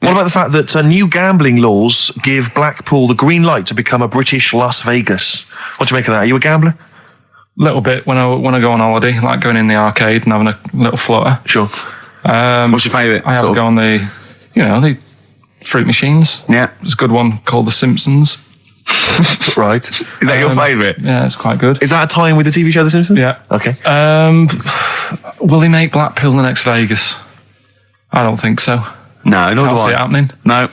What about the fact that new gambling laws give Blackpool the green light to become a British Las Vegas? What do you make of that? Are you a gambler? Little bit when I go on holiday, like going in the arcade and having a little flutter. Sure. What's your favourite? I have a go on the fruit machines. Yeah. There's a good one called The Simpsons. Right. Is that your favourite? Yeah, it's quite good. Is that a tie-in with the TV show The Simpsons? Yeah. Okay. Will he make Blackpool the next Vegas? I don't think so. No, nor Can't do see I. it happening. No.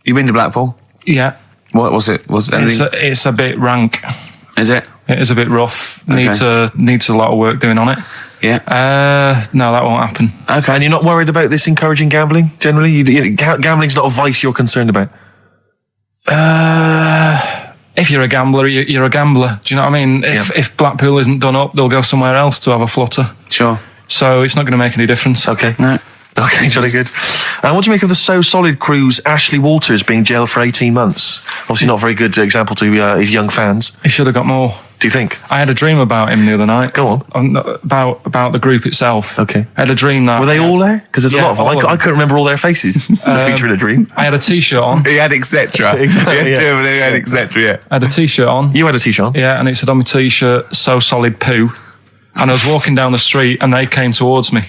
You been to Blackpool? Yeah. What was it? Was it anything? It's a bit rank. Is it? It is a bit rough. Okay. Needs a lot of work doing on it. Yeah. No, that won't happen. Okay. And you're not worried about this encouraging gambling, generally? Gambling's not a vice you're concerned about? If you're a gambler, you're a gambler. Do you know what I mean? If Blackpool isn't done up, they'll go somewhere else to have a flutter. Sure. So it's not going to make any difference. Okay. No. Okay, jolly good. What do you make of the So Solid crew's Ashley Walters being jailed for 18 months? Obviously not a very good example to his young fans. He should have got more. Do you think? I had a dream about him the other night. Go on. About the group itself. Okay. I had a dream that... Were they all there? Because there's a lot of them. all of them. I couldn't remember all their faces to feature in a dream. I had a T-shirt on. He had etc. Exactly, yeah. He had etc. Yeah. I had a T-shirt on. You had a T-shirt on? Yeah, and it said on my T-shirt, So Solid Poo. And I was walking down the street and they came towards me.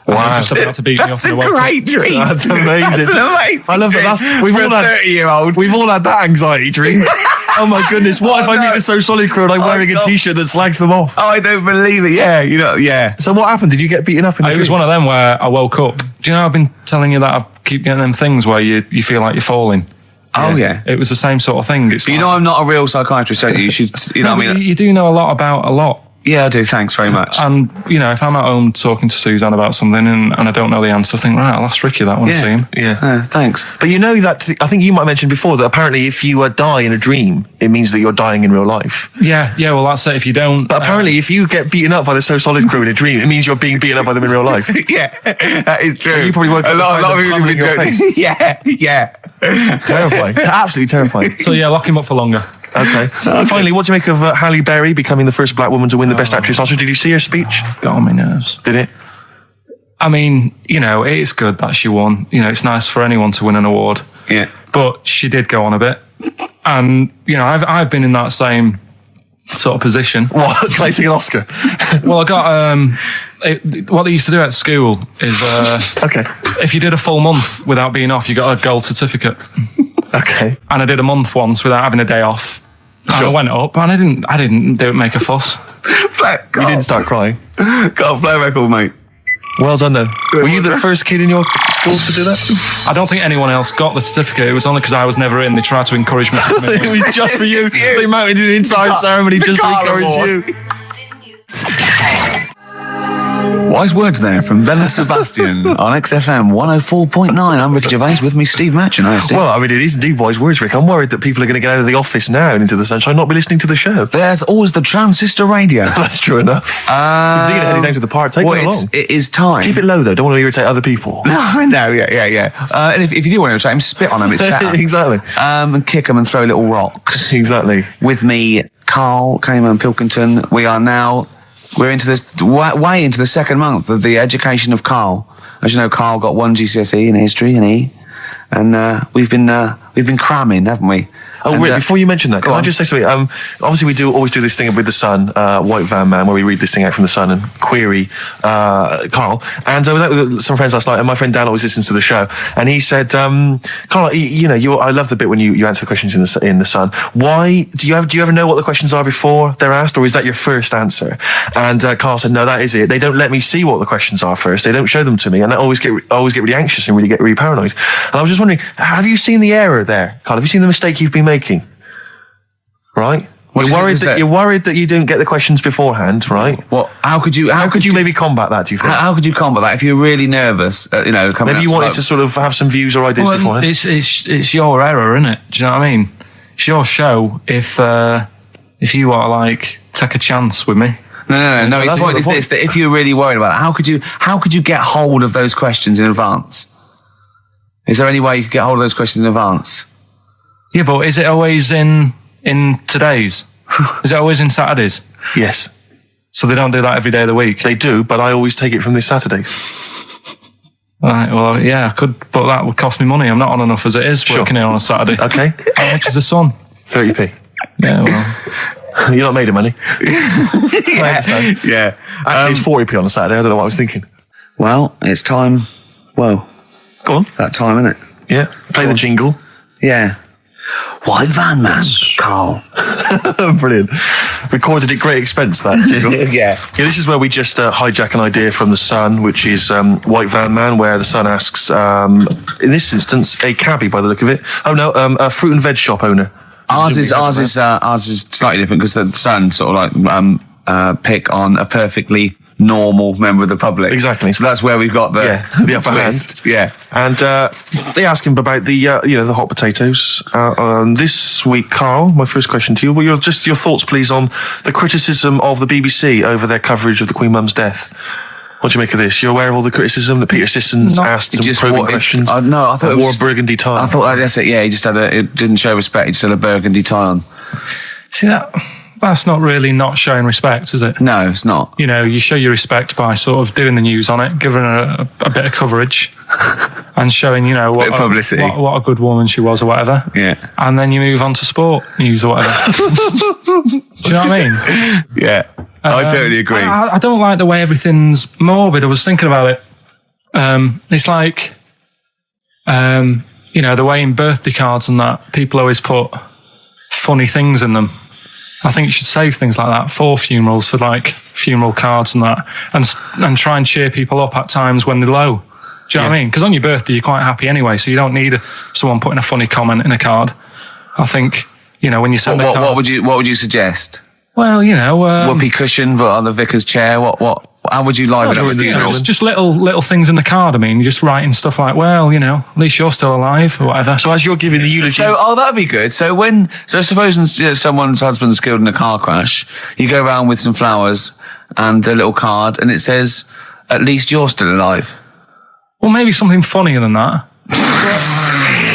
And they were just about to beat me That's up. a great dream. That's amazing. That's an amazing I love that. dream. We've For all a had 30-year-old. We've all had that anxiety dream. Oh my goodness! What if I meet the So Solid crew and I'm wearing a God. T-shirt that slags them off? Oh, I don't believe it. Yeah, yeah. So what happened? Did you get beaten up in the It was dream? one of them where I woke up. Do you know I've been telling you that I keep getting them things where you feel like you're falling? Oh, yeah. It was the same sort of thing. It's But you know I'm not a real psychiatrist, don't you? You should, you know No, what I but mean? you do know a lot about a lot. Yeah, I do. Thanks very much. And, if I'm at home talking to Suzanne about something and I don't know the answer, I think, right, I'll ask Ricky that one Yeah. see him. Yeah. Thanks. But you know that, I think you might have mentioned before that apparently if you die in a dream, it means that you're dying in real life. Yeah, well, that's it. If you don't... But apparently if you get beaten up by the So Solid crew in a dream, it means you're being beaten up by them in real life. Yeah, that is true. So you probably woke up a lot and of people plumbing have your been face. Yeah. Terrifying. Absolutely terrifying. So, yeah, lock him up for longer. Okay. And finally, what do you make of Halle Berry becoming the first black woman to win the Best Actress Oscar? Did you see her speech? Got on my nerves. Did it? I mean, it is good that she won. It's nice for anyone to win an award. Yeah. But she did go on a bit. And, I've been in that same sort of position. What? Placing an Oscar? Well, I got... what they used to do at school is... Okay. If you did a full month without being off, you got a gold certificate. Okay. And I did a month once without having a day off. And I went up and I didn't make a fuss. You didn't start crying. Got a play record, mate. Well done, then. Were you the first kid in your school to do that? I don't think anyone else got the certificate. It was only because I was never in. They tried to encourage me to come in. It was just for you. They mounted an entire ceremony just to Karl encourage you. Wise words there from Bella Sebastian on XFM 104.9. I'm Ricky Gervais, with me Steve Merchant. Hi, Steve. Well, I mean, it is indeed wise words, Rick. I'm worried that people are going to get out of the office now and into the sunshine, not be listening to the show. There's always the transistor radio. That's true enough. If you're thinking of heading down to the park, take it along. It is time. Keep it low, though. Don't want to irritate other people. No, I know, yeah. And if you do want to irritate him, spit on him, it's better. Exactly. And kick them and throw little rocks. Exactly. With me, Karl Pilkington. We're into this way into the second month of the education of Karl. As you know, Karl got 1 GCSE in history and E, and we've been cramming, haven't we? Oh, Rick, before you mention that, can I just say something? Obviously, we always do this thing with The Sun, White Van Man, where we read this thing out from The Sun and query Karl. And I was out with some friends last night, and my friend Dan always listens to the show, and he said, Karl, I love the bit when you answer the questions in the Sun. Why do you ever know what the questions are before they're asked, or is that your first answer? And Karl said, no, that is it. They don't let me see what the questions are first. They don't show them to me, and I always get really anxious and get really paranoid. And I was just wondering, have you seen the error there, Karl? Have you seen the mistake you've been making? Right? You're worried that you didn't get the questions beforehand, right? What? How could you maybe combat that, do you think? How could you combat that if you're really nervous? Maybe you wanted to sort of have some views or ideas beforehand. It's your error, isn't it? Do you know what I mean? It's your show. If you want to take a chance with me. No. The point is this: that if you're really worried about it, how could you get hold of those questions in advance? Is there any way you could get hold of those questions in advance? Yeah, but is it always in today's? Is it always in Saturdays? Yes. So they don't do that every day of the week? They do, but I always take it from this Saturdays. Right, well, yeah, I could, but that would cost me money. I'm not on enough as it is working here on a Saturday. Okay. How much is the sun? 30p. Yeah, well. You're not made of money. I understand. Yeah. Actually, it's 40p on a Saturday. I don't know what I was thinking. Well, it's time. Well, Go on. that time, isn't it? Yeah. Play the jingle. Yeah. White van man, Carl. Brilliant. Recorded at great expense, that jingle. Yeah. This is where we just hijack an idea from The Sun, which is White Van Man, where The Sun asks, in this instance, a cabbie by the look of it. Oh no, a fruit and veg shop owner. Ours is slightly different because the Sun sort of like pick on a perfectly normal member of the public. Exactly. So that's where we've got the upper twist. hand. Yeah. And they ask him about the the hot potatoes. This week, Carl, my first question to you, well, your thoughts, please, on the criticism of the BBC over their coverage of the Queen Mum's death. What do you make of this? You're aware of all the criticism that Peter Sissons asked some probing questions? No, I thought it wore was a burgundy tie. I thought that's it. Yeah, he just had it didn't show respect. He just had a burgundy tie on. See, that's not really not showing respect, is it? No, it's not. You know, you show your respect by sort of doing the news on it, giving her a bit of coverage and showing, Bit of publicity. what a good woman she was or whatever. Yeah. And then you move on to sport news or whatever. Do you know what I mean? Yeah. I totally agree. I don't like the way everything's morbid. I was thinking about it. It's like, the way in birthday cards and that, people always put funny things in them. I think you should save things like that for funerals, for like funeral cards and that, and try and cheer people up at times when they're low. Do you know what I mean? Because on your birthday, you're quite happy anyway, so you don't need someone putting a funny comment in a card. I think, when you send a card... What would you suggest? Well, Whoopee cushion, but on the vicar's chair. How would you liven up the funeral? Just little things in the card. I mean, you're just writing stuff like, well, at least you're still alive or whatever. So as you're giving the eulogy... that'd be good. So supposing someone's husband's killed in a car crash, you go around with some flowers and a little card, and it says, at least you're still alive. Well, maybe something funnier than that.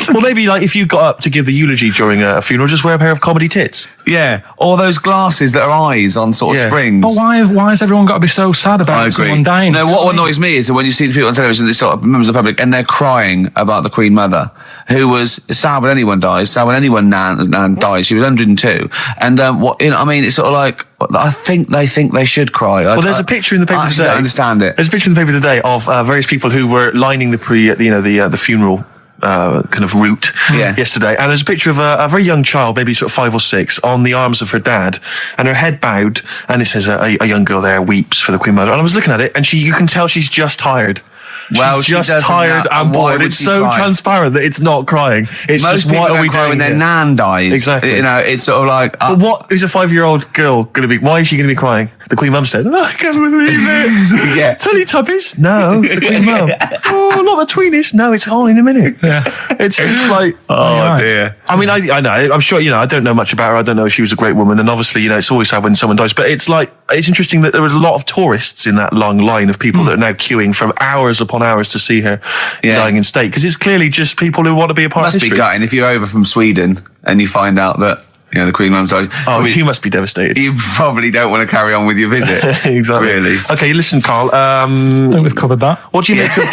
Well, maybe like if you got up to give the eulogy during a funeral, just wear a pair of comedy tits. Yeah, or those glasses that are eyes on sort of springs. But why has everyone got to be so sad about someone dying? No, what annoys me is that when you see the people on television, they sort of members of the public, and they're crying about the Queen Mother, who was sad when anyone dies, sad when anyone nan dies. She was 102, and it's sort of like I think they should cry. Well, there's a picture in the paper today. I don't understand it. There's a picture in the paper today of various people who were lining the the funeral. Kind of route yesterday, and there's a picture of a very young child, maybe sort of 5 or 6, on the arms of her dad, and her head bowed, and it says a young girl there weeps for the Queen Mother. And I was looking at it, and you can tell she's just tired. She's just tired and bored. It's so transparent that it's not crying. It's most just, what are we doing when their nan dies? Exactly. It's sort of like... But what is a 5-year-old girl going to be... Why is she going to be crying? The Queen Mum said, I can't believe it. Yeah. Teletubbies? No. The Queen Mum. Oh, not the tweenies. No, it's all in a minute. Yeah. It's like... Oh, dear. I mean, I know. I'm sure, I don't know much about her. I don't know if she was a great woman. And obviously, it's always sad when someone dies. But it's like... It's interesting that there was a lot of tourists in that long line of people that are now queuing for hours upon hours to see her dying in state. Because it's clearly just people who want to be a part of history. Must be gutting if you're over from Sweden and you find out that the Queen Mum's died. Oh, you must be devastated. You probably don't want to carry on with your visit. Exactly. Really. Okay, listen, Carl. I think we've covered that. What do you make of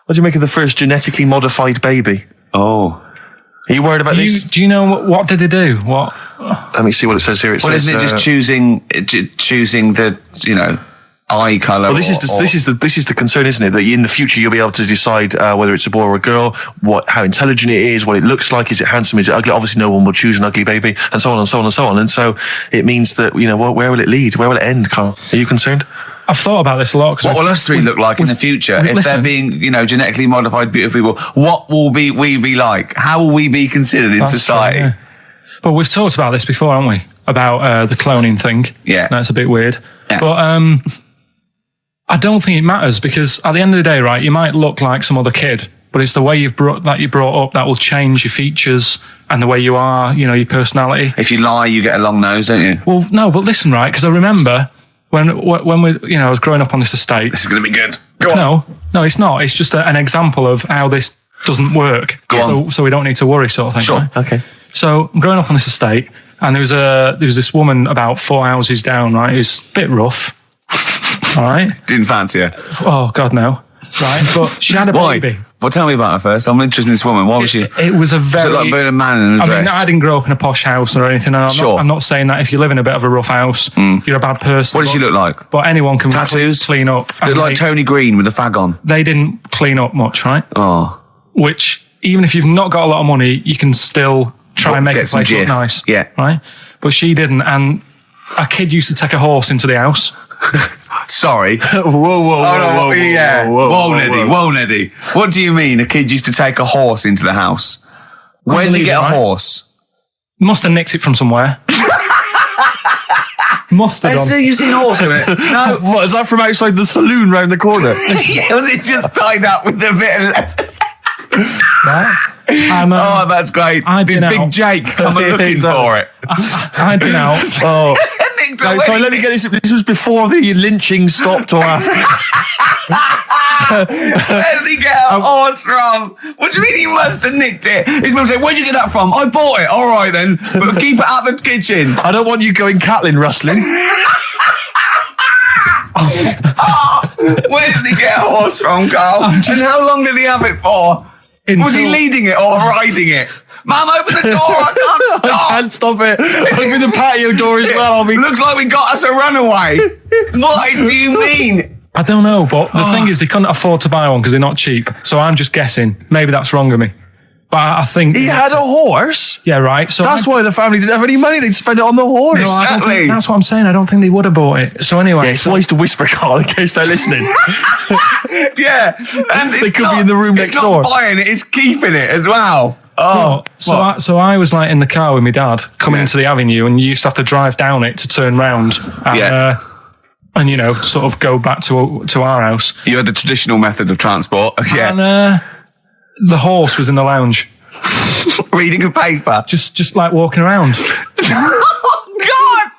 what do you make of the first genetically modified baby? Oh. Are you worried about this? Do you know what did they do? What? Let me see what it says here. Isn't it just choosing the eye colour? Well, this is the concern, isn't it? That in the future you'll be able to decide whether it's a boy or a girl, how intelligent it is, what it looks like, is it handsome, is it ugly? Obviously, no one will choose an ugly baby, and so on and so on and so on. And so it means that where will it lead? Where will it end, Carl? Are you concerned? I've thought about this a lot. What will us three look like in the future if they're being, genetically modified beautiful people? What will we be like? How will we be considered in society? True, yeah. But we've talked about this before, haven't we? About the cloning thing. Yeah, that's a bit weird. Yeah. But I don't think it matters, because at the end of the day, right, you might look like some other kid, but it's the way you're brought up that will change your features and the way you are, your personality. If you lie, you get a long nose, don't you? Well, no, but listen, right, because I remember when we, I was growing up on this estate. This is going to be good. Go on. No, it's not. It's just an example of how this doesn't work. Go on. So we don't need to worry, sort of thing. Sure. Right? Okay. So I'm growing up on this estate, and there was this woman about 4 houses down, right, who's a bit rough. All right. Didn't fancy her. Oh God, no. right? But she had a Why? baby. Well, tell me about her first. I'm interested in this woman. Why was she? It was a very... So like being a man in a I dress. mean, I didn't grow up in a posh house or anything. And I'm not saying that if you live in a bit of a rough house, you're a bad person. What did she look like? But anyone can Tattoos? clean up. Looked like Tony Green with a fag on. They didn't clean up much, right? Oh. Which, even if you've not got a lot of money, you can still try and make a place look nice. Yeah. Right? But she didn't. And a kid used to take a horse into the house. Sorry. Whoa, Neddy. What do you mean a kid used to take a horse into the house? Where did he get a horse? Must have nicked it from somewhere. Must have done. You've seen a horse in it? No. What, is that from outside the saloon round the corner? Yeah, was it just tied up with a bit of lettuce? Right? Oh, that's great. Did Big Jake come looking for it? I'd been out. Oh. So let me get this. This was before the lynching stopped or after? Where did he get a horse from? What do you mean he must have nicked it? His mum said, where'd you get that from? I bought it. All right then. But keep it out the kitchen. I don't want you going Catlin rustling. Where did he get a horse from, Carl? And how long did he have it for? Was he leading it or riding it? Mum, open the door. I can't stop. I can't stop it. Open the patio door as well. Looks like we got us a runaway. What do you mean? I don't know, but the thing is, they couldn't afford to buy one because they're not cheap. So I'm just guessing. Maybe that's wrong of me. But I think... He had a horse? Yeah, right. So that's why the family didn't have any money. They'd spend it on the horse. No, I don't think, that's what I'm saying. I don't think they would have bought it. So anyway... Yeah, it's wise to whisper, Carl, in case they're listening. Yeah. And they could be in the room next door. It's not buying it, it's keeping it as well. Oh, so I was like in the car with my dad coming into the avenue, and you used to have to drive down it to turn round and you know, sort of go back to our house. You had the traditional method of transport. Yeah. And the horse was in the lounge. Reading a paper. Just like walking around. Oh God!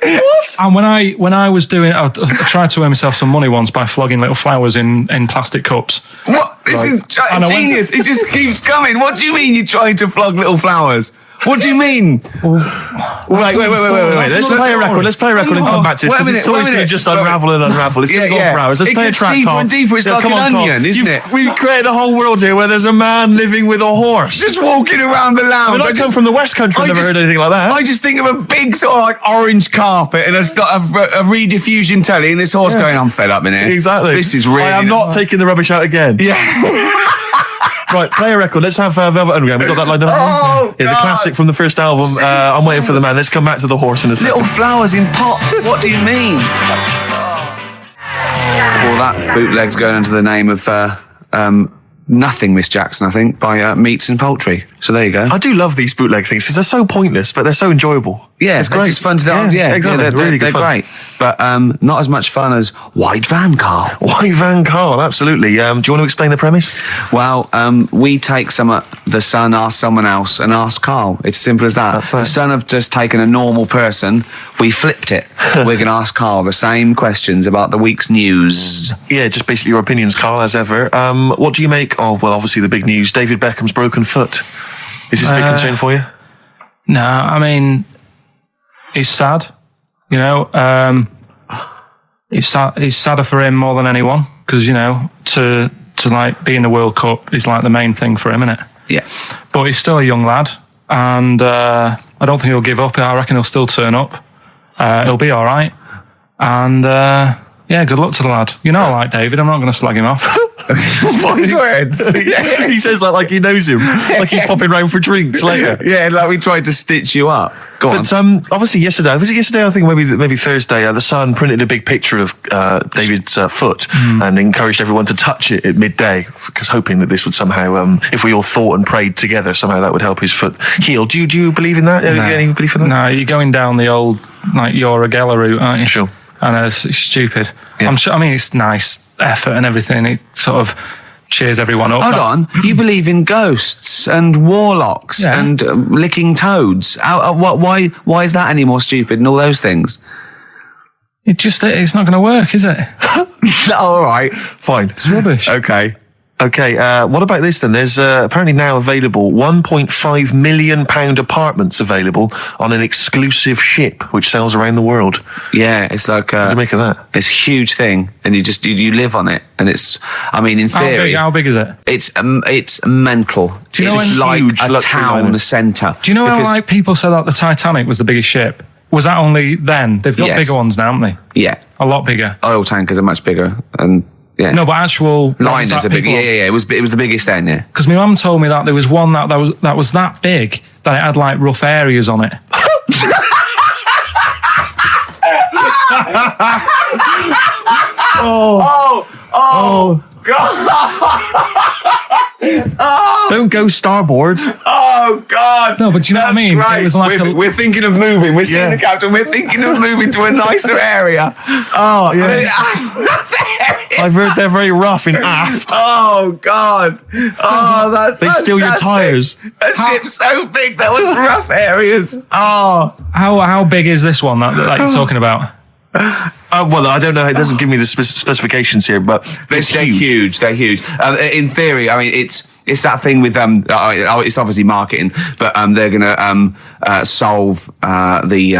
What? And when I was doing, I tried to earn myself some money once by flogging little flowers in plastic cups. What? This is genius. It just keeps coming. What do you mean you're trying to flog little flowers? What do you mean? Wait. Let's play a record. Let's play a record and come back to this, because it's always going to just unravel and unravel. It's going to go for hours. Let's play a track, deeper Carl. and deeper. It's like an onion, isn't it? We've created a whole world here where there's a man living with a horse. Just walking around the lounge. I come from the West Country. I've never heard anything like that. I just think of a big sort of like orange carpet, and it's got a rediffusion telly, and this horse going, I'm fed up in here. Exactly. This is really... I am not taking the rubbish out again. Yeah. Right, play a record. Let's have Velvet Underground. We've got that lined up. Oh, yeah, the classic from the first album. I'm waiting for the man. Let's come back to the horse in a second. Little flowers in pots. What do you mean? Well, that bootleg's going under the name of Nothing, Miss Jackson, I think, by Meats and Poultry. So there you go. I do love these bootleg things because they're so pointless, but they're so enjoyable. Yeah, it's great. It's fun to do. Yeah, exactly. They're really good fun. Great. But not as much fun as White Van Carl. White Van Carl, absolutely. Do you want to explain the premise? Well, we take the Sun, ask someone else, and ask Carl. It's as simple as that. The Sun have just taken a normal person. We flipped it. We're going to ask Carl the same questions about the week's news. Yeah, just basically your opinions, Carl, as ever. What do you make of, well, obviously the big news, David Beckham's broken foot? Is this a big concern for you? No, I mean, it's sad. You know, it's sadder for him more than anyone, because, you know, to like be in the World Cup is like the main thing for him, isn't it? Yeah. But he's still a young lad, and I don't think he'll give up. I reckon he'll still turn up. He'll be all right. And yeah, good luck to the lad. You know, I like David. I'm not going to slag him off. Voice words. Yeah. He says that like he knows him, like he's popping round for drinks later. Yeah, like we tried to stitch you up. Go on. But obviously yesterday, was it yesterday? I think maybe Thursday. The Sun printed a big picture of David's foot and encouraged everyone to touch it at midday, because hoping that this would somehow, if we all thought and prayed together, somehow that would help his foot heal. Do you believe in that? No. Any belief in that? No, you're going down the old like Yoragella route, aren't you? Sure. And it's stupid. Yeah. I'm sure. I mean, it's nice effort and everything. It sort of cheers everyone up. Hold on. You believe in ghosts and warlocks and licking toads. Why is that any more stupid than all those things? It's not going to work, is it? All right. Fine. It's rubbish. Okay. Okay, what about this then? There's apparently now available £1.5 million apartments available on an exclusive ship which sails around the world. Yeah, it's like What do you make of that? it's a huge thing, and you live on it, and it's. I mean, in theory, How big is it? it's mental. Do you know it's when- like huge a luxury town liner. centre. Do you know how like people said that the Titanic was the biggest ship? Was that only then? They've got Yes. bigger ones now, haven't they? Yeah, A lot bigger. oil tankers are much bigger, and yeah, No, but actual liners are bigger. Yeah. It was the biggest then. Yeah. Because my mum told me that there was one that was that big that it had like rough areas on it. Don't go starboard. Oh God! No, but do you know what I mean? It was like we're thinking of moving. We're seeing Yeah. the captain. We're thinking of moving to a nicer area. Oh Yeah. I've heard they're very rough in aft. Oh God! Oh, that's They steal your fantastic. tyres. A ship's so big there was rough areas. Oh, how big is this one that you're talking about? Well, I don't know. It doesn't give me the specifications here, but they're huge. They're huge. In theory, I mean, it's that thing with it's obviously marketing, but they're going to solve the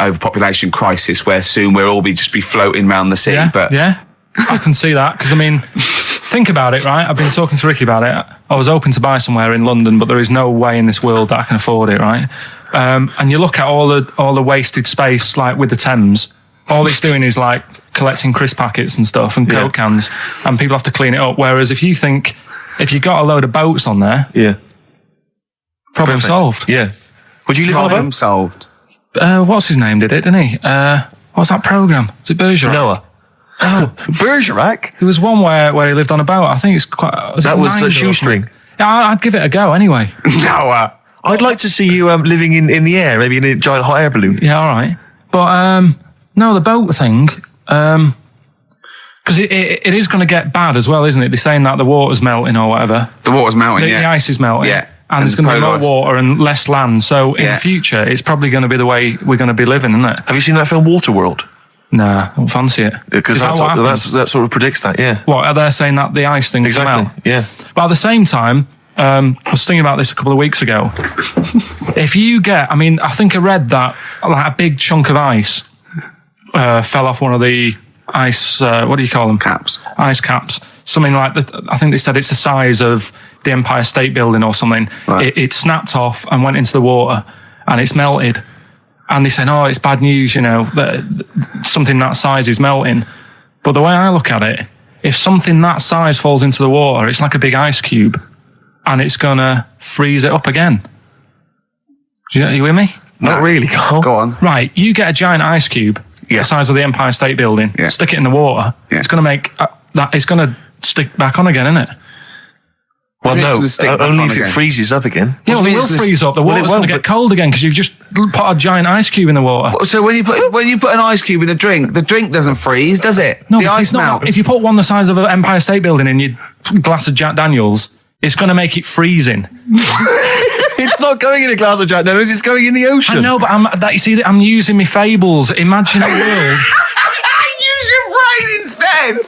overpopulation crisis, where soon we'll all just be floating around the sea. Yeah, But yeah, I can see that because I mean, think about it, right? I've been talking to Ricky about it. I was hoping to buy somewhere in London, but there is no way in this world that I can afford it, right? And you look at all the wasted space, like with the Thames. All it's doing is like collecting crisp packets and stuff and Coke cans, and people have to clean it up. Whereas if you got a load of boats on there, yeah, problem perfect. solved. Yeah. Would you live on a problem boat? solved. What's his name did it, didn't he? What's that programme? Is it Bergerac? Noah. Oh, Bergerac. There was one where he lived on a boat. I think it's quite. That was Nine a or shoestring. something? Yeah, I'd give it a go anyway. Noah. I'd like to see you living in the air, maybe in a giant hot air balloon. Yeah, all right. But no, the boat thing, because it is going to get bad as well, isn't it? They're saying that the water's melting or whatever. The water's melting. The ice is melting. Yeah. And there's going to be more polar ice. water and less land. So in Yeah. the future, it's probably going to be the way we're going to be living, isn't it? Have you seen that film Waterworld? Nah, I don't fancy it. Because Is that what happens? that sort of predicts that. Yeah. What, are they saying that the ice thing is going to melt? Exactly. Yeah. But at the same time, I was thinking about this a couple of weeks ago. If you get, I think I read that like a big chunk of ice fell off one of the ice, what do you call them? Caps. Ice caps. Something like that. I think they said it's the size of the Empire State Building or something. Right. It snapped off and went into the water and it's melted. And they said, oh, it's bad news, that something that size is melting. But the way I look at it, if something that size falls into the water, it's like a big ice cube and it's going to freeze it up again. Are you with me? Not really, Carl. Go on. Right, you get a giant ice cube, the size of the Empire State Building, Yeah. stick it in the water, it's going to make it's going to stick back on again, isn't it? Well, It's no, gonna stick back only on if it again. freezes up again. Yeah, well, do it you will mean it's freeze up. The well, it water's going to won't, get cold again because you've just put a giant ice cube in the water. So when you put an ice cube in a drink, the drink doesn't freeze, does it? No, the because ice it's not. melts. If you put one the size of an Empire State Building in your glass of Jack Daniels, it's going to make it freezing. It's not going in a glass of Jack Daniels, it's going in the ocean. I know, but I'm using my fables. Imagine a world. Use your brain instead.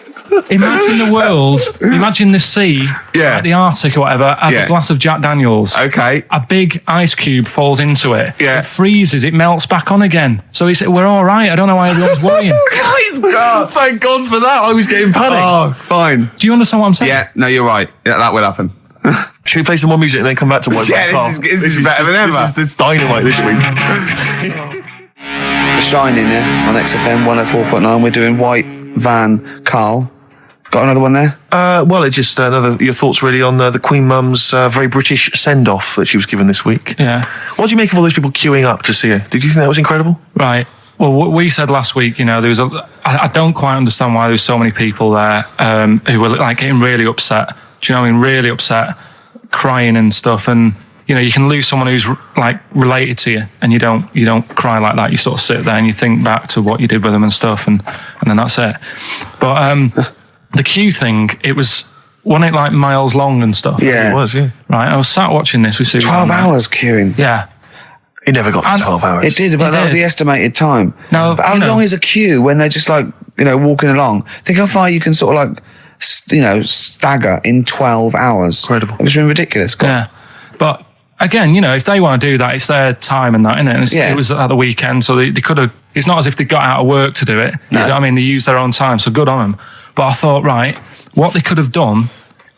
Imagine the world. Imagine the sea, Yeah. like the Arctic or whatever, as Yeah. a glass of Jack Daniels. Okay. A big ice cube falls into it. Yeah. It freezes. It melts back on again. So we're all right. I don't know why everyone's worrying. Thank God for that. I was getting panicked. Oh, fine. Do you understand what I'm saying? Yeah, no, you're right. Yeah, that will happen. Should we play some more music and then come back to White Yeah, Man Carl? this is better than ever. This is dynamite this week. The Shining, yeah, on XFM 104.9. We're doing White Van Carl. Got another one there? Well, it's just your thoughts really on the Queen Mum's very British send-off that she was given this week. Yeah. What do you make of all those people queuing up to see her? Did you think that was incredible? Right. Well, what we said last week, there was I don't quite understand why there was so many people there who were like getting really upset. Do you know what I mean? Really upset, crying and stuff. And you can lose someone who's like related to you, and you don't cry like that. You sort of sit there and you think back to what you did with them and stuff, and then that's it. But the queue thing, wasn't it like miles long and stuff? Yeah. It was, yeah. Right. I was sat watching this with Sue. 12 hours queuing. Yeah. It never got to 12 hours. It did, but that was did. the estimated time. No, but how long is a queue when they're just like, walking along? Think how far you can sort of like stagger in 12 hours. Incredible. It's been ridiculous. Yeah. But again, if they want to do that, it's their time and that, isn't it? And it was at the weekend, so they could have. It's not as if they got out of work to do it. No. You know what I mean, they used their own time, so good on them. But I thought, right, what they could have done.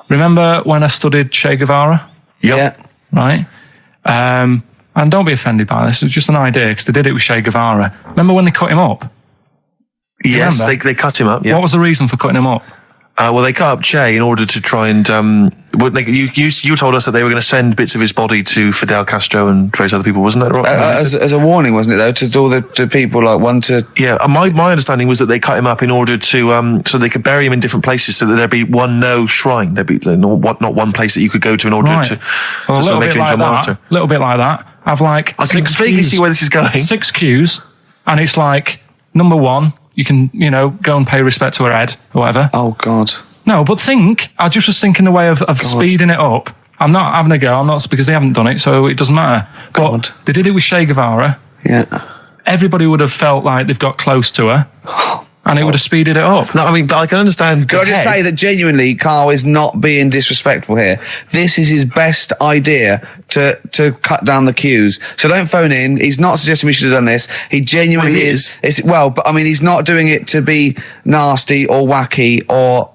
Remember when I studied Che Guevara? Yep. Yeah. Right. And don't be offended by this. It was just an idea because they did it with Che Guevara. Remember when they cut him up? Yes, Remember? they cut him up. Yeah. What was the reason for cutting him up? Well, they cut up Che in order to try and. You told us that they were going to send bits of his body to Fidel Castro and various other people, wasn't that right? As a warning, wasn't it, though, to all to people like one to. Yeah, my understanding was that they cut him up in order to so they could bury him in different places, so that there'd be no shrine, there'd be not one place that you could go to in order to sort of make him into a martyr. A little bit like that. I've like I can vaguely see where this is going. 6 cues, and it's like number 1. You can, go and pay respect to her head or whatever. Oh, God. No, but I just was thinking the way of speeding it up. I'm not having a go. I'm not, because they haven't done it, so it doesn't matter. God. But they did it with Che Guevara. Yeah. Everybody would have felt like they've got close to her, and it would have speeded it up. No, I mean, but I can understand. Can I just say that genuinely, Karl is not being disrespectful here. This is his best idea to cut down the queues. So don't phone in. He's not suggesting we should have done this. He genuinely is. But I mean, he's not doing it to be nasty or wacky or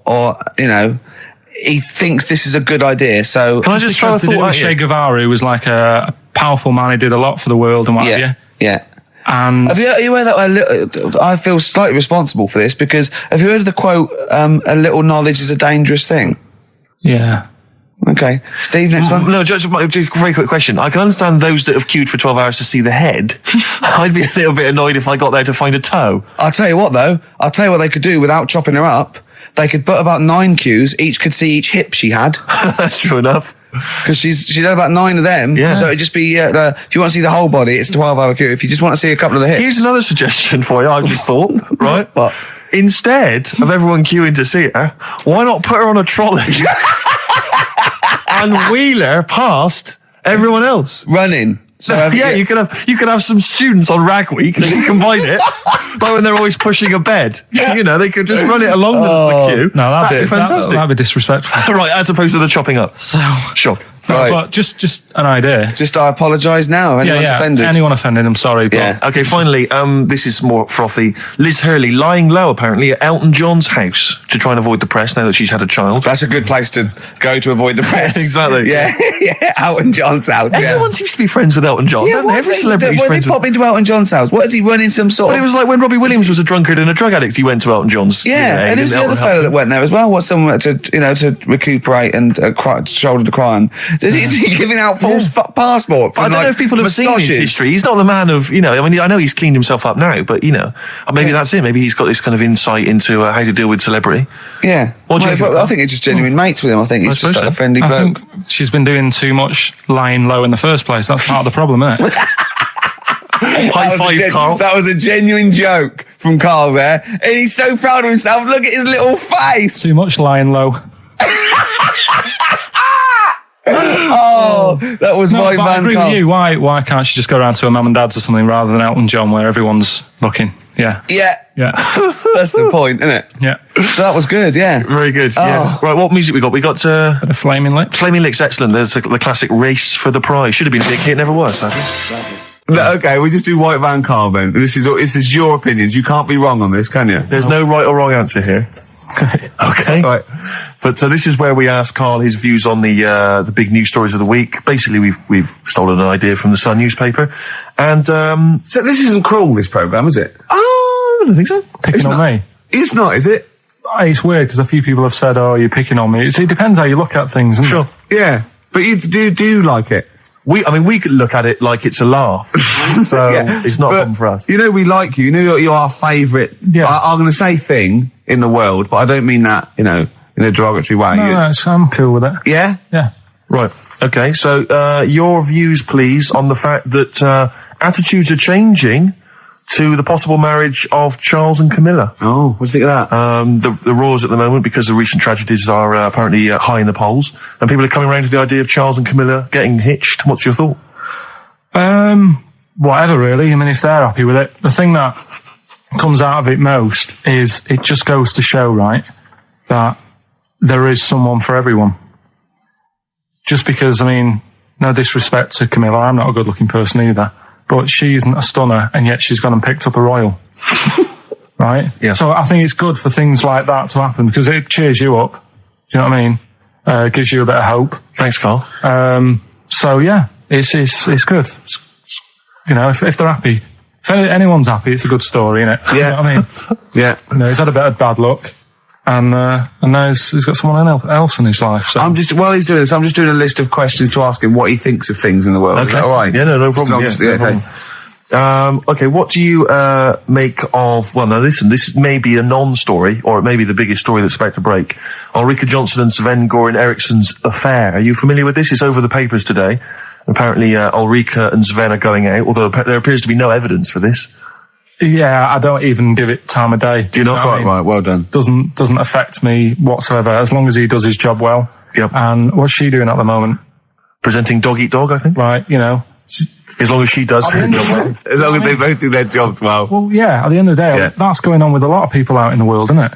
he thinks this is a good idea. So can I just throw a thought at Che Guevara, who was like a powerful man, he did a lot for the world and what have you. Yeah. And have you heard that? I feel slightly responsible for this because have you heard of the quote, a little knowledge is a dangerous thing? Yeah. Okay. Steve, next one. No, just a very quick question. I can understand those that have queued for 12 hours to see the head. I'd be a little bit annoyed if I got there to find a toe. I'll tell you what, though. I'll tell you what they could do without chopping her up. They could put about 9 queues. Each could see each hip she had. That's true enough. Because she's had about 9 of them. Yeah. So it'd just be, if you want to see the whole body, it's a 12-hour queue. If you just want to see a couple of the hips. Here's another suggestion for you, I just thought, right? What? Instead of everyone queuing to see her, why not put her on a trolley and wheel her past everyone else? Running. So you could have some students on Rag Week. They can combine it, like when they're always pushing a bed. They could just run it along the queue. No, that'd be fantastic. That'd be disrespectful. Right, as opposed to the chopping up. So sure. Right. But just an idea. Just I apologise now. If anyone's offended. Anyone offended, I'm sorry. But Yeah. Okay, finally, this is more frothy. Liz Hurley lying low, apparently, at Elton John's house to try and avoid the press now that she's had a child. That's a good place to go to avoid the press. Exactly. Yeah, Elton John's house. Everyone seems to be friends with Elton John, don't they? Every celebrity's When friends they with... pop into Elton John's house, what is he running some sort But of... it was like when Robbie Williams was a drunkard and a drug addict, he went to Elton John's. Yeah, and who's the other fellow that went there as well? What's someone to recuperate and shoulder to cry on? Is he giving out false passports? I don't know if people have seen his history. He's not the man of, I know he's cleaned himself up now, but, maybe that's it. Maybe he's got this kind of insight into how to deal with celebrity. Yeah. What do you think? I think it's just genuine mates with him. I think he's just like a friendly bloke. I think she's been doing too much lying low in the first place. That's part of the problem, isn't it? High five, Karl. That was a genuine joke from Karl there. And he's so proud of himself. Look at his little face. Too much lying low. Oh, that was my but man, I agree Karl. with you. Why can't she just go around to her mum and dad's or something rather than Elton John where everyone's looking? Yeah. Yeah. That's the point, isn't it? Yeah. So that was good, yeah. Very good. Yeah. Right, what music we got? We got Bit of Flaming Lips. Flaming Lips, excellent. There's the classic Race for the Prize. Should have been a big hit, never was, sadly. Okay, we just do White Van Karl then. This is your opinions. You can't be wrong on this, can you? There's no right or wrong answer here. Okay. Right. But this is where we ask Karl his views on the big news stories of the week. Basically, we've stolen an idea from the Sun newspaper, and So this isn't cruel, this programme, is it? I don't think so. Picking on me. It's not, is it? It's weird because a few people have said, "Oh, you're picking on me." It depends how you look at things, isn't Sure. it? Yeah. But you do like it. We could look at it like it's a laugh, so it's not a problem for us. We like you. You're our favourite. Yeah. I'm going to say thing in the world, but I don't mean that, in a derogatory way. No, I'm cool with it. Yeah? Yeah. Right. Okay. So your views, please, on the fact that attitudes are changing to the possible marriage of Charles and Camilla. Oh, what do you think of that? The roars at the moment, because the recent tragedies are apparently high in the polls, and people are coming around to the idea of Charles and Camilla getting hitched. What's your thought? Whatever, really. I mean, if they're happy with it. The thing that comes out of it most is it just goes to show, right, that there is someone for everyone. Just because, I mean, no disrespect to Camilla, I'm not a good-looking person either, but she isn't a stunner, and yet she's gone and picked up a royal. Right? Yeah. So I think it's good for things like that to happen because it cheers you up. Do you know what I mean? Gives you a bit of hope. Thanks, Carl. So yeah, it's good. You know, if they're happy, if anyone's happy, it's a good story, isn't it? Yeah. You know what I mean? Yeah. You know, he's had a bit of bad luck, and now he's got someone else in his life. So While he's doing this, I'm just doing a list of questions to ask him what he thinks of things in the world. Is that all right? Yeah, no problem. No problem. Okay, what do you make of... Well, now listen, this may be a non-story, or it may be the biggest story that's about to break. Ulrika Johnson and Sven-Goran Eriksson's affair. Are you familiar with this? It's over the papers today. Apparently, Ulrika and Sven are going out, although there appears to be no evidence for this. yeah, I don't even give it time of day. Do you not? Quite right. Well done. Doesn't affect me whatsoever as long as he does his job well. Yep. And what's she doing at the moment? Presenting Dog Eat Dog, I think. Right, you know. As long as she does her job well. As long as they both do their jobs well. Well, yeah, at the end of the day, Yeah. that's going on with a lot of people out in the world, isn't it?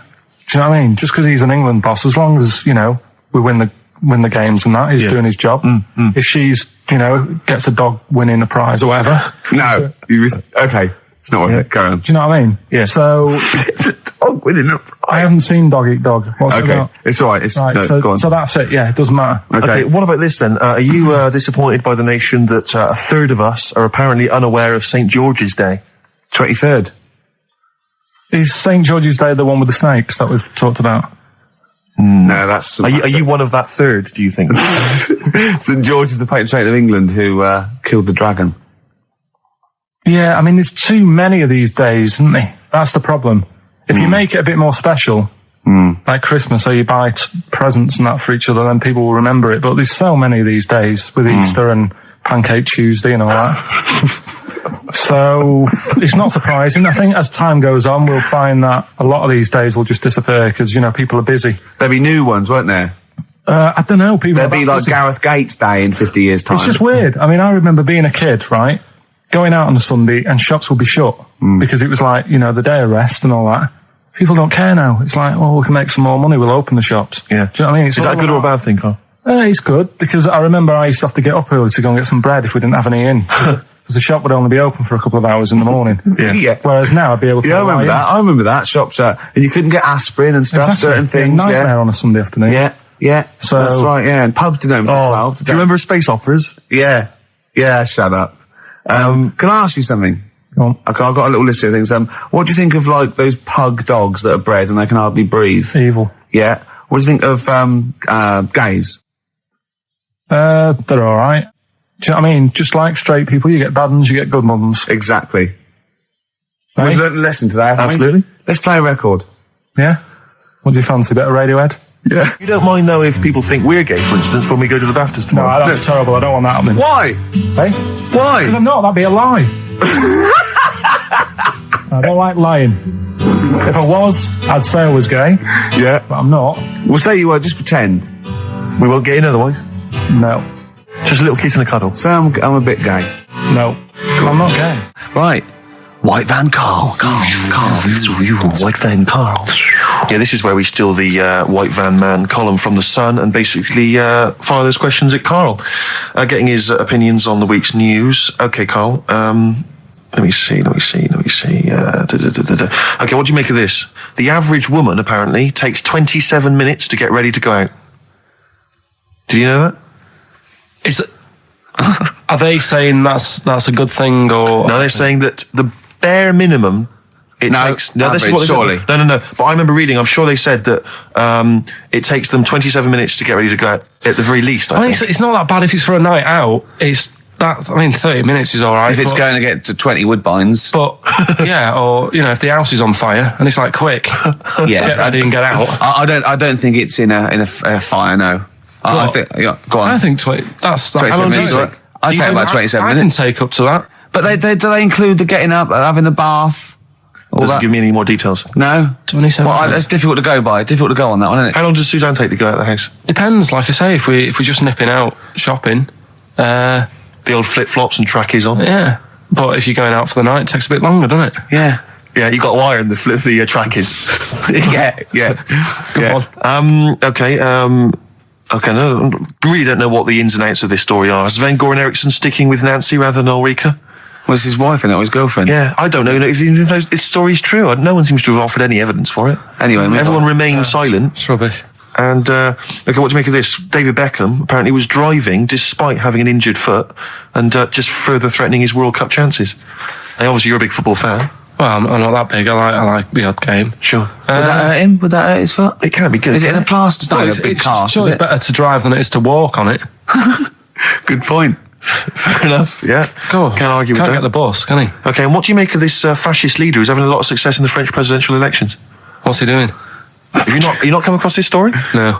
Do you know what I mean? Just because he's an England boss, as long as, you know, we win the games and that, he's doing his job. If she's, you know, gets a dog winning a prize or whatever. No. Okay. It's not worth it. Go on. Do you know what I mean? Yeah. So, Dog winning a prize. I haven't seen Dog Eat Dog. What's it Okay. about? It's all right. Right, Go on. so that's it. Yeah, it doesn't matter. Okay, what about this then? Are you disappointed by the nation that a third of us are apparently unaware of St. George's Day? 23rd. Is St. George's Day the one with the snakes that we've talked about? No, that's... Are you one of that third, do you think? St. George is the patron saint of England who killed the dragon. Yeah, I mean, there's too many of these days, isn't there? That's the problem. If you make it a bit more special, like Christmas, so you buy presents and that for each other, then people will remember it. But there's so many of these days with Easter and Pancake Tuesday and all that. So it's not surprising. I think as time goes on, we'll find that a lot of these days will just disappear because, you know, people are busy. There'll be new ones, won't there? I don't know. People There'll be like busy. Gareth Gates Day in 50 years' time. It's just weird. I mean, I remember being a kid, right? Going out on a Sunday and shops would be shut because it was like, you know, the day of rest and all that. People don't care now. It's like, well, we can make some more money. We'll open the shops. Yeah. Do you know what I mean? It's Is that a all good or a about- bad thing, Carl? It's good because I remember I used to have to get up early to go and get some bread if we didn't have any in. Because the shop would only be open for a couple of hours in the morning. Yeah. Whereas now I'd be able to... Yeah, I lie remember in. that. I remember that. Shops and you couldn't get aspirin and stuff, Exactly. certain It'd be a things. nightmare on a Sunday afternoon. Yeah. So- that's right. Yeah, and pubs didn't open till 12. Do you remember space operas? Yeah. Shut up. Can I ask you something? Go on. Okay, I've got a little list of things. What do you think of like those pug dogs that are bred and they can hardly breathe? Evil. Yeah. What do you think of gays? They're all right. Do you know what I mean? Just like straight people, you get bad ones, you get good ones. Exactly. Right? We've learned a lesson today, haven't we? Absolutely. Let's play a record. Yeah? What do you fancy? A bit of Radiohead? Yeah. You don't mind, though, if people think we're gay, for instance, when we go to the BAFTAs No, tomorrow? that's terrible. I don't want that happening. Why? Hey? Why? Because I'm not. That'd be a lie. I don't like lying. If I was, I'd say I was gay, Yeah. but I'm not. We'll say you were, just pretend. We won't get in otherwise. No. Just a little kiss and a cuddle. Say I'm a bit gay. No. I'm not gay. Right. White Van Carl. Carl. It's you, White Van Carl. Yeah, this is where we steal the White Van Man column from The Sun and basically fire those questions at Carl, getting his opinions on the week's news. Okay, Carl, let me see. Okay, what do you make of this? The average woman, apparently, takes 27 minutes to get ready to go out. Did you know that? Is it? Are they saying that's a good thing or? No, they're saying that the bare minimum it takes. No, this is what they surely. said. No. But I remember reading. I'm sure they said that it takes them 27 minutes to get ready to go out at the very least. I I mean, think. it's not that bad if it's for a night out. It's that. I mean, 30 minutes is all right. If it's but, going to get to 20 woodbines. But yeah, or you know, if the house is on fire and it's like quick, Yeah. get ready and get out. I don't think it's in a fire, no. I think, yeah, go on. I think 20. That's 27 minutes. how long do you I think? take about 27 I minutes. can take up to that. But do they include the getting up, having a bath? All Doesn't that? give me any more details. No? 27 Well, minutes. it's difficult to go by. Difficult to go on that one, isn't it? How long does Suzanne take to go out of the house? Depends. Like I say, if we're just nipping out shopping, The old flip flops and trackies on. yeah. But if you're going out for the night, it takes a bit longer, doesn't it? Yeah. Yeah, you got a wire in the track is. yeah. Okay. Okay. No, really don't know what the ins and outs of this story are. Is Van Goren Eriksson sticking with Nancy rather than Ulrika? Was his wife and not his girlfriend? Yeah, I don't know if this story's true. No one seems to have offered any evidence for it. Anyway, everyone remained silent. It's rubbish. And okay, what do you make of this? David Beckham apparently was driving despite having an injured foot, and just further threatening his World Cup chances. And obviously, you're a big football fan. Well, I'm not that big. I like the odd game. Sure. Would that hurt him? Would that hurt his foot? It can't be good. Is it in a plaster? It's not Well, a big cast. Sure, it's better to drive than it is to walk on it. Good point. Fair enough. Yeah. Go on. Can't argue with Can't that. get the bus, can he? Okay, and what do you make of this fascist leader who's having a lot of success in the French presidential elections? What's he doing? Have you not come across this story? No.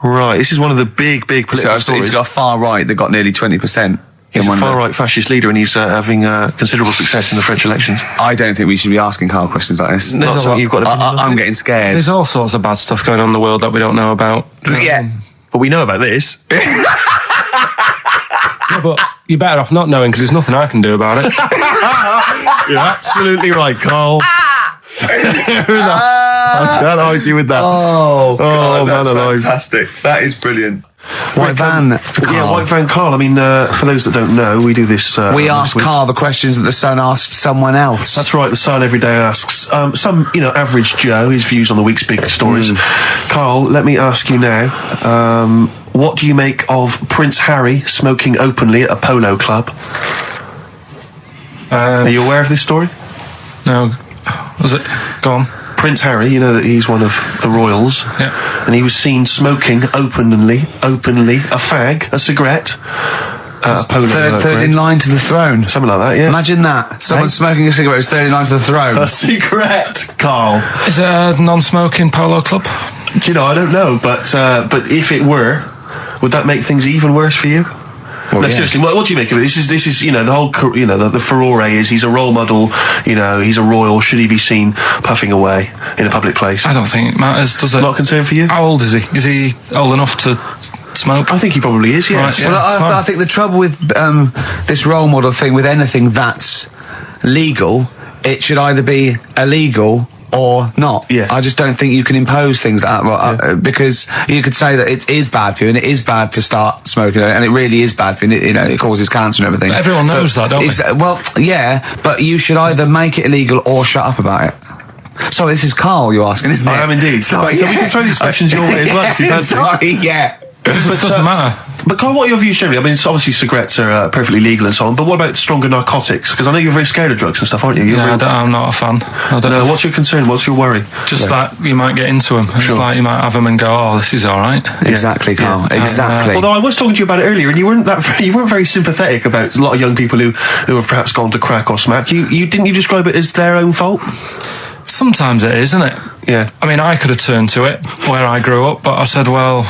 Right, this is one of the big political stories. He's got a far right that got nearly 20%. He's a far-right fascist leader, and he's having considerable success in the French elections. I don't think we should be asking Carl questions like this. Not something you've got to I'm getting scared. There's all sorts of bad stuff going on in the world that we don't know about. Yeah. But we know about this. Yeah, but you're better off not knowing because there's nothing I can do about it. You're absolutely right, Carl. Fair enough. I can't argue with that. Oh, God, man that's alive. fantastic. That is brilliant. White van for Carl. Yeah, White Van Carl. I mean, for those that don't know, we do this. We ask Carl the questions that the Sun asked someone else. That's right. The Sun every day asks some, average Joe his views on the week's big stories. Carl, let me ask you now. What do you make of Prince Harry smoking openly at a polo club? Are you aware of this story? No. Was it? Go on. Prince Harry, you know that he's one of the royals, Yeah. and he was seen smoking openly a fag, a cigarette, a polo. Third in line to the throne. Something like that, yeah. Imagine that. Someone smoking a cigarette was third in line to the throne. A cigarette, Carl. Is it a non-smoking polo club? Do you know, I don't know, but if it were, would that make things even worse for you? Well, No, yeah. seriously, what do you make of it? This is the whole, the furore is he's a role model, he's a royal. Should he be seen puffing away in a public place? I don't think it matters, does it? Not a concern for you? How old is he? Is he old enough to smoke? I think he probably is, yes. Right, yeah. Well, I think the trouble with this role model thing, with anything that's legal, it should either be illegal or not. Yeah. I just don't think you can impose things like that, because you could say that it is bad for you, and it is bad to start smoking, and it really is bad for you. It causes cancer and everything. But everyone knows that, don't they? Well, yeah, but you should either make it illegal or shut up about it. Sorry, this is Carl you're asking, isn't it? I am indeed. Sorry, So we can throw these questions your way as well if you fancy. Sorry, yeah. It doesn't matter. But Carl, what are your views generally? I mean, it's obviously cigarettes are perfectly legal and so on, but what about stronger narcotics? Because I know you're very scared of drugs and stuff, aren't you? I'm not a fan. I don't No, what's your concern? What's your worry? Just that you might get into them. It's Sure. like you might have them and go, oh, this is all right. Exactly, Carl. Yeah. Exactly. Although I was talking to you about it earlier, and you weren't very sympathetic about a lot of young people who have perhaps gone to crack or smack. You didn't you describe it as their own fault? Sometimes it is, isn't it? Yeah. I mean, I could have turned to it where I grew up, but I said, well,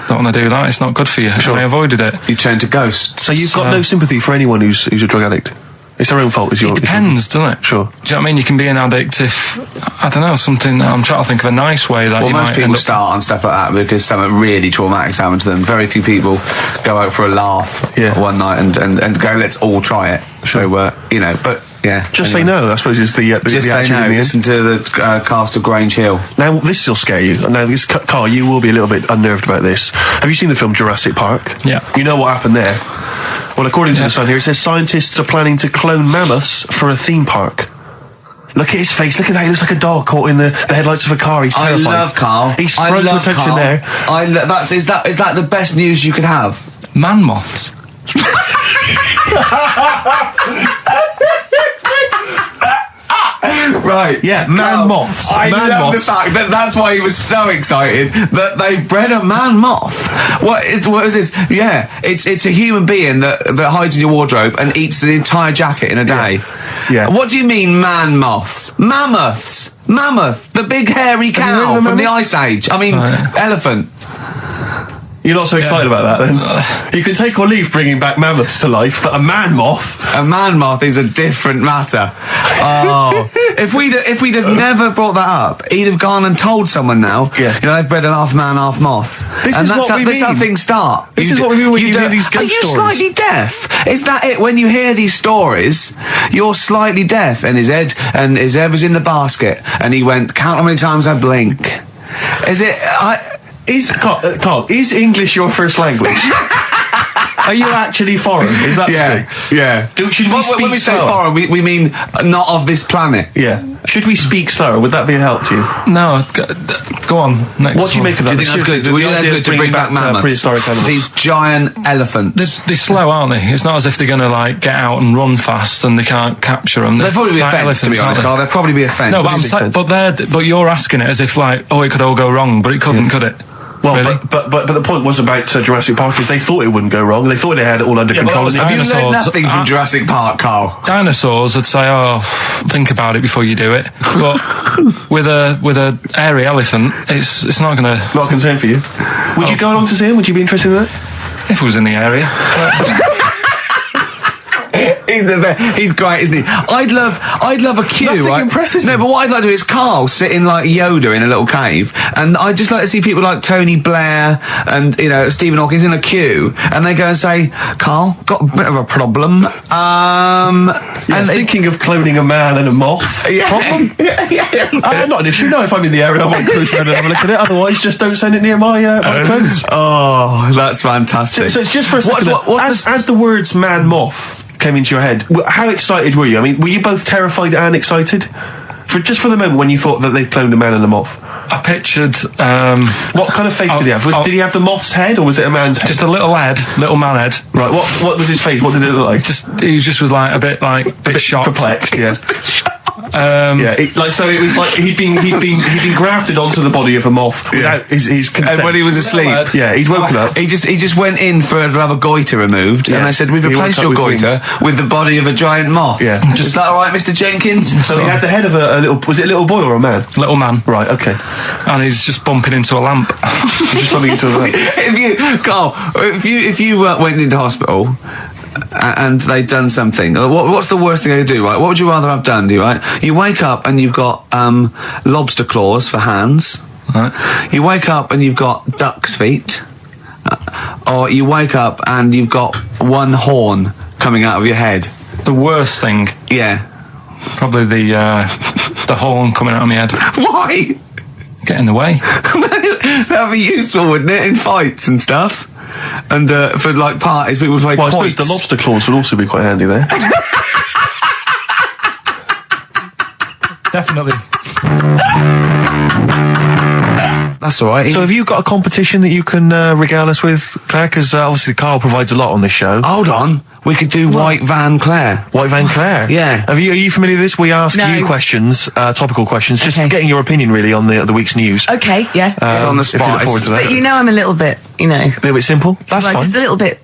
don't want to do that. It's not good for you. Sure. And I avoided it. You turn to ghosts. So you've got no sympathy for anyone who's a drug addict. It's their own fault. It depends, doesn't it? Sure. Do you know what I mean? You can be an addict if, I don't know, something. I'm trying to think of a nice way that Well, you most might people end up. start on stuff like that because something really traumatic's happened to them. Very few people go out for a laugh one night and go, let's all try it. Sure. So, but yeah. Just say no, I suppose, is the Just say attitude no. in the end. Listen to the cast of Grange Hill. Now, this will scare you. Now, Carl, you will be a little bit unnerved about this. Have you seen the film Jurassic Park? Yeah. You know what happened there? Well, according to the Sun here, it says scientists are planning to clone mammoths for a theme park. Look at his face. Look at that. He looks like a dog caught in the headlights of a car. He's terrified. I love Carl. He sprung to attention Carl. there. Is that the best news you could have? Man moths. Right, Yeah, man moths. I Man love moths. the fact that that's why he was so excited that they bred a man moth. What is this? Yeah, it's a human being that hides in your wardrobe and eats an entire jacket in a day. Yeah. What do you mean, man moths? Mammoths. Mammoth, the big hairy Have you heard cow of a from the mammoth? Ice Age. I mean, Right. elephant. You're not so excited about that, then? You can take or leave bringing back mammoths to life, but a man moth... A man moth is a different matter. Oh. if we'd have never brought that up, he'd have gone and told someone now, they've bred an half man, half moth. This is how things start. This is what we mean when you hear these ghost stories. Are you slightly deaf? Is that it? When you hear these stories, you're slightly deaf, and his head was in the basket, and he went, count how many times I blink. Is it... Carl, is English your first language? Are you actually foreign? Is that the thing? Yeah. Should we speak when we say slower? foreign, we mean not of this planet. Yeah. Should we speak slower? Would that be a help to you? No, go on. Next what do you make of that? Do you think that's good? Would you like to bring back mammoths? Prehistoric animals. These giant elephants. They're slow, aren't they? It's not as if they're going to like get out and run fast and they can't capture them. They'd probably be a fence, to be honest, Carl. They'd probably be a fence. No, but you're asking it as if like, it could all go wrong, but it couldn't, could it? Well, really? but the point was about Jurassic Park is they thought it wouldn't go wrong. They thought they had it all under control. Have you learned nothing from Jurassic Park, Carl? Dinosaurs would say, think about it before you do it. But with a hairy elephant, it's not going to... Not a concern for you. Would you go along to see him? Would you be interested in that? If it was in the area. He's great, isn't he? I'd love a queue. Nothing right? impresses No, him. but what I'd like to do is Carl sitting like Yoda in a little cave, and I'd just like to see people like Tony Blair and Stephen Hawking in a queue, and they go and say, "Carl, got a bit of a problem." And thinking of cloning a man and a moth. Problem? Not an issue. No, if I'm in the area, I might cruise around and have a look at it. Otherwise, just don't send it near my clothes. Oh, that's fantastic. So it's just for a second. As the words "man moth" came into your head, how excited were you? I mean, were you both terrified and excited? For the moment when you thought that they cloned a man and a moth? I pictured... what kind of face did he have? Did he have the moth's head, or was it a man's head? Just a little man head. Right, what was his face? What did it look like? He was like a bit shocked. Perplexed, yeah. It was like he'd been grafted onto the body of a moth without his consent. And when he was asleep, he'd woken up. He just went in to have a goiter removed, and they said, "We've replaced your goiter with the body of a giant moth." Yeah, is that all right, Mr. Jenkins? So he had the head of a little. Was it a little boy or a man? Little man. Right. Okay. And he's just bumping into a lamp. Just bumping into a lamp. If you went into hospital and they'd done something, what's the worst thing they could do, right? What would you rather have done, right? You wake up and you've got lobster claws for hands. Right. You wake up and you've got duck's feet. Or you wake up and you've got one horn coming out of your head. The worst thing? Yeah. Probably the horn coming out of my head. Why? Get in the way. That'd be useful, wouldn't it, in fights and stuff? And for like parties, people would play I suppose the lobster claws would also be quite handy there. Definitely. That's all right. So have you got a competition that you can regale us with, Claire? Because obviously Carl provides a lot on this show. Hold on. We could do White Van Claire. White Van Claire? Yeah. Are you familiar with this? We ask you questions, topical questions, just getting your opinion really on the week's news. Okay, yeah. It's on the spot. If you look forward to that. But I'm a little bit, A little bit simple? That's fine. Just a little bit,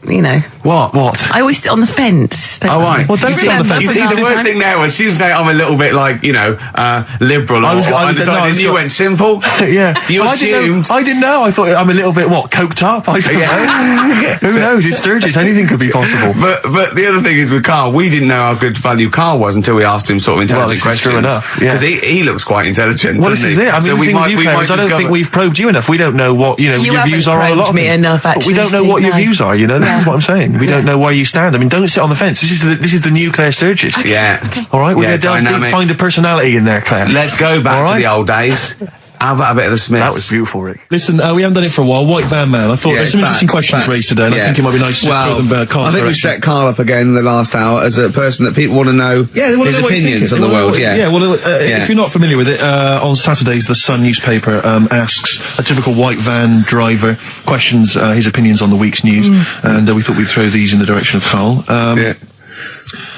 What? I always sit on the fence. Oh, right. Well, don't sit on the fence. You see, the worst thing there was she was saying I'm a little bit like, liberal or undecided, and you went simple. Yeah. You assumed. I didn't know. I thought I'm a little bit, coked up? I don't know. Who knows? It's Sturgis. Anything could be possible. But the other thing is with Carl, we didn't know how good value Carl was until we asked him sort of intelligent questions. True enough, yeah. Because he looks quite intelligent. Well, this is it. I mean, the thing with you, Claire, is I don't think we've probed you enough. We don't know what your views are on a lot of things. Enough, actually, but we don't know what your views are. This is what I'm saying. We don't know where you stand. I mean, don't sit on the fence. This is the new Claire Sturgis. Okay. Yeah. Okay. All right. We're going to delve deep, find a personality in there, Claire. Let's go back to the old days. How about a bit of the Smiths? That was beautiful, Rick. Listen, we haven't done it for a while. White Van Man. I thought there's some interesting questions raised today, and I think it might be nice to throw them Carl's I think we set Carl up again in the last hour as a person that people want to know his opinions on the world. If you're not familiar with it, on Saturdays, the Sun newspaper asks a typical white van driver questions his opinions on the week's news, and we thought we'd throw these in the direction of Carl.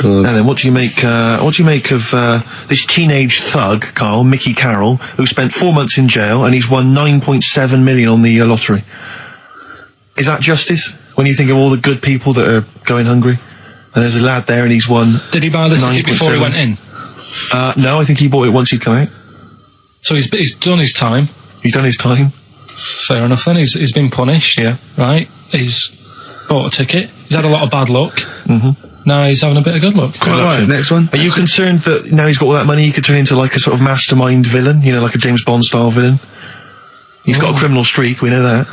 And then what do you make of this teenage thug, Carl, Mickey Carroll, who spent 4 months in jail and he's won 9.7 million on the lottery? Is that justice when you think of all the good people that are going hungry? And there's a lad there and he's won. Did he buy the ticket before he went in? No, I think he bought it once he'd come out. So he's done his time. He's done his time. fair enough then. He's been punished. Yeah. Right? He's bought a ticket. He's had a lot of bad luck. Mm-hmm. Now he's having a bit of good luck. Right, next one. Are you concerned that now he's got all that money, he could turn into like a sort of mastermind villain? You know, like a James Bond style villain? He's got a criminal streak, we know that.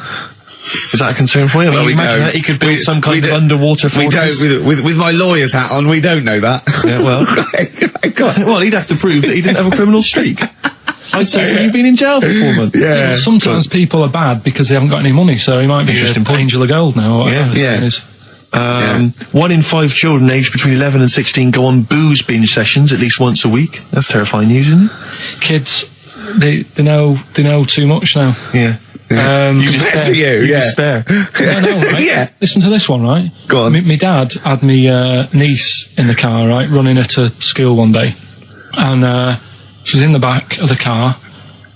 Is that a concern for you? I mean, Well, we imagine don't. that he could build some kind we of don't- underwater We fortress. don't, with my lawyer's hat on, we don't know that. Yeah, well. God. Well, he'd have to prove that he didn't have a criminal streak. I'd say you've been in jail for 4 months. Yeah, well, sometimes people are bad because they haven't got any money, so he might be Interesting an point. angel of gold now. Or whatever his name is. 1 in 5 children aged between 11 and 16 go on booze binge sessions at least once a week. That's terrifying news, isn't it? Kids, they know too much now. Yeah. You despair. You despair. I know, right? Yeah. Listen to this one, right? Go on. My dad had me niece in the car, right, running her to school one day, and she was in the back of the car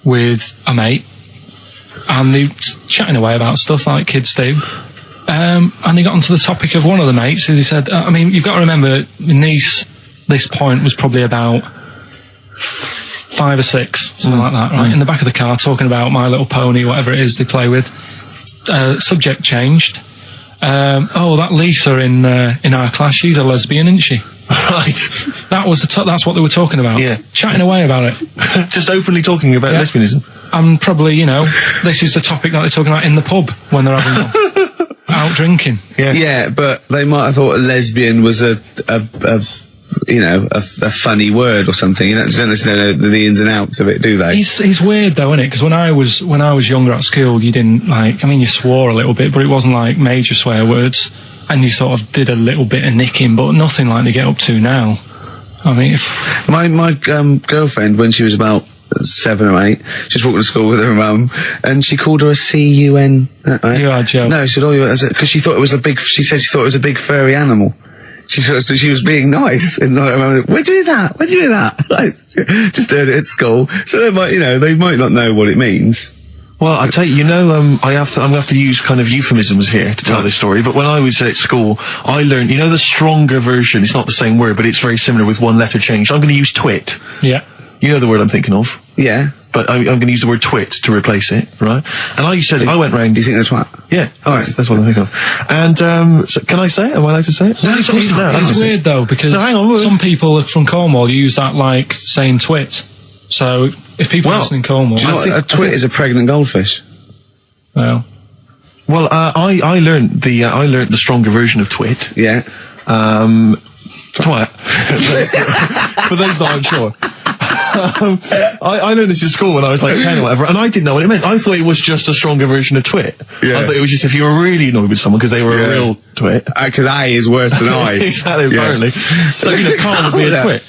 with a mate, and they were chatting away about stuff like kids do. And he got onto the topic of one of the mates who he said, I mean, you've got to remember, my niece, this point, was probably about 5 or 6, something like that, right? In the back of the car, talking about My Little Pony, whatever it is they play with. Subject changed. Oh, that Lisa in our class, she's a lesbian, isn't she? Right. That was that's what they were talking about. Yeah. Chatting away about it. Just openly talking about lesbianism. And probably, this is the topic that they're talking about in the pub when they're having out drinking. Yeah, but they might have thought a lesbian was a funny word or something. You don't necessarily know the ins and outs of it, do they? He's weird though, isn't it? Because when I was younger at school, you didn't you swore a little bit, but it wasn't like major swear words, and you sort of did a little bit of nicking, but nothing like they get up to now. I mean, My girlfriend, when she was about 7 or 8, she was walking to school with her mum, and she called her a C-U-N. Right? You are, Joe. No, she said, because she thought it was she said she thought it was a big furry animal. So she was being nice, and I remember, where'd you do that? Where'd you do that? Like, just heard it at school. So they might not know what it means. Well, I tell you, I'm gonna have to use kind of euphemisms here to tell this story. But when I was at school, I learned, the stronger version. It's not the same word, but it's very similar with one letter changed. I'm going to use twit. yeah. You know the word I'm thinking of. Yeah. But I'm going to use the word twit to replace it, right? And I went round. Do you think that's twat? Yeah, All right. that's what I'm thinking of. And so can I say it? Am I allowed to say it? No, it's weird though, because No, hang on, some people from Cornwall use that like saying twit. So if people listen in Cornwall, Do you know what? A twit is a pregnant goldfish. well, Well, I learned the stronger version of twit. Yeah. Twat. For those that aren't sure. I learned this in school when I was like 10 or whatever, and I didn't know what it meant. I thought it was just a stronger version of twit. Yeah. I thought it was just if you were really annoyed with someone because they were a real twit. Because A is worse than I. Exactly, apparently. So, Carl would be a Yeah. twit.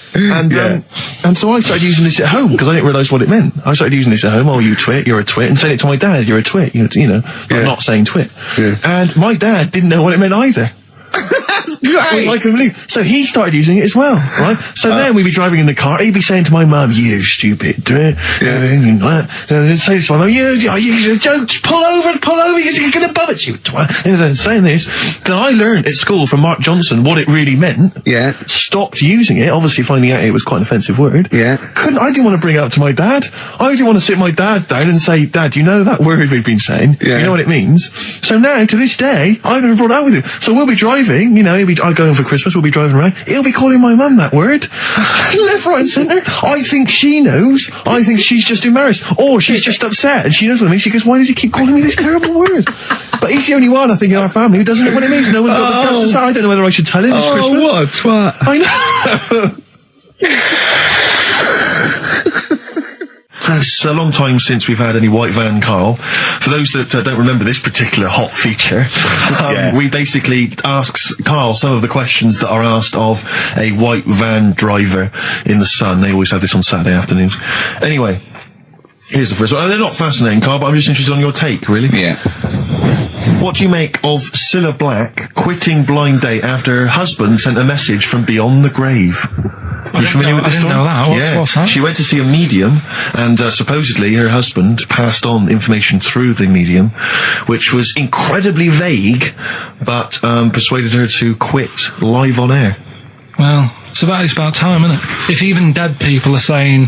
And so I started using this at home because I didn't realise what it meant. I started using this at home. Oh, you twit, you're a twit. And saying it to my dad, you're a twit. But not saying twit. Yeah. And my dad didn't know what it meant either. That's great. I couldn't believe. So he started using it as well, right? So then we'd be driving in the car. He'd be saying to my mum, "You stupid, say this to my mum, you don't pull over, you're going to bum it, you twat." Saying this. Then I learned at school from Mark Johnson what it really meant. Yeah. Stopped using it, obviously finding out it was quite an offensive word. Yeah. I didn't want to bring it up to my dad. I didn't want to sit my dad down and say, "Dad, you know that word we've been saying? Yeah. You know what it means?" So now, to this day, I've never brought it up with him. So we'll be driving, I go home for Christmas, we'll be driving around, he'll be calling my mum that word. Left, right and centre. I think she knows. I think she's just embarrassed. Or she's just upset and she knows what it means. She goes, "Why does he keep calling me this terrible word?" But he's the only one, I think, in our family who doesn't know what it means. No one's got the guts to say. I don't know whether I should tell him this Christmas. What a twat. I know. It's a long time since we've had any white van, Carl. For those that don't remember this particular hot feature, we basically ask Carl some of the questions that are asked of a white van driver in the Sun. They always have this on Saturday afternoons. Anyway, here's the first one. They're not fascinating, Carl, but I'm just interested on your take, really. Yeah. What do you make of Cilla Black quitting Blind Date after her husband sent a message from beyond the grave? Are you familiar with this story? I didn't know that. What's that? She went to see a medium, and supposedly her husband passed on information through the medium, which was incredibly vague, but persuaded her to quit live on air. Well, it's about time, isn't it? If even dead people are saying...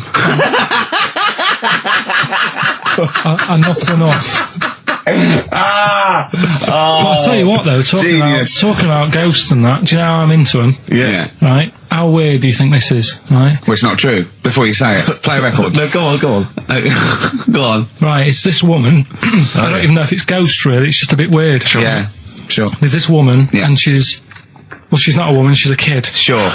Enough's enough. But I'll tell you what though, talking about ghosts and that, do you know how I'm into them? Yeah. Right? How weird do you think this is, right? Well, it's not true. Before you say it, play a record. No, go on. Go on. Right, it's this woman. I don't even know if it's ghost really, it's just a bit weird. Sure. Yeah, sure. There's this woman, Yeah. and she's not a woman, she's a kid. Sure.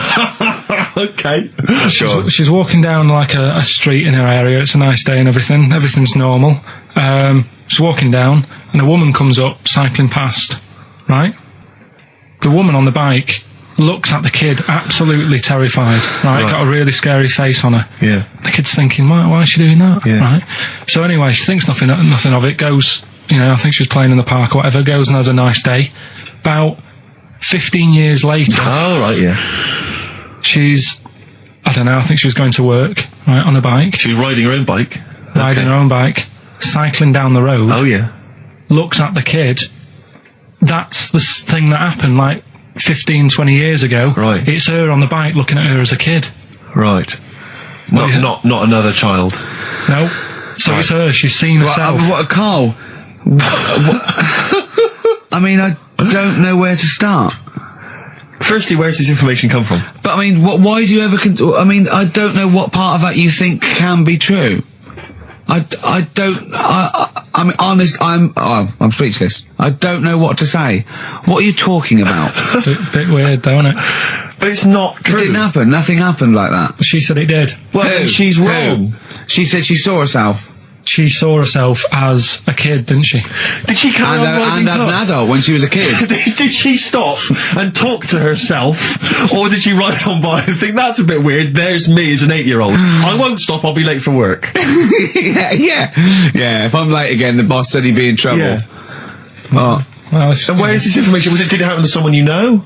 Okay. She's walking down like a street in her area, it's a nice day and everything's normal. She's walking down, and a woman comes up, cycling past, right? The woman on the bike looks at the kid, absolutely terrified, right? Got a really scary face on her. Yeah. The kid's thinking, why is she doing that? Yeah. Right? So anyway, she thinks nothing of it, goes, I think she was playing in the park or whatever, goes and has a nice day. About 15 years later... Oh, right, yeah. I think she was going to work, right, on a bike. She was riding her own bike. Riding her own bike, cycling down the road. Oh, yeah. Looks at the kid. That's the thing that happened, like, 15, 20 years ago. Right. It's her on the bike looking at her as a kid. Right. Not another child. No. So it's her. She's seen herself. Carl? I mean, I don't know where to start. Firstly, where's this information come from? But I mean, why do you ever? I mean, I don't know what part of that you think can be true. I don't. I mean, honest. I'm speechless. I don't know what to say. What are you talking about? Bit weird, though, isn't it? But it's not true. It didn't happen. Nothing happened like that. She said it did. Well, then she's wrong. She said she saw herself. She saw herself as a kid, didn't she? Did she carry on riding and as an adult when she was a kid. Did she stop and talk to herself, or did she ride on by and think that's a bit weird? There's me as an 8-year-old. I won't stop. I'll be late for work. yeah. If I'm late again, the boss said he'd be in trouble. Yeah. Well, And where is this information? Did it happen to someone you know?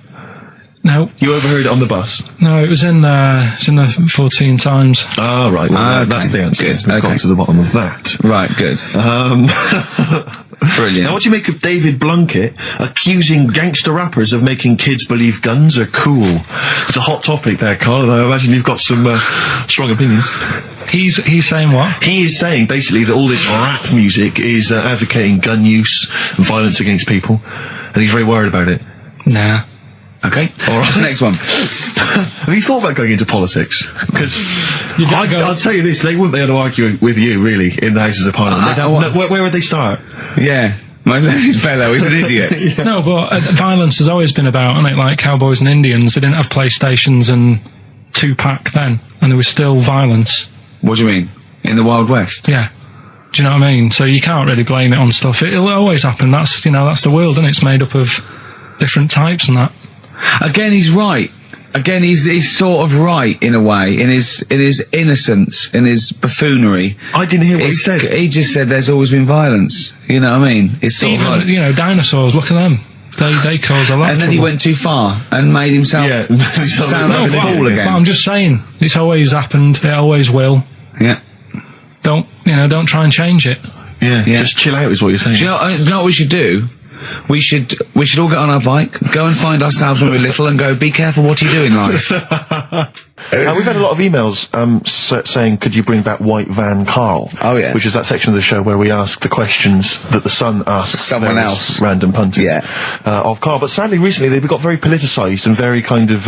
No. You overheard it on the bus? No, it was in the 14 Times. Oh, right. Well, that's the answer. Good. We've got to the bottom of that. Right, good. Brilliant. Now, what do you make of David Blunkett accusing gangster rappers of making kids believe guns are cool? It's a hot topic there, Carl, and I imagine you've got some strong opinions. He's saying what? He is saying, basically, that all this rap music is advocating gun use and violence against people, and he's very worried about it. Nah. Okay. All right. Next one. Have you thought about going into politics? Because I'll tell you this, they wouldn't be able to argue with you, really, in the Houses of Parliament. Where would they start? Yeah. My fellow is an idiot. No, but violence has always been about, isn't it? Like cowboys and Indians, they didn't have PlayStations and Tupac then, and there was still violence. What do you mean? In the Wild West? Yeah. Do you know what I mean? So you can't really blame it on stuff. It'll always happen. That's the world, and it's made up of different types and that. Again, he's right. Again, he's sort of right in a way, in his innocence, in his buffoonery. I didn't hear what he said. He just said there's always been violence. You know what I mean? It's sort Even, of like, dinosaurs, look at them. They cause a lot and of then he trouble. went too far and made himself sound like a fool again. But I'm just saying, it's always happened, it always will. Yeah. Don't try and change it. Yeah, just chill out is what you're saying. Do you know what we should do? We should all get on our bike, go and find ourselves when we're little, and go, be careful what you do in life. We've had a lot of emails saying, could you bring back White Van Karl? Oh, yeah. Which is that section of the show where we ask the questions that the Sun asks Someone various else. random punters of Karl. But sadly, recently, they've got very politicised and very kind of,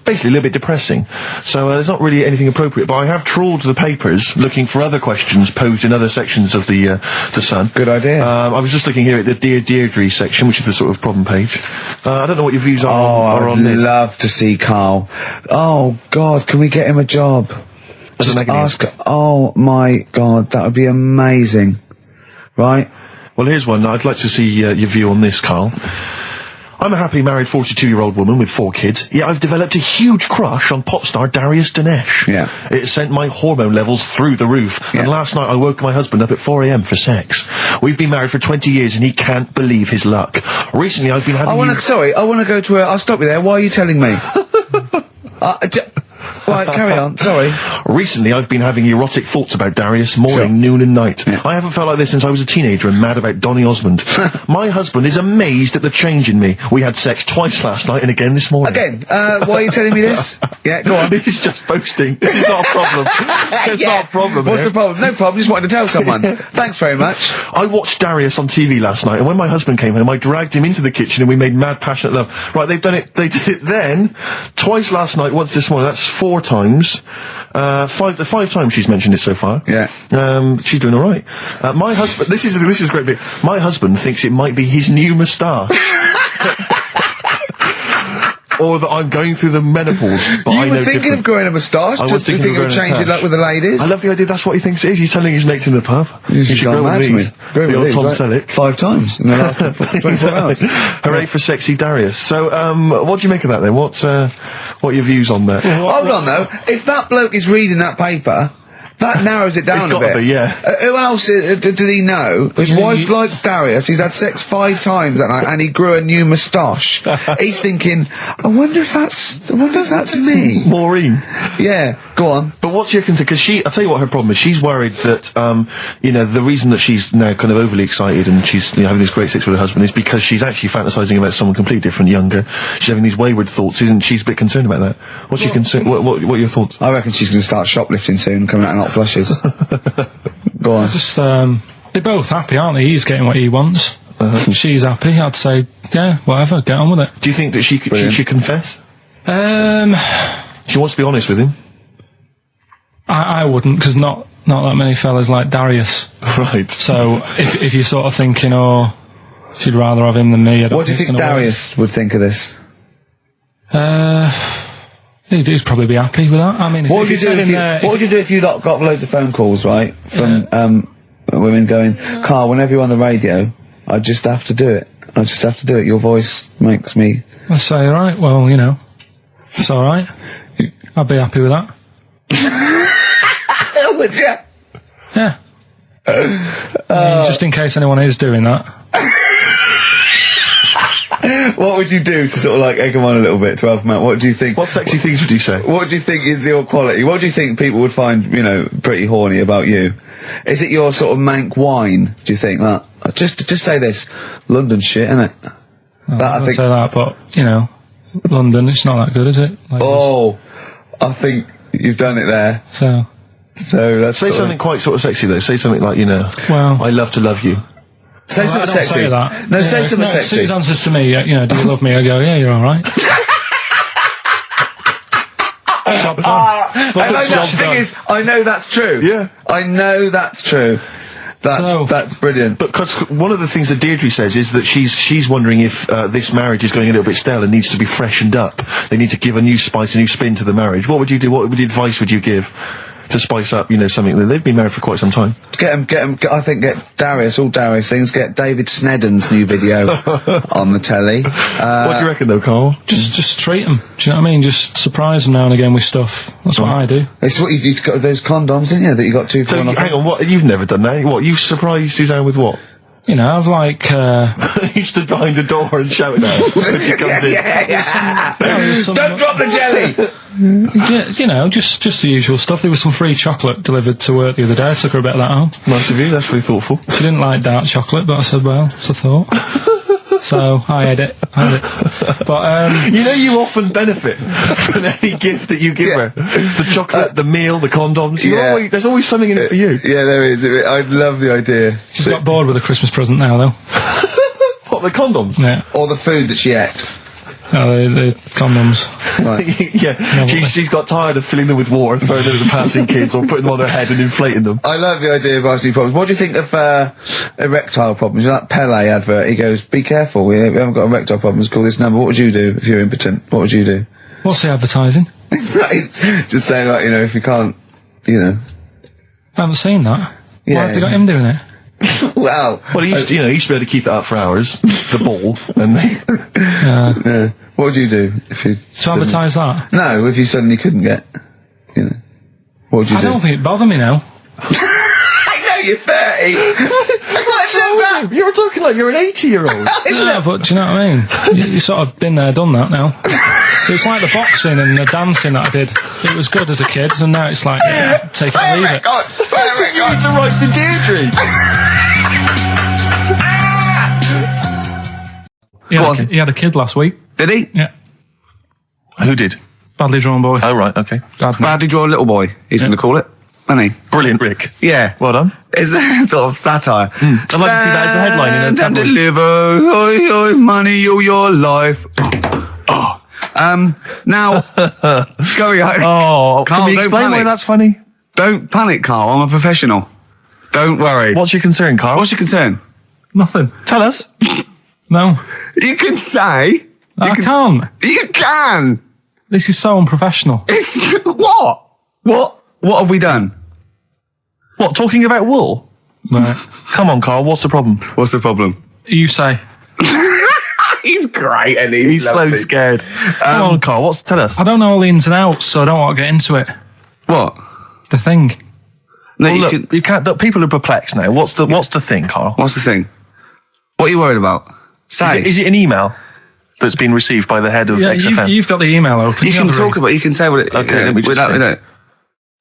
basically a little bit depressing. So there's not really anything appropriate. But I have trawled the papers looking for other questions posed in other sections of the Sun. Good idea. I was just looking here at the Dear Deirdre section, which is the sort of problem page. I don't know what your views are on this. I'd love to see Karl. Oh, God, can we get him a job? Just ask. Oh, my God, that would be amazing. Right? Well, here's one. I'd like to see your view on this, Karl. I'm a happily married 42-year-old woman with 4 kids, yet I've developed a huge crush on pop star Darius Dinesh. Yeah. It sent my hormone levels through the roof, and last night I woke my husband up at 4 a.m. for sex. We've been married for 20 years and he can't believe his luck. Recently I've been having... I want to go to I'll stop you there. Why are you telling me? Wait Right, carry on. Sorry. Recently, I've been having erotic thoughts about Darius morning, noon and night. I haven't felt like this since I was a teenager and mad about Donny Osmond. My husband is amazed at the change in me. We had sex twice last night and again this morning. Again, why are you telling me this? Yeah, go on. He's just boasting. This is not a problem. It's not a problem. What's the problem? No problem, just wanted to tell someone. Thanks very much. I watched Darius on TV last night, and when my husband came home, I dragged him into the kitchen and we made mad, passionate love. Right, they did it then, twice last night, once this morning. That's 4 times. Five times she's mentioned it so far. Yeah. She's doing alright. My husband, this is a great bit. My husband thinks it might be his new moustache. Or that I'm going through the menopause, but I know You were thinking of growing a moustache? I was thinking you think it would change it like with the ladies? I love the idea, that's what he thinks it is. He's telling his mates in the pub. You should grow mad with to me. these. Grow The with old these, Tom right? Selleck. 5 times in the last 24 hours. Hooray for sexy Darius. So, what do you make of that then? What are your views on that? Hold on though, if that bloke is reading that paper, that narrows it down It's a gotta bit. be, yeah. Who else did he know? His wife likes Darius, he's had sex 5 times that night, and he grew a new moustache. He's thinking, I wonder if that's me. Maureen. Yeah, go on. But what's your concern? Because I'll tell you what her problem is. She's worried that, the reason that she's now kind of overly excited and she's having this great sex with her husband is because she's actually fantasizing about someone completely different, younger. She's having these wayward thoughts, isn't she? She's a bit concerned about that. What's your concern? What are your thoughts? I reckon she's going to start shoplifting soon, coming out in hot flushes. Go on. Just, they're both happy, aren't they? He's getting what he wants. She's happy. I'd say, yeah, whatever, get on with it. Do you think that she should confess? She wants to be honest with him. I wouldn't, because not that many fellas like Darius. Right. So, if you're sort of thinking, oh, she'd rather have him than me, I don't What do you think Darius would think of this? He'd probably be happy with that. I mean, What would you do if you got loads of phone calls, right, from women going, Karl, whenever you're on the radio, I just have to do it. I just have to do it. Your voice makes me... I say, right, well, it's alright. I'd be happy with that. Would you? Yeah. I mean, just in case anyone is doing that. What would you do to sort of like egg them on a little bit, to help them out? What do you think? What sexy things would you say? What do you think is your quality? What do you think people would find, pretty horny about you? Is it your sort of mank wine, do you think? That just say this. London shit, innit? I say that, but, London, it's not that good, is it? Like I think you've done it there. So that's Say something quite sort of sexy though. Say something like, well, I love to love you. Say something sexy. Say that. No, say something sexy. Sue's answers to me, do you love me? I go, yeah, you're alright. I know that's true. Yeah. I know that's true. That's brilliant. But because one of the things that Deirdre says is that she's wondering if this marriage is going a little bit stale and needs to be freshened up. They need to give a new spice, a new spin to the marriage. What would you do? What advice would you give to spice up, something that they've been married for quite some time? Get Darius, all Darius things, get David Snedden's new video on the telly. What do you reckon though, Karl? Just treat them. Do you know what I mean? Just surprise them now and again with stuff. That's what I do. It's what you've got those condoms, didn't you, that you got 2 for So, hang on, what? You've never done that? What? You've surprised Suzanne with what? I've like, You stood behind a door and shouted at her when she comes in. Don't drop the jelly! just the usual stuff. There was some free chocolate delivered to work the other day. I took her a bit of that home. Nice of you, that's really thoughtful. She didn't like dark chocolate, but I said, well, it's a thought. So, I had it. But, you often benefit from any gift that you give her. The chocolate, the meal, the condoms. There's always something in it for you. Yeah, there is. I love the idea. She's got bored with a Christmas present now, though. What, the condoms? Yeah. Or the food that she ate. No, the condoms. Right. Yeah, she's got tired of filling them with water, throwing them at the passing kids, or putting them on her head and inflating them. I love the idea of asking problems. What do you think of erectile problems? That Pele advert, he goes, be careful, we haven't got erectile problems, call this number. What would you do if you're impotent? What would you do? What's the advertising? Just saying, like, if you can't, I haven't seen that. Yeah. Why have they got him doing it? Well, he used to be able to keep it up for hours, the ball, and yeah. What would you do if you... To advertise that? No, if you suddenly couldn't get, what would you do? I don't think it'd bother me now. I know, you're 30! What's You're talking like you're an 80-year-old. Yeah, but do you know what I mean? You sort of been there, done that now. It's like the boxing and the dancing that I did. It was good as a kid, and now it's like, take it or leave it. You need to roast a Deirdre. He had a kid last week. Did he? Yeah. Who did? Badly drawn boy. Oh, right, okay. Badly drawn little boy, he's going to call it. Isn't he? Brilliant, Rick. Yeah. Well done. It's a sort of satire. I'd like to see that as a headline in a Stand and tabloid. deliver, oi, oi, money all your life. Now, going on. Oh, Carl, can we don't explain why panic. that's funny? Don't panic, Carl. I'm a professional. Don't worry. What's your concern, Carl? What's your concern? Nothing. Tell us. No. You can say. I can't. You can. This is so unprofessional. It's what? What have we done? What, talking about wool? Right. Come on, Carl, what's the problem? What's the problem? You say. He's great, and He's so scared. Come on, Carl, tell us. I don't know all the ins and outs, so I don't want to get into it. What? The thing. No, Well, you look, can- you can't. People are perplexed now. What's the thing, Carl? What's the thing? What are you worried about? Say. Is it an email that's been received by the head of Yeah, XFM? you've got the email open. you can have the talk about. You can say what it. Okay, let me just without, say. you know,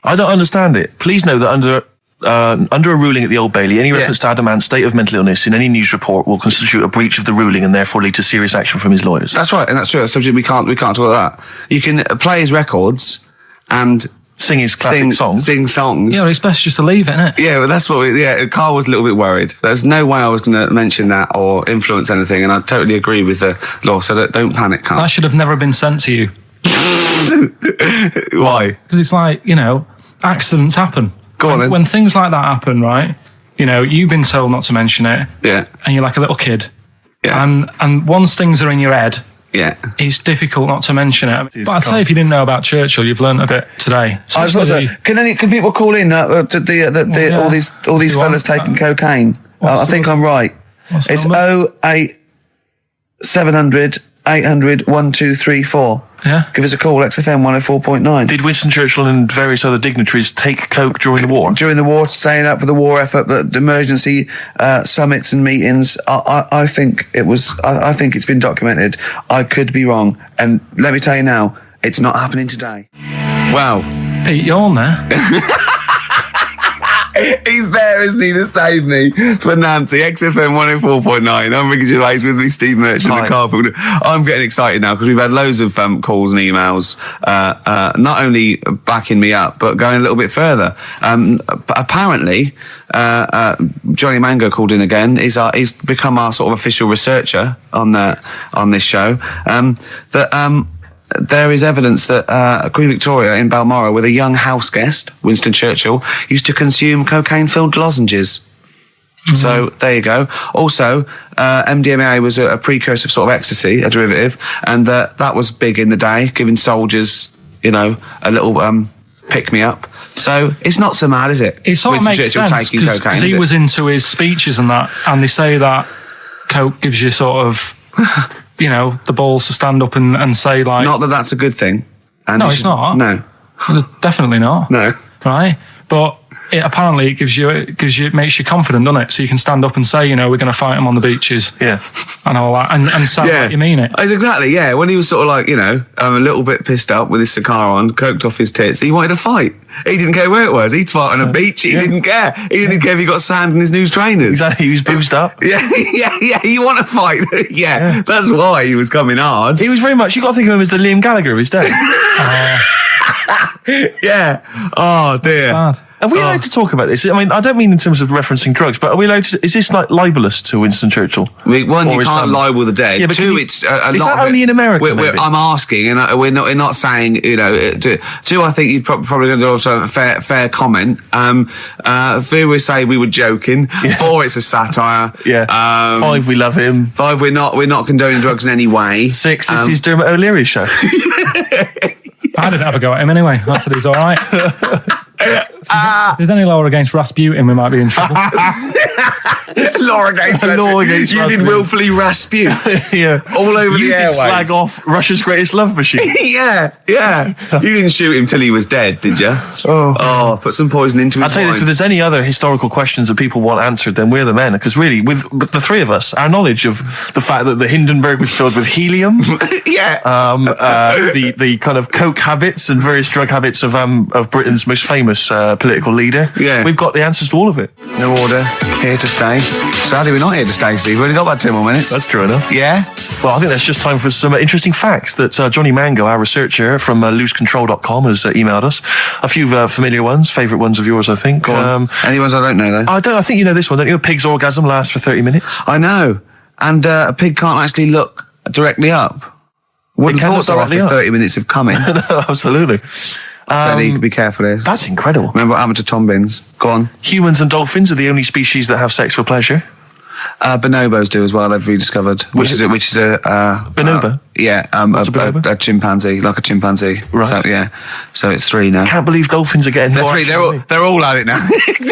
I don't understand it. Please know that under a ruling at the Old Bailey, any reference to Adam Ant's state of mental illness in any news report will constitute a breach of the ruling and therefore lead to serious action from his lawyers. That's right, and that's true. That's subject we can't talk about that. You can play his records and Sing his classic songs. Sing songs. Yeah, well, it's best just to leave it, isn't it? Yeah, well, that's what Carl was a little bit worried. There's no way I was going to mention that or influence anything, and I totally agree with the law, so don't panic, Carl. That should have never been sent to you. Why? Because it's like, accidents happen. Go on, then. When things like that happen, right? You've been told not to mention it, Yeah, and you're like a little kid. yeah, And once things are in your head, yeah. it's difficult not to mention it. But I'd say if you didn't know about Churchill, you've learnt a bit today. I was Especially also, can people call in to yeah. all these If you fellas want. taking cocaine? What's I the- think I'm right. what's the It's number? 08700 800 1234. Yeah. Give us a call, XFM 104.9. Did Winston Churchill and various other dignitaries take coke during the war? During the war, staying up for the war effort, but emergency summits and meetings. I think it was. I think it's been documented. I could be wrong, and let me tell you now, it's not happening today. Wow, Pete, you're on there. he's there, isn't he, to save me for Nancy. XFM 104.9. I'm Ricky Gervais, with me, Steve Merchant, Hi. and Karl Pilkington. I'm getting excited now because we've had loads of calls and emails, not only backing me up, but going a little bit further. Apparently, Johnny Mango called in again. He's become our sort of official researcher on this show. There is evidence that Queen Victoria in Balmoral, with a young house guest, Winston Churchill, used to consume cocaine-filled lozenges. So there you go. Also, MDMA was a precursor of sort of ecstasy, a derivative, and that was big in the day, giving soldiers, a little pick-me-up. So it's not so mad, is it? It sort of Winston makes Churchill sense taking because cocaine, he is it? was into his speeches and that, and they say that coke gives you sort of, the balls to stand up and say like... Not that that's a good thing. And No, you it's not. No. Definitely not. No. Right? But apparently it makes you confident, doesn't it? So you can stand up and say, we're going to fight them on the beaches. Yeah. And all that, and sound like you mean it. It's exactly, yeah. When he was sort of like, a little bit pissed up with his cigar on, coked off his tits, he wanted to fight. He didn't care where it was. He'd fight on a beach. He didn't care. He didn't care if he got sand in his new trainers. Exactly. He was boozed up. Yeah. You want to fight? yeah, that's why he was coming hard. He was very much. You got to think of him as the Liam Gallagher of his day. Yeah. Oh dear. Bad. Are we allowed to talk about this? I mean, I don't mean in terms of referencing drugs, but are we allowed to? Is this like libelous to Winston Churchill? One, Or you his can't family? libel the dead. Yeah, but Two, can you- it's a is lot that of only it- in America, maybe? I'm asking, and we're not saying. Two, I think you'd probably going to do also a fair comment. Three, we say we were joking. Yeah. 4, it's a satire. Yeah. 5, we love him. 5, we're not condoning drugs in any way. 6, this is Dermot O'Leary's show. I didn't have a go at him anyway. I said he's all right. If there's any law against Rasputin, we might be in trouble. Law against You did willfully Rasputin. Yeah. All over you the airwaves. You did slag off Russia's greatest love machine. Yeah. You didn't shoot him till he was dead, did you? Oh, put some poison into his I'll tell you this, if there's any other historical questions that people want answered, then we're the men. Because really, with the three of us, our knowledge of the fact that the Hindenburg was filled with helium, the kind of coke habits and various drug habits of Britain's most famous political leader, we've got the answers to all of it. No order, here to stay. Sadly, we're not here to stay, Steve. We've only got about 10 more minutes. That's true enough. Yeah? Well, I think that's just time for some interesting facts that Johnny Mango, our researcher from loosecontrol.com, has emailed us. A few familiar ones, favourite ones of yours, I think. Go on. Any ones I don't know, though? I think you know this one, don't you? A pig's orgasm lasts for 30 minutes. I know. And a pig can't actually look directly up. Wouldn't have thought so after 30 minutes of coming. No, absolutely. Eddie, be careful here. That's incredible. Remember what happened to Tom Binns? Go on. Humans and dolphins are the only species that have sex for pleasure. Bonobos do as well. They've rediscovered, which is a bonobo. A chimpanzee, like a chimpanzee. Right. So, so it's 3 now. Can't believe dolphins are getting. They're 3. They're all at it now.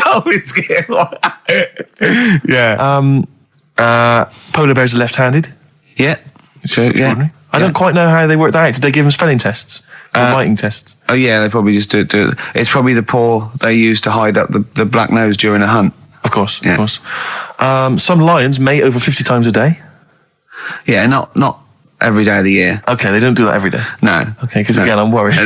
Dolphins get. Polar bears are left-handed. Yeah. So, I don't quite know how they work that out. Did they give them spelling tests? Or writing tests? Oh yeah, they probably just do it. It's probably the paw they use to hide up the black nose during a hunt. Of course. Some lions mate over 50 times a day. Yeah, not every day of the year. Okay, they don't do that every day. No. Okay, because again, I'm worried. No.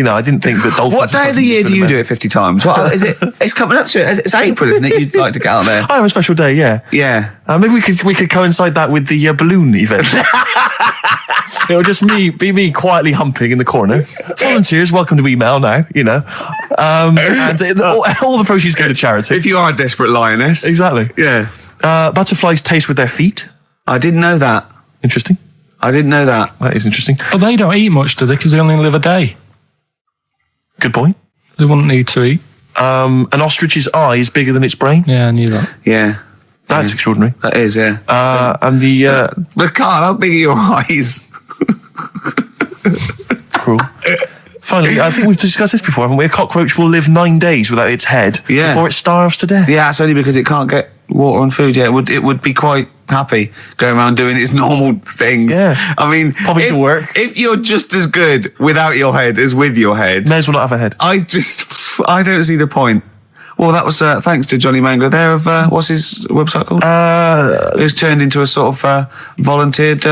I didn't think that dolphins. What day of the year do you do it 50 times? What is it? It's coming up to it. It's April, isn't it? You'd like to get out there. I have a special day. Yeah. Yeah. Maybe we could coincide that with the balloon event. It'll just be me quietly humping in the corner. Volunteers, welcome to email now, and all the proceeds go to charity. If you are a desperate lioness. Exactly. Yeah. Butterflies taste with their feet. I didn't know that. Interesting. I didn't know that. That is interesting. But they don't eat much, do they? Because they only live a day. Good point. They wouldn't need to eat. An ostrich's eye is bigger than its brain. Yeah, I knew that. Yeah. That's extraordinary. That is, yeah. And the... But Carl, how big are your eyes? Cruel. Finally, I think we've discussed this before, haven't we? A cockroach will live 9 days without its head before it starves to death. Yeah, that's only because it can't get water and food. Yeah, it would be quite happy going around doing its normal things. Yeah. I mean, probably to work. If you're just as good without your head as with your head, may as well not have a head. I don't see the point. Well, that was thanks to Johnny Mango there of, what's his website called? Who's turned into a sort of volunteered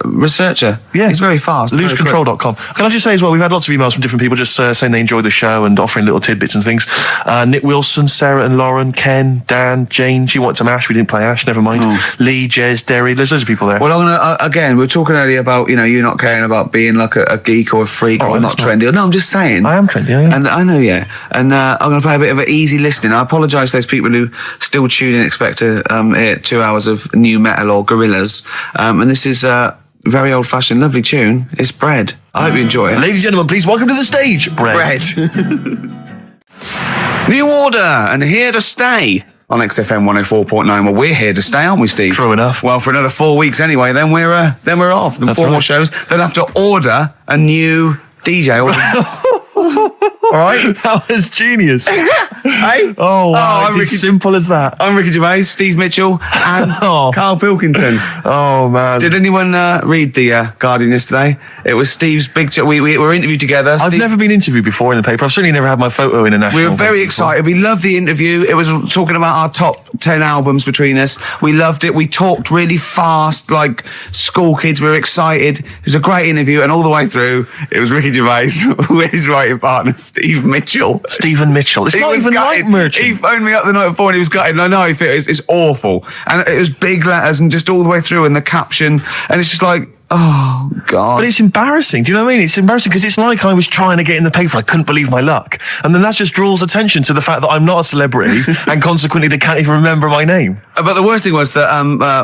researcher. Yeah. He's very fast. Loosecontrol.com. Can I just say as well, we've had lots of emails from different people just saying they enjoy the show and offering little tidbits and things. Nick Wilson, Sarah and Lauren, Ken, Dan, Jane, she wanted some Ash, we didn't play Ash, never mind. Lee, Jez, Derry, there's loads of people there. Well, I'm gonna, again, we were talking earlier about, you not caring about being like a geek or a freak or not trendy. No, I'm just saying. I am trendy, yeah. And I know, yeah. And I'm going to play a bit of an easy listening. I apologise to those people who still tune in and expect to hear 2 hours of new metal or Gorillaz. And this is a very old-fashioned, lovely tune. It's Bread. I hope you enjoy it. Ladies and gentlemen, please welcome to the stage, Bread. New Order and Here to Stay on XFM 104.9. Well, we're here to stay, aren't we, Steve? True enough. Well, for another 4 weeks anyway. Then we're off. Then 4 more shows. They'll have to order a new DJ. All right, that was genius. Hey? Oh, wow, it's as simple as that. I'm Ricky Gervais, Steve Mitchell, and Karl Pilkington. Oh man! Did anyone read the Guardian yesterday? It was Steve's big. We were interviewed together. I've never been interviewed before in the paper. I've certainly never had my photo in a national. We were very excited. We loved the interview. It was talking about our top 10 albums between us. We loved it. We talked really fast, like school kids. We were excited. It was a great interview, and all the way through, it was Ricky Gervais with his writing partner Stephen Mitchell. It's not even like Merchant. He phoned me up the night before and he was gutted. And I know it's awful. And it was big letters and just all the way through and the caption. And it's just like, oh, God. But it's embarrassing. Do you know what I mean? It's embarrassing because it's like I was trying to get in the paper. I couldn't believe my luck. And then that just draws attention to the fact that I'm not a celebrity and consequently they can't even remember my name. But the worst thing was that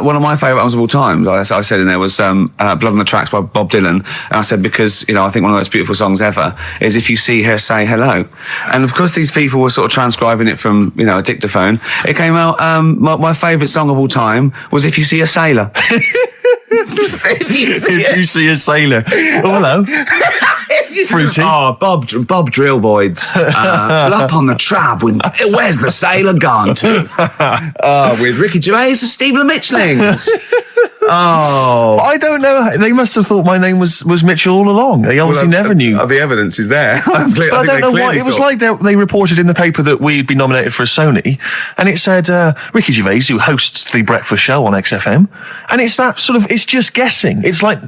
one of my favourite albums of all time, I said in there, was Blood on the Tracks by Bob Dylan. And I said, because, I think one of the most beautiful songs ever is If You See Her, Say Hello. And of course, these people were sort of transcribing it from, a dictaphone. It came out, my favourite song of all time was If You See a Sailor. If you see a sailor. Oh, hello. Fruity. Oh, Bob Drillboyd's up on the trap with Where's the Sailor Gone to? With Ricky Gervais and Steve Mitchellings. Oh, I don't know. They must have thought my name was Mitchell all along. They obviously never knew. The evidence is there. But I don't know why. It was like they reported in the paper that we'd been nominated for a Sony, and it said Ricky Gervais, who hosts the breakfast show on XFM, and it's that sort of. It's just guessing. It's like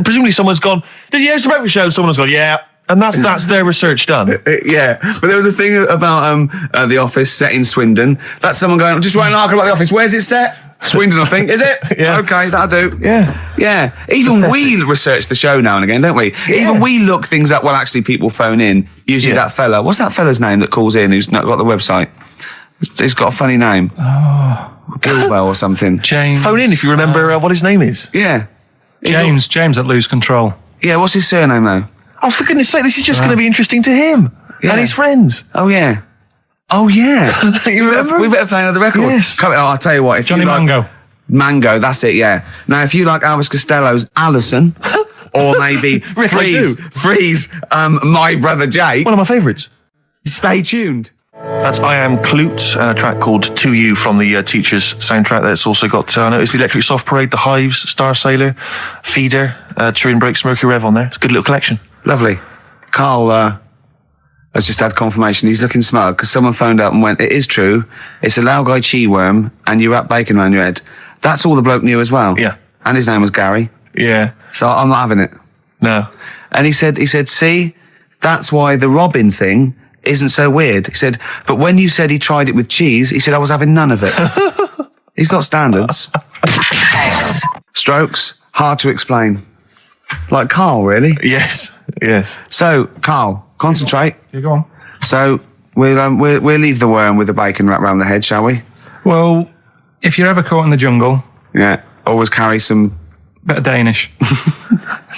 presumably someone's gone. Does he host the breakfast show? Someone's gone. Yeah. And that's their research done. Yeah, but there was a thing about The Office set in Swindon. That's someone going, I'm just writing an article about The Office. Where's it set? Swindon, I think. Is it? Yeah. Okay, that'll do. Yeah. Yeah. Even Pathetic. we research the show now and again, don't we? Yeah. Even we look things up. Well, actually, people phone in. Usually that fella. What's that fella's name that calls in who's not got the website? He's got a funny name. Oh. Gilwell or something. James. Phone in if you remember what his name is. Yeah. James at Lose Control. Yeah, what's his surname, though? Oh, for goodness sake, this is just going to be interesting to him and his friends. Oh, yeah. Oh, yeah. You remember? We better play another record. Yes. I'll tell you what. If Johnny you like, Mango. Mango, that's it, yeah. Now, if you like Elvis Costello's Alison, or maybe Rick, I do. Freeze, My Brother Jake, One of my favourites. stay tuned. That's I Am Clute, a track called To You from the Teacher's soundtrack. That's also got, I know it's the Electric Soft Parade, The Hives, Star Sailor, Feeder, Turin Breaks, Mercury Rev on there. It's a good little collection. Lovely. Carl has just had confirmation. He's looking smug because someone phoned up and went, it is true. It's a Laogai chi worm and you wrap bacon around your head. That's all the bloke knew as well. Yeah. And his name was Gary. Yeah. So I'm not having it. No. And he said, see, that's why the Robin thing isn't so weird. He said, but when you said he tried it with cheese, he said, I was having none of it. He's got standards. Strokes, hard to explain. Like Carl, really. Yes. Yes. So, Carl, concentrate. You go on. So, we'll leave the worm with the bacon wrapped around the head, shall we? Well, if you're ever caught in the jungle, Yeah. Always carry some... bit of Danish.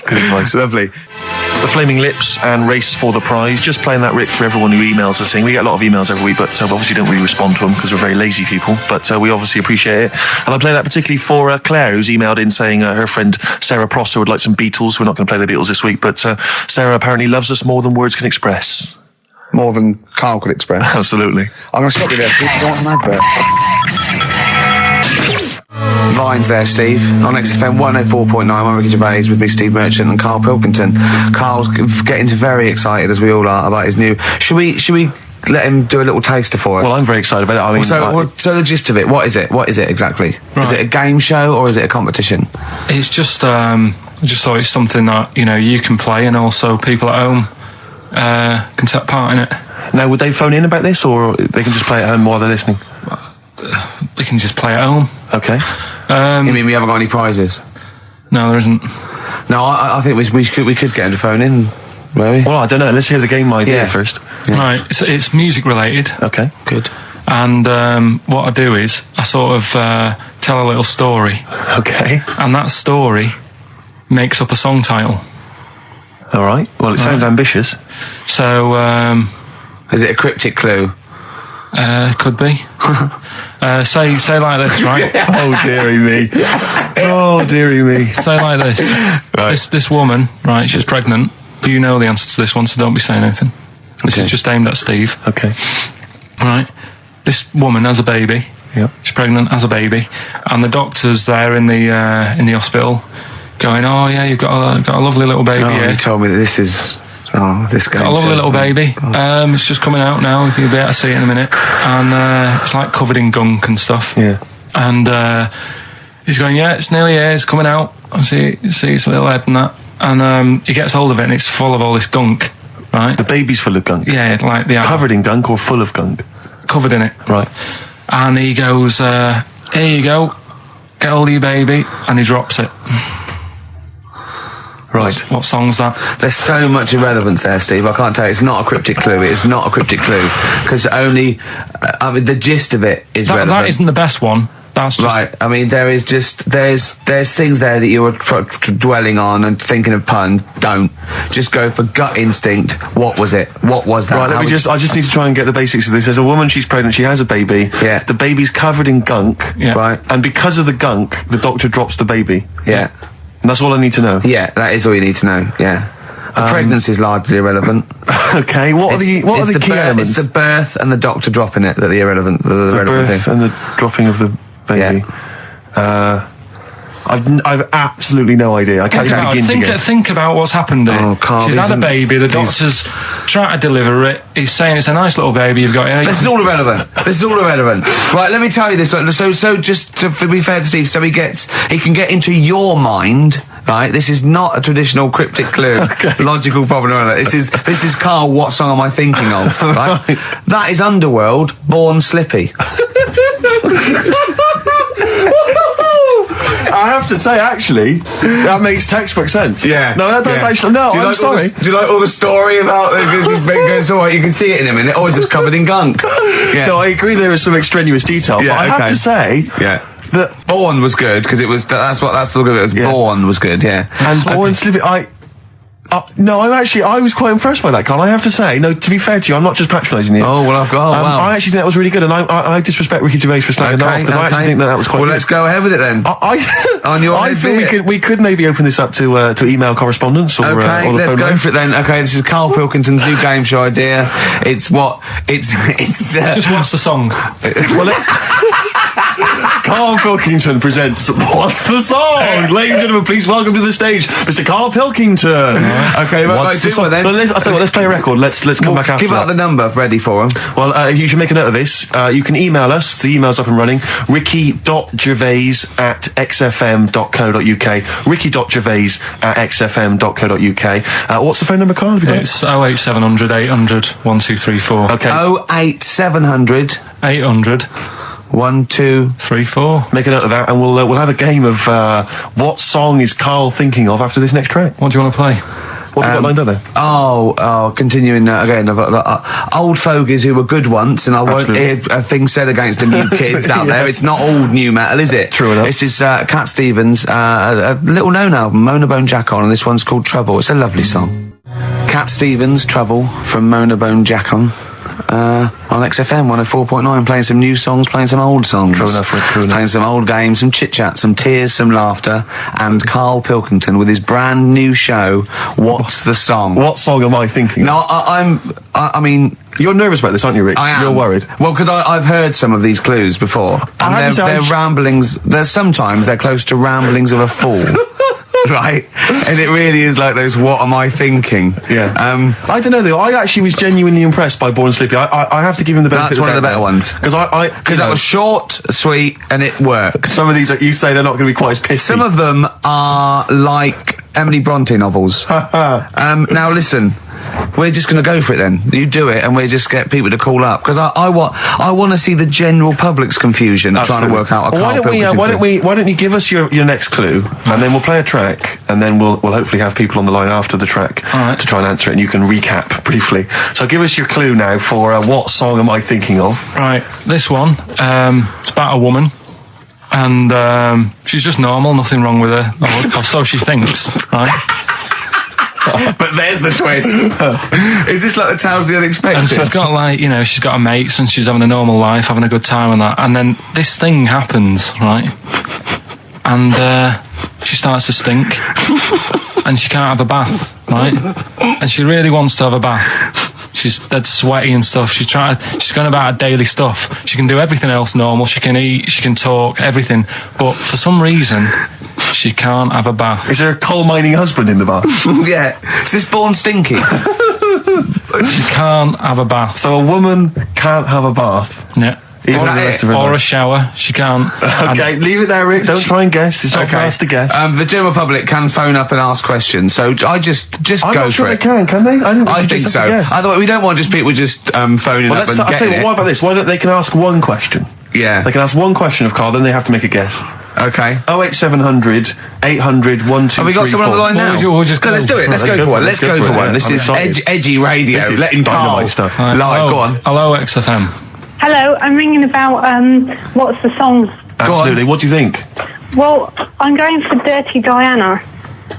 Good advice. Lovely. The Flaming Lips and Race for the Prize. Just playing that, Rick, for everyone who emails us saying we get a lot of emails every week, but we obviously don't really respond to them because we're very lazy people, but we obviously appreciate it. And I play that particularly for Claire, who's emailed in saying her friend Sarah Prosser would like some Beatles. We're not going to play the Beatles this week, but Sarah apparently loves us more than words can express. More than Carl could express. Absolutely. I'm going to stop you there. Steve. You want an advert? Vines there, Steve. On XFM 104.9, I'm Ricky Gervais with me, Steve Merchant and Karl Pilkington. Carl's getting very excited, as we all are, about his new... Should we let him do a little taster for us? Well, I'm very excited about it. I mean, So the gist of it, what is it? What is it exactly? Right. Is it a game show or is it a competition? It's just thought it's something that, you can play and also people at home can take part in it. now, would they phone in about this, or they can just play at home while they're listening? They can just play at home. Okay. You mean we haven't got any prizes? No, there isn't. No, I think we could get him to phone in, maybe. Well, I don't know. Let's hear the game idea first. Yeah. Right, so it's music related. Okay. Good. And what I do is I sort of tell a little story, Okay. and that story makes up a song title. All right. Well, it sounds ambitious. So Is it a cryptic clue? could be. Say like this, right? Oh, dearie me. Oh, dearie me. Say like this. Right. This woman, right? She's pregnant. You know the answer to this one, so don't be saying anything. This Okay. is just aimed at Steve. Okay. Right. This woman has a baby. Yep. She's pregnant, has a baby, and the doctor's there in the hospital, going, "Oh yeah, you've got a lovely little baby here. You told me that this is... this game Got a lovely show. little baby. It's just coming out now. You'll be able to see it in a minute, and it's like covered in gunk and stuff. Yeah. And he's going, yeah, it's nearly here. It's coming out. I see its little head and that. And he gets hold of it, and it's full of all this gunk, right? The baby's full of gunk. Yeah, like the Covered in gunk or full of gunk? covered in it. Right. And he goes, here you go, get hold of your baby, and he drops it. Right. What song's that? There's so much irrelevance there, Steve. I can't tell you. It's not a cryptic clue. It's not a cryptic clue. Because only... the gist of it is relevant. That isn't the best one. That's just... Right. I mean, there is just... There's things there that you were dwelling on and thinking of pun. Don't. Just go for gut instinct. What was it? What was that? Right, I just need to try and get the basics of this. There's a woman, she's pregnant, she has a baby. Yeah. The baby's covered in gunk. Yeah. Right. And because of the gunk, the doctor drops the baby. Yeah. And that's all I need to know. Yeah, that is all you need to know. Yeah. The pregnancy's largely irrelevant. Okay, what are the key elements? It's the birth and the doctor dropping it that are the irrelevant. The relevant birth thing. and the dropping of the baby. Yeah. I've absolutely no idea. I can't even begin to guess. Think about what's happened here. Oh, Carl, She's had a baby. The doctor's trying to deliver it. He's saying it's a nice little baby you've got here. This is all irrelevant. Right, let me tell you this. So just to be fair to Steve, so he can get into your mind. Right, this is not a traditional cryptic clue, logical problem. Or this is Carl. What song am I thinking of? Right, that is Underworld, Born Slippy. I have to say, actually, that makes textbook sense. Yeah. No, that does actually. No, I'm sorry. Do you like all the story about it's all right, you can see it in a minute, or is it covered in gunk? Yeah. No, I agree there is some extraneous detail, but I have to say that Born was good, because that's the look of it. Born was good, yeah. And Born Slippy, I was quite impressed by that, Carl. I have to say, no, to be fair to you, I'm not just patronising you. Oh, well, wow. I actually think that was really good, and I disrespect Ricky Gervais for slagging that off, because I actually think that was quite good. Well, let's go ahead with it then. I feel we could maybe open this up to email correspondence or the let's phone go lines. for it then. Okay, this is Karl Pilkington's new game show idea. It's just what's the song? Karl Pilkington presents What's the Song? Ladies and gentlemen, please welcome to the stage Mr. Karl Pilkington. Okay, what's the song? Then? I'll tell you what, let's play a record. Let's come back after Give out the number ready for him. Well, you should make a note of this. You can email us. The email's up and running. ricky.gervais@xfm.co.uk. ricky.gervais@xfm.co.uk. What's the phone number, Karl? It's 08700 800 1234. Okay. 08700 800 1234. Make a note of that, and we'll have a game of what song is Karl thinking of after this next track. What do you want to play? What have you got lined up there? Continuing again. I've got old fogies who were good once, and I won't hear a thing said against the new kids out there. It's not old new metal, is it? True enough. This is Cat Stevens' a little known album, Mona Bone Jack On, and this one's called Trouble. It's a lovely song. Cat Stevens, Trouble from Mona Bone Jack On. On XFM 104.9, playing some new songs, playing some old songs. True enough. Playing some old games, some chit-chat, some tears, some laughter, and Karl Pilkington with his brand new show, What's the Song? What song am I thinking? No, I mean... You're nervous about this, aren't you, Rick? I am. You're worried. Well, because I've heard some of these clues before, and they're ramblings. Sometimes they're close to ramblings of a fool. Right, and it really is like those. What am I thinking? Yeah. I don't know though. I actually was genuinely impressed by Born Slippy. I have to give him the benefit. That's one of the better ones because that was short, sweet, and it worked. Some of these you say they're not going to be quite as pissy. Some of them are like Emily Bronte novels. Now listen. We're just going to go for it then. You do it, and we just get people to call up because I want to see the general public's confusion trying to work out. Why don't you give us your next clue, and then we'll play a track, and then we'll hopefully have people on the line after the track to try and answer it, and you can recap briefly. So give us your clue now for what song am I thinking of? Right, this one. It's about a woman. And she's just normal, nothing wrong with her, or so she thinks, right? But there's the twist. Is this like the Tales of the Unexpected? And she's got she's got her mates and she's having a normal life, having a good time and that. And then this thing happens, right? And she starts to stink. And she can't have a bath, right? And she really wants to have a bath. She's dead sweaty and stuff. She's going about her daily stuff. She can do everything else normal. She can eat, she can talk, everything. But for some reason, she can't have a bath. Is there a coal mining husband in the bath? Yeah. Is this Born Stinky? She can't have a bath. So a woman can't have a bath? Yeah. Or a shower. She can't. Okay, leave it there, Rick. Don't try and guess. It's not for us to guess. The general public can phone up and ask questions, so I just I'm go not sure for it. They can they? I think so. Otherwise, we don't want just people phoning up and I'll tell you what about this? Why don't they can ask one question? Yeah. They can ask one question of Karl, then they have to make a guess. Okay. 08700 800 1234. Have we got someone on the line now? We'll just go. Let's do it. Let's go for one. Let's go for one. This is edgy radio. This is letting Karl stuff. live. Go on. Hello, XFM. Hello, I'm ringing about what's the song? Absolutely. What do you think? Well, I'm going for Dirty Diana.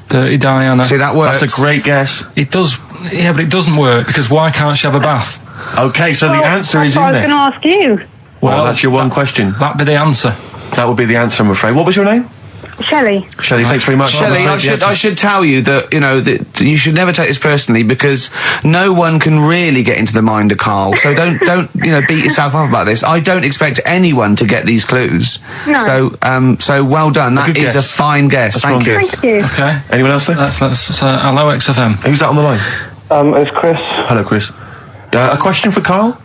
Dirty Diana. See, that works. That's a great guess. It does. Yeah, but it doesn't work because why can't she have a bath? Okay, so the answer is in there. I was going to ask you. Well, that's your one question. That'd be the answer. That would be the answer, I'm afraid. What was your name? Shelley. Shelley, thanks very much. Shelley, I should tell you that, that you should never take this personally, because no one can really get into the mind of Karl. So don't beat yourself up about this. I don't expect anyone to get these clues. No. So well done. That is a fine guess. Thank you. Thank you. Okay. Anyone else there? Let's hello XFM. Who's that on the line? It's Chris. Hello, Chris. A question for Karl?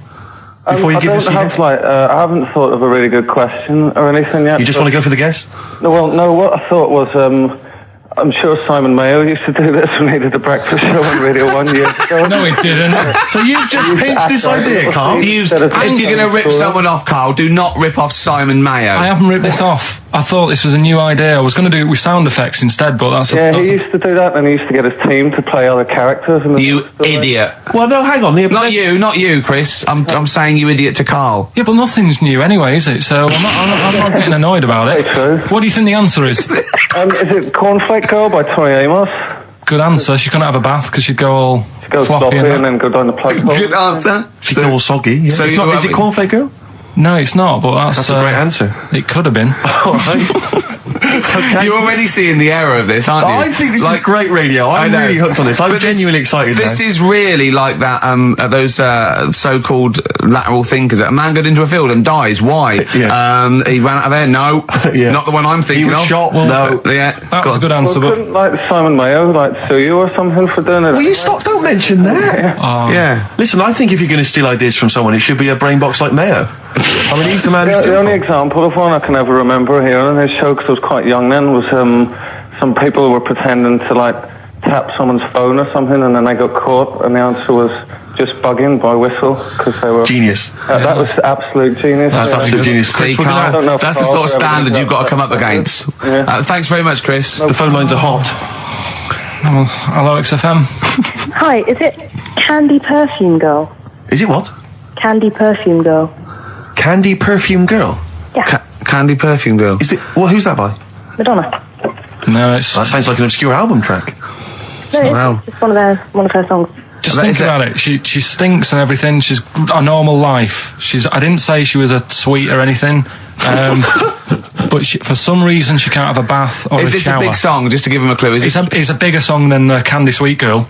Before you give us your guess? I haven't thought of a really good question or anything yet. You just want to go for the guess? No, what I thought was, I'm sure Simon Mayo used to do this when he did the breakfast show on Radio 1 years ago. No, he didn't. So you've just pinched this idea, Karl? If you're going to rip someone off, Karl, do not rip off Simon Mayo. I haven't ripped this off. I thought this was a new idea. I was going to do it with sound effects instead, but that's he used to do that, and he used to get his team to play other characters. You idiot. Well, no, hang on. Not you, Chris. I'm saying you idiot to Karl. Yeah, but nothing's new anyway, is it? So I'm not getting annoyed about it. True. What do you think the answer is? Is it Cornflake Girl by Tonny Amos? Good answer. She couldn't have a bath because she'd go all Go floppy and then go down the plug hole. Good answer. She's all soggy. Yeah. So Is it Cornflake Girl? No, it's not, but That's a great answer. It could have been. All right. Okay. You're already seeing the error of this, aren't you? I think this is great radio. I'm really hooked on this. I'm genuinely excited. This is really like that. Those so-called lateral thinkers. A man got into a field and dies. Why? Yeah. He ran out of air. No, not the one I'm thinking He was of. shot. No, That was a good answer, Well, but couldn't Simon Mayo sue you or something for doing it? Will you stop? Don't mention that. yeah. Listen, I think if you're going to steal ideas from someone, it should be a brain box like Mayo. I mean, he's the man who's The only example of one I can ever remember hearing on his show, because I was quite young then, was some people were pretending to tap someone's phone or something, and then they got caught, and the answer was just bugging by whistle, because they were genius. That was absolute genius. That's absolute genius. See, Chris, Karl, don't know if that's the Karl's sort of ever standard done you've got to that. come up against. Yeah. Thanks very much, Chris. The phone lines are hot. hello XFM. Hi, is it Candy Perfume Girl? Is it what? Candy Perfume Girl. Candy Perfume Girl? Yeah. Candy Perfume Girl. Is it? Well, who's that by? Madonna. No, it's That sounds like an obscure album track. No, Wow. it's one of her songs. just think about it. She stinks and everything. She's a normal life. I didn't say she was a sweet or anything. But for some reason she can't have a bath or Is a this shower. a big song? Just to give him a clue. It's a bigger song than Candy Sweet Girl.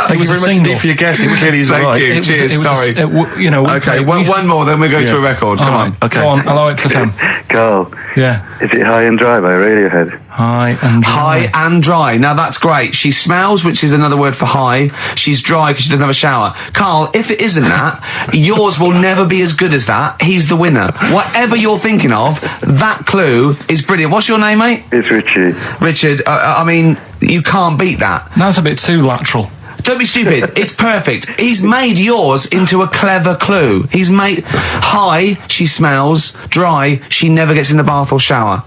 Thank you very much indeed for your guess. It really is Thank right. you. Cheers. Sorry. Okay, one more, then we go to a record. Come on. Okay. Go on. Hello, XFM. Carl, Yeah. is it High and Dry by Radiohead? High and dry. High and dry. Now that's great. She smells, which is another word for high. She's dry because she doesn't have a shower. Karl, if it isn't that, yours will never be as good as that. He's the winner. Whatever you're thinking of, that clue is brilliant. What's your name, mate? It's Richie. Richard. I mean, you can't beat that. That's a bit too lateral. Don't be stupid. It's perfect. He's made yours into a clever clue. He's made high, she smells, dry, she never gets in the bath or shower.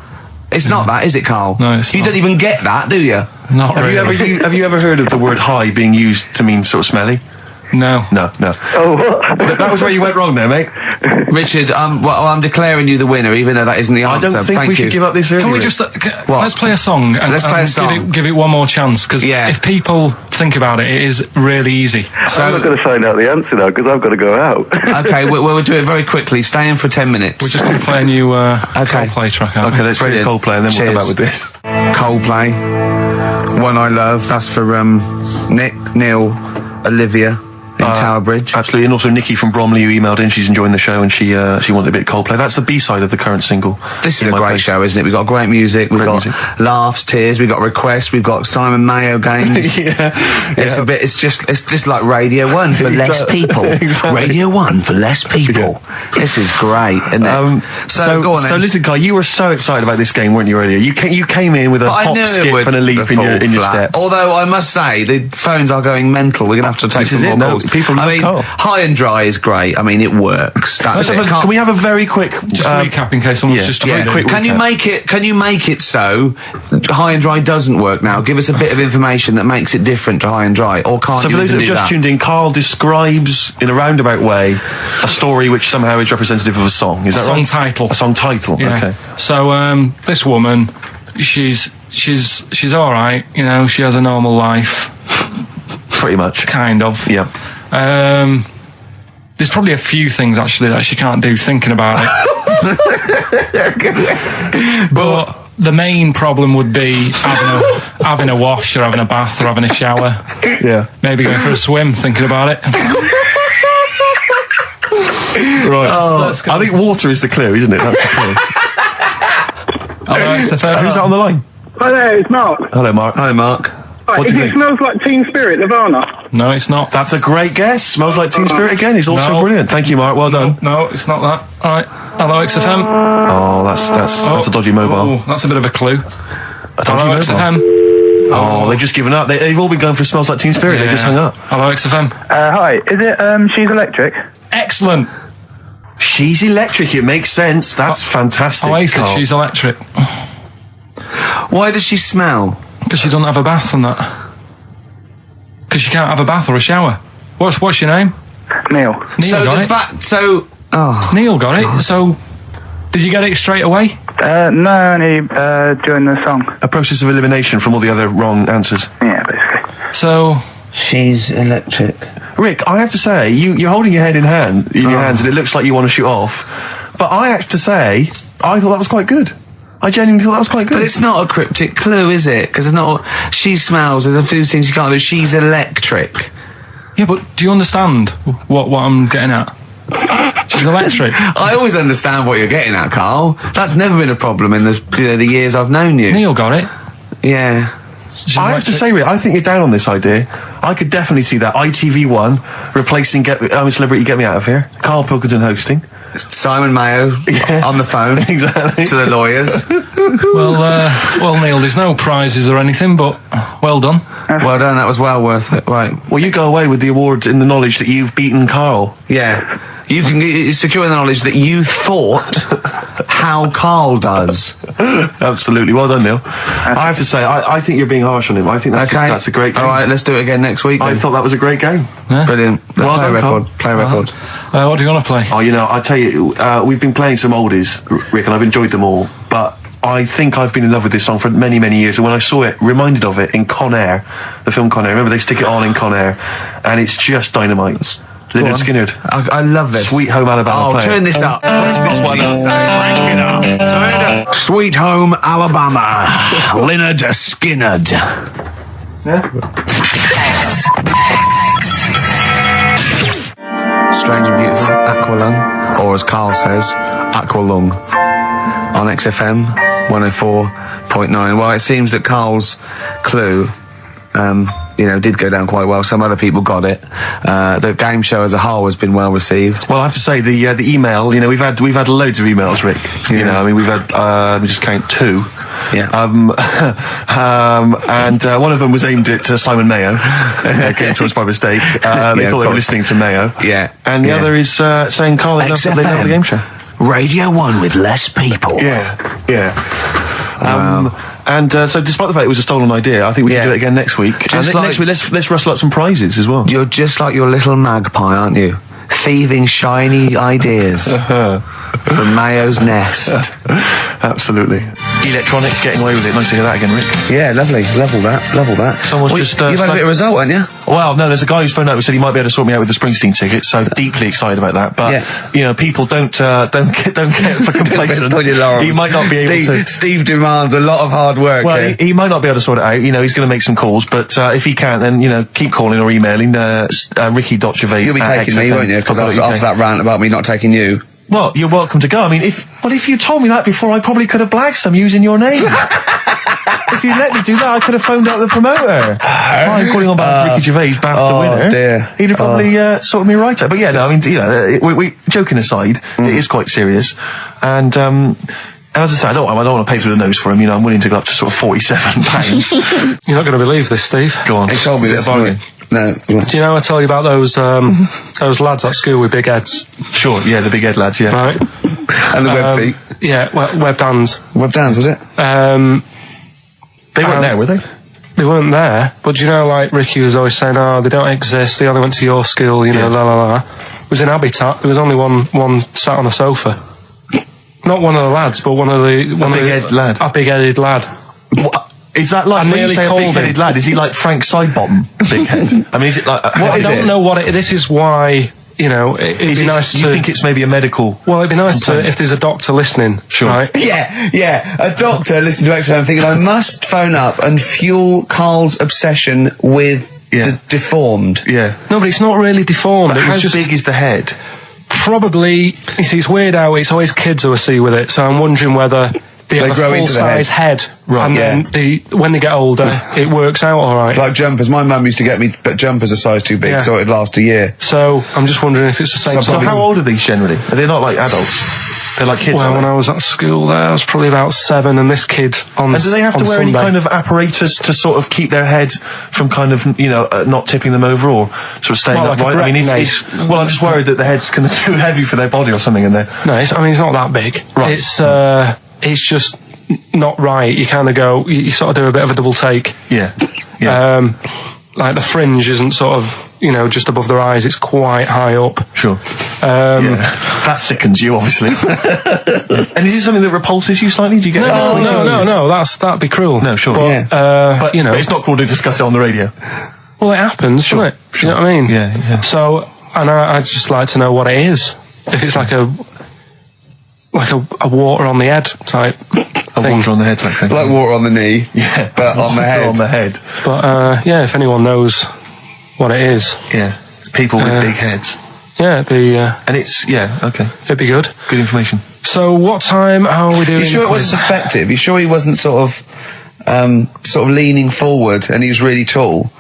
It's not that, is it, Karl? No, it's You not. don't even get that, do you? Not really. Have you ever heard of the word high being used to mean sort of smelly? No. No. Oh, what? That was where you went wrong there, mate. Richard, I'm declaring you the winner, even though that isn't the I answer. don't think Thank we you. should give up this early. Can we just let's play a song and, Let's play a and song. give it one more chance, because if people think about it, it is really easy. I'm not going to find out the answer now because I've got to go out. Okay, we'll do it very quickly. Stay in for 10 minutes. We're just going to play a new Coldplay track out. Okay, let's do Brilliant. Coldplay and then we'll come back Cheers. with this. Coldplay, One I Love. That's for Nick, Neil, Olivia in Tower Bridge. Absolutely, and also Nikki from Bromley who emailed in. She's enjoying the show and she wanted a bit of Coldplay. That's the B-side of the current single. This is In a My great Place. show, isn't it? We've got great music, we've Great got music. laughs, tears, we've got requests, we've got Simon Mayo games. Yeah. It's just like Radio 1 for less Exactly. people. Exactly. Radio 1 for less people. This is great, isn't it? So go on then. So listen, Kai, you were so excited about this game, weren't you, earlier? You came in with a But I hop, knew it skip would and a leap in fall your flat. step. Although I must say, the phones are going mental. We're going to have to take This is some it, more no, calls. people I love mean, Carl. High and Dry is great. I mean, it works. That's it. Can we have a very quick Just recap in case someone's just yeah, tuned in. quick Can you recap. make it so High and Dry doesn't work now? Give us a bit of information that makes it different to High and Dry, or can't So you for those that even have do just that? tuned in, Carl describes in a roundabout way a story which somehow is representative of a song. Is that Song right? title. A song title. Yeah. Okay. So this woman, she's all right. You know, she has a normal life, Pretty much. kind of. Yeah. There's probably a few things actually that she can't do thinking about it. But the main problem would be having a wash or having a bath or having a shower. Yeah. Maybe going for a swim, thinking about it. Right. That's I think water is the clue, isn't it? That's the clue. Who's Who's that on the line? Hi there, it's Mark. Hello, Mark. Hi, Mark. Right, What do you it think? smells like Teen Spirit, Nirvana. No, it's not. That's a great guess. Smells like Teen Spirit again. He's also No. brilliant. Thank you, Mark. Well done. No, it's not that. All right. Hello, XFM. Oh, that's a dodgy mobile. Oh, that's a bit of a clue. A dodgy Hello, mobile. XFM. Oh, they've just given up. They've all been going for Smells Like Teen Spirit. They just hung up. Hello, XFM. Hi, is it She's Electric? Excellent. She's electric. It makes sense. That's fantastic. Oasis, Carl. she's electric. Why does she smell? Because she doesn't have a bath and that. Because she can't have a bath or a shower. What's your name? Neil. Neil got it. Neil got it. So, did you get it straight away? No, only during the song. A process of elimination from all the other wrong answers. Yeah, basically. So, She's electric. Rick, I have to say, you're holding your head in your hands, and it looks like you want to shoot off. But I have to say, I thought that was quite good. I genuinely thought that was quite good. But it's not a cryptic clue, is it? Because it's not. She smells. There's a few things you can't do. She's electric. yeah, but do you understand what I'm getting at? She's electric. I always understand what you're getting at, Carl. That's never been a problem in the years I've known you. Neil got it. Yeah. She's I have to electric. say, Rick, I think you're down on this idea. I could definitely see that ITV1 replacing Celebrity Get Me Out of Here. Karl Pilkington hosting. Simon Mayo on the phone Exactly. to the lawyers. Well, Neil, there's no prizes or anything, but well done. Well done. That was well worth it. Right. Well, you go away with the award in the knowledge that you've beaten Carl. Yeah. You can secure the knowledge that you thought how Carl does. Absolutely. Well done, Neil. I have to say, I think you're being harsh on him. I think that's a great game. All right, let's do it again next week. I then. thought that was a great game. Yeah. Brilliant. Well Play a done, record. Carl. Play a record. What do you want to play? Oh, I tell you, we've been playing some oldies, Rick, and I've enjoyed them all. But I think I've been in love with this song for many, many years. And when I saw it, reminded of it in Con Air, the film Con Air. Remember, they stick it on in Con Air, and it's just dynamite. Lynyrd Skynyrd. I love this. Sweet Home Alabama. Oh, play turn it. this up. What's this one up? Crank it up. Turn it up. Sweet Home Alabama. Lynyrd Skynyrd. Strange and Beautiful, Aqualung, or as Carl says, Aqualung, on XFM 104.9. Well, it seems that Carl's clue, did go down quite well. Some other people got it. The game show as a whole has been well received. Well, I have to say the email. We've had loads of emails, Rick. We've had let me just count 2. Yeah. And one of them was aimed at Simon Mayo. Came to us by mistake. They thought they were listening to Mayo. Yeah. And the other is saying Carl, they love the game show. Radio 1 with less people. Yeah. And so, despite the fact it was a stolen idea, I think we can do it again next week. Next week, let's rustle up some prizes as well. You're just like your little magpie, aren't you? Thieving shiny ideas from Mayo's nest. Absolutely. Electronic, getting away with it. Nice to hear that again, Rick. Yeah, lovely. Level that. Someone's just... You've had a bit of a result, haven't you? Well, no, there's a guy who's phoned up who said he might be able to sort me out with the Springsteen ticket, so deeply excited about that. But, people don't get for complacent. He might not be able to... Steve demands a lot of hard work. Well, he might not be able to sort it out. He's going to make some calls, but if he can't, then, keep calling or emailing Ricky.Gervais. You'll be taking me, won't you? Because after that rant about me not taking you. Well, you're welcome to go. I mean, if you told me that before, I probably could have blagged some using your name. If you let me do that, I could have phoned up the promoter. I'm calling on behalf of Ricky Gervais, BAFTA winner. Dear. He'd have probably sorted me right out. But yeah, no, I mean, we joking aside, it is quite serious. And as I say, I don't want to pay through the nose for him. I'm willing to go up to sort of £47. You're not going to believe this, Steve. Go on. He told me this morning. No. Do you know I tell you about those lads at school with big heads? Sure, yeah, the big head lads, yeah. Right. And the web feet. Yeah, webbed hands. Webbed hands, was it? They weren't there, were they? They weren't there, but like Ricky was always saying, they don't exist, they only went to your school, la la la. It was in Habitat, there was only one sat on a sofa. Not one of the lads, but one of the... A big-headed lad. What? Is that like, when you say a big-headed lad, is he like Frank Sidebottom, big head? I mean, is it like... I don't know what it... This is why you know, it'd be nice you to... think it's maybe a medical... Well, it'd be nice to, if there's a doctor listening, Sure. right? Yeah, a doctor listening to XFM thinking, I must phone up and fuel Carl's obsession with the deformed. Yeah. No, but it's not really deformed. But It how was just big is the head? probably... You see, it's weird how it's always kids who I see with it, so I'm wondering whether they have a grow into the full-size head. Right, and then when they get older, it works out all right. Like jumpers. My mum used to get me but jumpers a size too big, so it'd last a year. So I'm just wondering if it's the same. So how old are these generally? Are they not like adults? They're like kids. Well, when I was at school there, I was probably about 7, and this kid on And do they have to on wear any Sunday- kind of apparatus to sort of keep their head from kind of, you know, not tipping them over or sort of staying Well, like a upright? I mean, breakneck. well, I'm just worried that the head's kind of too heavy for their body or something in there. No, it's not that big. Right. It's just not right. You kind of go, you sort of do a bit of a double take. Yeah. Like the fringe isn't sort of, you know, just above their eyes. It's quite high up. Sure. That sickens you, obviously. And is it something that repulses you slightly? Do you get No. That'd be cruel. No, sure. But you know, but it's not cruel to discuss it on the radio. well, it happens, doesn't it? Sure. You know what I mean? Yeah. So, and I'd just like to know what it is. If it's like a water on the head type A thing. water on the head type thing. Like water on the knee. Yeah. But on the Water head. on the head. But if anyone knows what it is, Yeah. People with big heads. yeah, it'd be And it's, okay. it'd be good. Good information. So, what time are we doing? You sure it wasn't perspective? You sure he wasn't sort of leaning forward and he was really tall?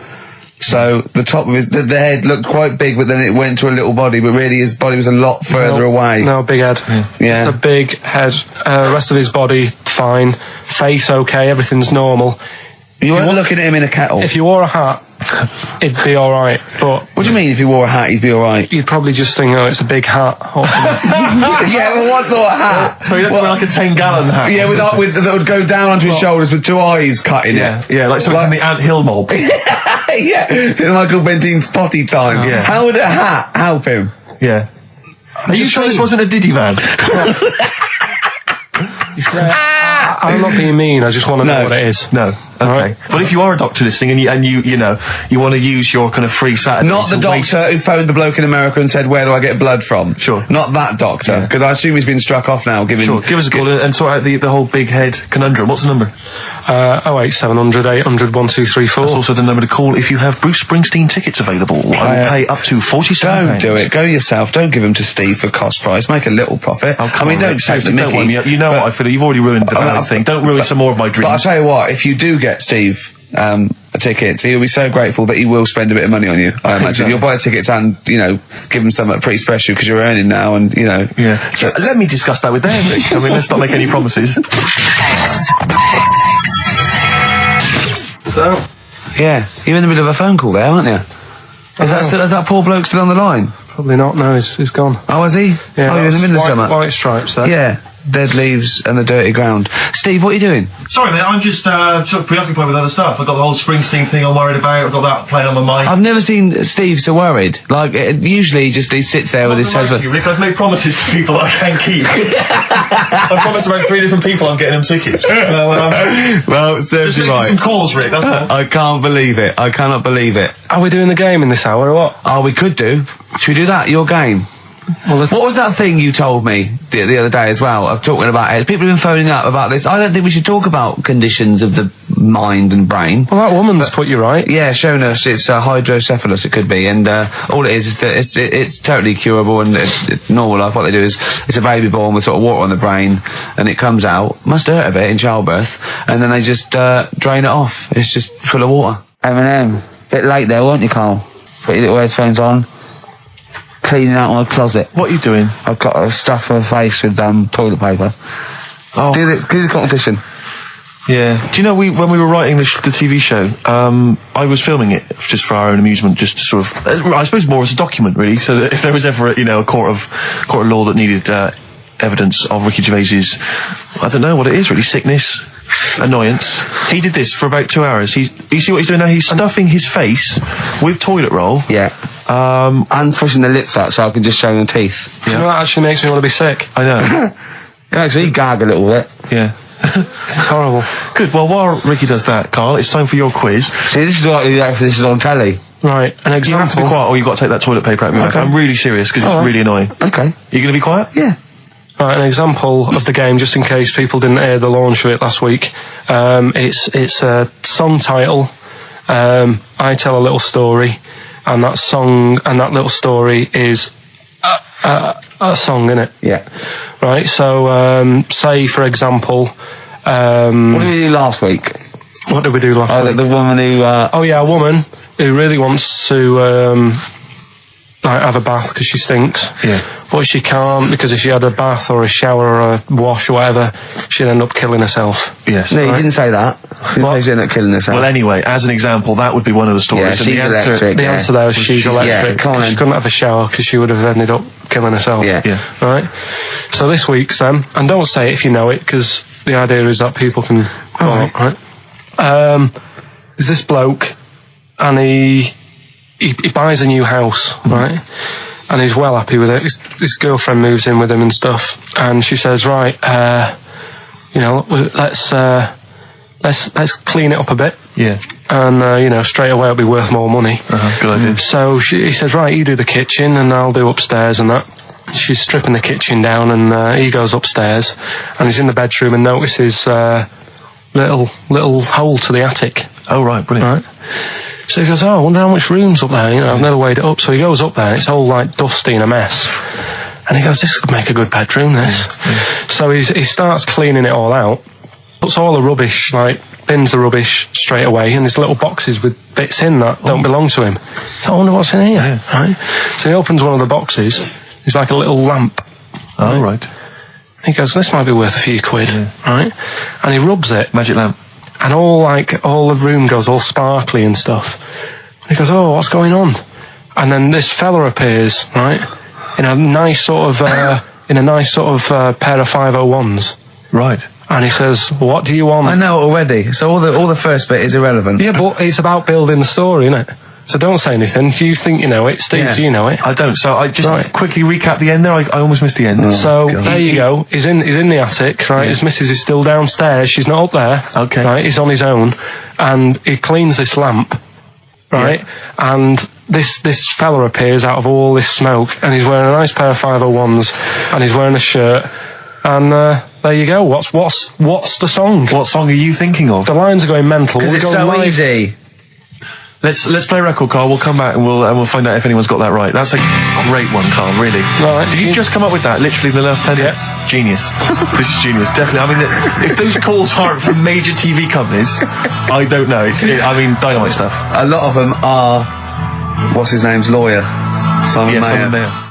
So the top of the head looked quite big, but then it went to a little body, but really his body was a lot further away. No, big head. Yeah. Just a big head. Rest of his body, fine. Face, okay. Everything's normal. You weren't looking at him in a kettle. If you wore a hat, it'd be all right. But What do you mean if he wore a hat, he'd be all right? you'd probably just think, oh, it's a big hat. Or something. Yeah, but what sort of hat? So you don't wear like a 10-gallon hat? Yeah, that would go down onto his shoulders with 2 eyes cut in it. Yeah, like something from the Ant Hill mob. Yeah, in Michael Bentine's potty time. Yeah. How would a hat help him? Yeah. Are you sure this wasn't a Diddy man? I'm not being mean. I just want to know what it is. No. Okay. Right. But if you are a doctor listening and you want to use your kind of free Saturday, Not the doctor who phoned the bloke in America and said, "Where do I get blood from?" Sure. Not that doctor, because I assume he's been struck off now. Give us a call and sort out the whole big head conundrum. What's the number? 08700 800 1234. That's also the number to call if you have Bruce Springsteen tickets available. I will pay up to £47. Don't do it. Go yourself. Don't give them to Steve for cost price. Make a little profit. Oh, come on, don't Rick, take the seriously, don't mickey. wind me up. You know what I feel. You've already ruined the bad thing. Don't ruin some more of my dreams. But I'll tell you what, if you do get Steve a ticket, he'll be so grateful that he will spend a bit of money on you, I imagine. Exactly. You'll buy tickets and, give him something pretty special because you're earning now and, Yeah. So let me discuss that with them, Rick. I mean, let's not make any promises. So, Yeah, you're in the middle of a phone call there, aren't you? Is that poor bloke still on the line? probably not. No, he's gone. Oh, is he? Yeah, You're in the middle of white, something. white stripes there. Yeah, dead leaves and the dirty ground. Steve, what are you doing? Sorry, mate, I'm just sort of preoccupied with other stuff. I've got the whole Springsteen thing I'm worried about. I've got that playing on my mind. I've never seen Steve so worried. Like, usually he sits there with his head... Rick, I've made promises to people that I can't keep. I promised about 3 different people I'm getting them tickets. Well, serves Just you making right. some calls, Rick, that's all. I can't believe it. I cannot believe it. Are we doing the game in this hour or what? Oh, we could do. Should we do that? Your game. Well, What was that thing you told me the other day as well? I'm talking about it. People have been phoning up about this. I don't think we should talk about conditions of the mind and brain. well, that woman's put you right. Yeah, shown us it's hydrocephalus. It could be, and all it is that it's totally curable and it's normal life. What they do is it's a baby born with sort of water on the brain, and it comes out. Must hurt a bit in childbirth, and then they just drain it off. It's just full of water. Eminem, bit late there, weren't you, Carl? Put your little headphones on. Cleaning out my closet. What are you doing? I've got to stuff her face with toilet paper. Oh. Do the competition. Yeah. Do you know, when we were writing the TV show, I was filming it just for our own amusement, just to sort of, I suppose more as a document, really, so that if there was ever, a court of law that needed evidence of Ricky Gervais's, I don't know what it is, really, sickness, annoyance. He did this for about 2 hours. You see what he's doing now? He's stuffing his face with toilet roll. Yeah. And pushing the lips out so I can just show them teeth. You know, that actually makes me want to be sick. I know. Yeah, so he gag a little bit. Yeah. It's horrible. Good. Well, while Ricky does that, Carl, it's time for your quiz. See, this is what you do if this is on telly. Right, an You have to be example. quiet, or you've got to take that toilet paper out of your mouth. Okay. I'm really serious because it's really annoying. Okay. You going to be quiet? Yeah. Right, an example of the game, just in case people didn't hear the launch of it last week. It's a song title. I tell a little story, and that song and that little story is a song, innit? Yeah. Right. So, say for example, What did we do last week? what did we do last week? The woman who... Oh yeah, a woman who really wants to have a bath because she stinks. Yeah. But she can't because if she had a bath or a shower or a wash or whatever, she'd end up killing herself. Yes. No, he didn't say that. He didn't say she's ended up killing herself. Well, anyway, as an example, that would be one of the stories. Yeah, And she's the answer, electric. The answer there was she's electric. come on She then. couldn't have a shower because she would have ended up killing herself. Yeah. Yeah. Right? So this week's then, and don't say it if you know it because the idea is that people can... right? There's this bloke and he buys a new house, right? And he's well happy with it. His girlfriend moves in with him and stuff, and she says, "Right, let's clean it up a bit, Yeah. and straight away it'll be worth more money." Good idea. So he says, "Right, you do the kitchen, and I'll do upstairs and that." She's stripping the kitchen down, and he goes upstairs, and he's in the bedroom and notices little hole to the attic. Oh, right, brilliant. Right. So he goes, "Oh, I wonder how much room's up there. I've never weighed it up." So he goes up there, and it's all like dusty and a mess. And he goes, "This could make a good bedroom, this." So he starts cleaning it all out, puts all the rubbish, bins the rubbish straight away, and there's little boxes with bits in that don't belong to him. So I wonder what's in here, right? So he opens one of the boxes, it's like a little lamp. Oh, right. He goes, "This might be worth a few quid," right? And he rubs it. Magic lamp. And all the room goes all sparkly and stuff. And he goes, "Oh, what's going on?" And then this fella appears, right, in a nice sort of pair of 501s. Right. And he says, "What do you want?" I know it already. So all the first bit is irrelevant. Yeah, but it's about building the story, isn't it? So don't say anything. If you think you know it, Steve, Yeah. do you know it? I don't. So I just Right. quickly recap the end there. I almost missed the end. So there you go. He's in the attic, right? His missus is still downstairs. She's not up there. Okay. Right. He's on his own, and he cleans this lamp, right? And this fella appears out of all this smoke, and he's wearing a nice pair of 501s, and he's wearing a shirt, and there you go. What's the song? What song are you thinking of? The lines are going mental. Because We're it's going so live. easy. Let's play a record, Carl. We'll come back and we'll find out if anyone's got that right. That's a great one, Carl. Really. Right. Did you just come up with that? Literally in the last 10 minutes. Genius. This is genius. Definitely. I mean, if those calls aren't from major TV companies, I don't know. Dynamite stuff. A lot of them are... What's his name's lawyer? Simon Mayer. Simon Mayer.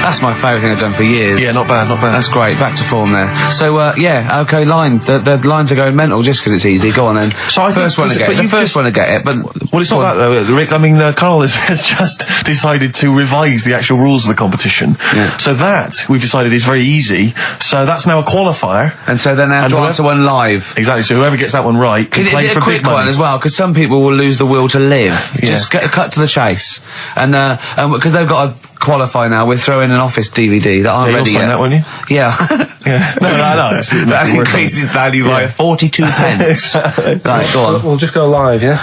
That's my favourite thing I've done for years. Yeah, not bad, not bad. That's great. Back to form there. So, okay, line. The lines are going mental just because it's easy. Go on then. So I first think- one to get but it. The you've first just- one to get it, but... Well, it's not that though, Rick. I mean, Carl has just decided to revise the actual rules of the competition. Yeah. So that, we've decided, is very easy. So that's now a qualifier. And so then they have And to whoever- answer one live. Exactly. So whoever gets that one right can Is play it for a quick big money. one as well? Because some people will lose the will to live. Yeah. Just cut to the chase. And because they've got to qualify now, we're throwing an Office DVD that aren't Yeah, you'll ready sign yet. that, won't you? Yeah. Yeah. No. That increases value by 42 pence. Right, go on. We'll just go live, yeah?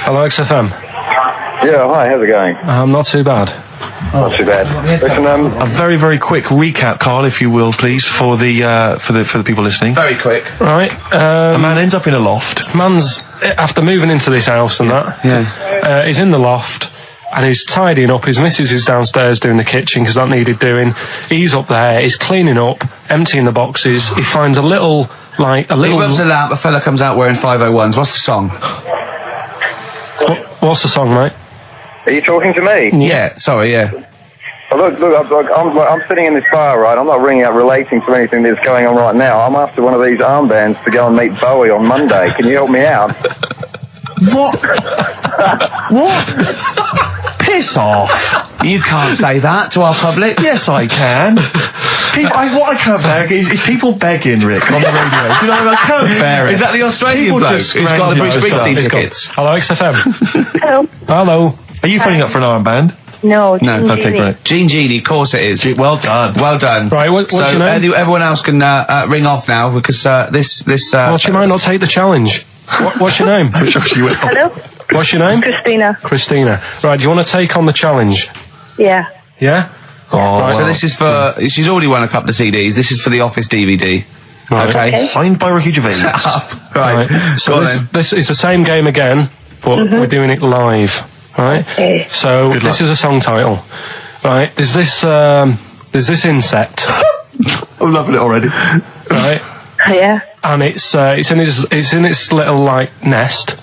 Hello, XFM. Yeah, hi, how's it going? Not too bad. Not too bad. Listen, A very, very quick recap, Carl, if you will, please, for the people listening. Very quick. Right. A man ends up in a loft. Man's, after moving into this house and that, he's in the loft and he's tidying up. His missus is downstairs doing the kitchen because that needed doing. He's up there, he's cleaning up, emptying the boxes. He finds a little... He rubs a lamp, a fella comes out wearing 501s. What's the song? What's the song, mate? are you talking to me? Yeah, sorry, yeah. Oh, look, I'm sitting in this bar, right? I'm not ringing up relating to anything that's going on right now. I'm after one of these armbands to go and meet Bowie on Monday. Can you help me out? What? What? Piss off. You can't say that to our public. Yes, I can. What I can't bear is people begging, Rick, on the radio. You know, I can't bear it. Is that the Australian People bloke just who's got the Bruce scrounging Springsteen over tickets? Hello, XFM. Hello. Hello. Are you phoning up for an armband? No. No, Okay, great. Gene Genie, of course it is. Well done. Well done. Right, what's so your name? everyone else can ring off now because this. Well, she might not take the challenge. What's your name? Hello? What's your name? Christina. Right, do you want to take on the challenge? Yeah. Yeah? Oh, So this is for... She's already won a couple of CDs. This is for the Office DVD. Right. Okay. Signed by Ricky Gervais. Right. So Go on this, then. this is the same game again, but we're doing it live. Right? Okay. So this is a song title. Right? There's this insect. I'm loving it already. Right? Yeah. And it's in its little like nest.